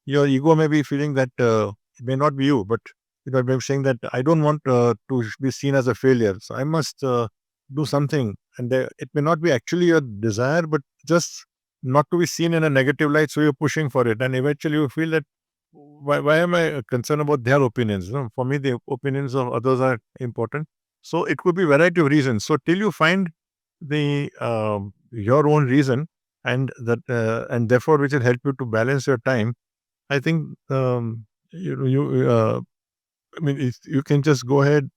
your ego may be feeling that it may not be you, but maybe saying that I don't want to be seen as a failure, so I must do something, and it may not be actually your desire, but just not to be seen in a negative light, so you're pushing for it, and eventually you feel that why am I concerned about their opinions? For me, the opinions of others are important. So it could be variety of reasons. So till you find the your own reason, and therefore which will help you to balance your time, I think you I mean you can just go ahead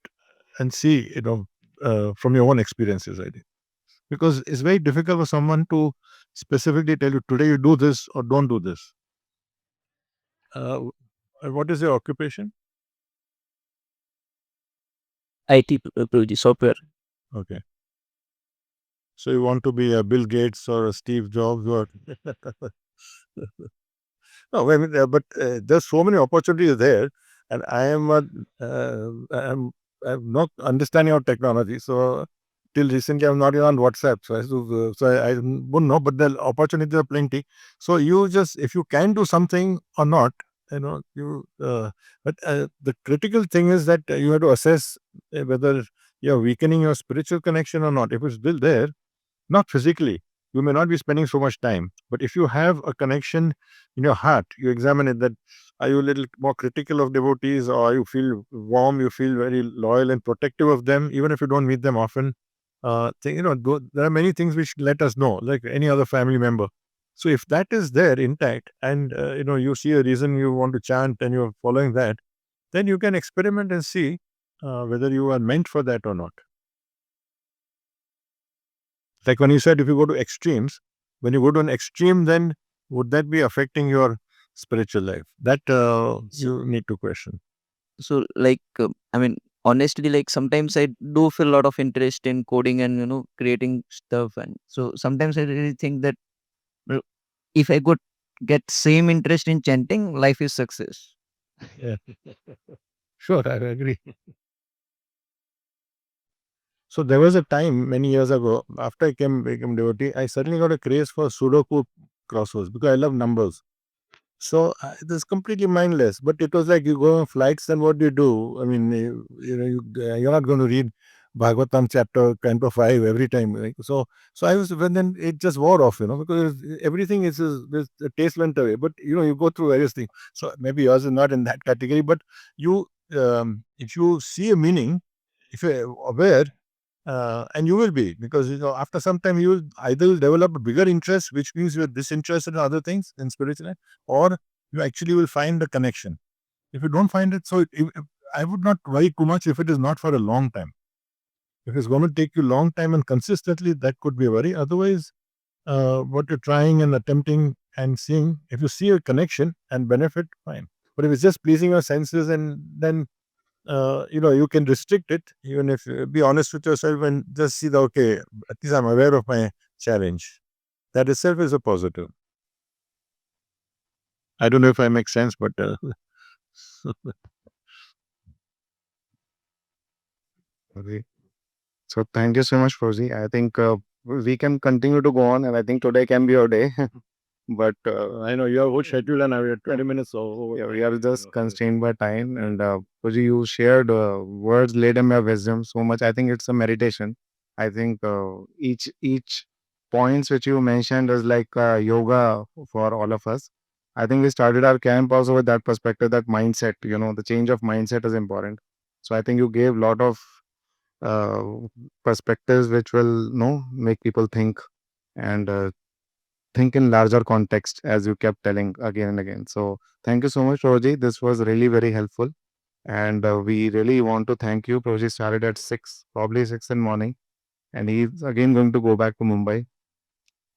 and see from your own experiences, I think, because it's very difficult for someone to specifically tell you today you do this or don't do this. uh, what is your occupation? IT Guruji, software. Okay. So you want to be a Bill Gates or a Steve Jobs or no, I mean, there's so many opportunities there, and I'm not understanding of technology. So till recently, I'm not even on WhatsApp. So I wouldn't know, but the opportunities are plenty. So you just, if you can do something or not, you. But the critical thing is that you have to assess whether you're weakening your spiritual connection or not. If it's still there, not physically, you may not be spending so much time, but if you have a connection in your heart, you examine it, that are you a little more critical of devotees, or you feel warm, you feel very loyal and protective of them even if you don't meet them often. There are many things which let us know, like any other family member. So if that is there intact, and you see a reason you want to chant and you're following that, then you can experiment and see whether you are meant for that or not. Like when you said, if you go to extremes, when you go to an extreme, then would that be affecting your spiritual life? That you need to question. So, like, I mean, honestly, like sometimes I do feel a lot of interest in coding and creating stuff, and so sometimes I really think that well, if I could get same interest in chanting, life is success. Yeah. Sure, I agree. So there was a time many years ago, after I became devotee, I suddenly got a craze for Sudoku crosswords because I love numbers. So it was completely mindless, but it was like you go on flights, then what do you do? I mean, you're not going to read Bhagavatam chapter 10 to 5 every time. Right? So I was, when then it just wore off, because everything this the taste went away. But you go through various things. So maybe yours is not in that category, but if you see a meaning, if you're aware, and you will be, because after some time you will either develop a bigger interest, which means you're disinterested in other things in spiritual life, or you actually will find a connection. If you don't find it, so if I would not worry too much if it is not for a long time. If it's going to take you long time and consistently, that could be a worry. Otherwise, what you're trying and attempting and seeing, if you see a connection and benefit, fine. But if it's just pleasing your senses, and then you can restrict it, even if be honest with yourself and just see that, okay, at least I'm aware of my challenge. That itself is a positive. I don't know if I make sense, but Okay. So thank you so much, Fauzi. I think we can continue to go on, and I think today can be your day. But I know you have a whole schedule and we are 20 minutes over. yeah, we are just constrained by time. And Fauzi, you shared words laid in my wisdom so much. I think it's a meditation. I think each points which you mentioned is like yoga for all of us. I think we started our camp also with that perspective, that mindset. The change of mindset is important. So I think you gave lot of uh, perspectives which will make people think, and think in larger context, as you kept telling again and again. So thank you so much, Roji. This was really very helpful, and we really want to thank you. Roji started at 6, probably 6 in morning, and he's again going to go back to Mumbai.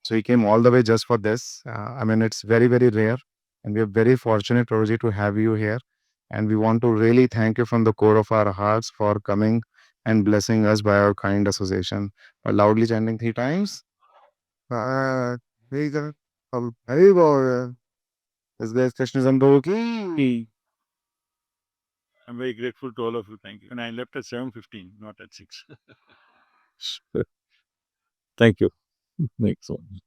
So he came all the way just for this. I mean, it's very, very rare, and we are very fortunate, Roji, to have you here. And we want to really thank you from the core of our hearts for coming and blessing us by our kind association. Loudly chanting 3 times. Hey, Hari Bol. Is there Krishna Sandhu ki? I'm very grateful to all of you. Thank you. And I left at 7:15, not at 6. Thank you. Next one.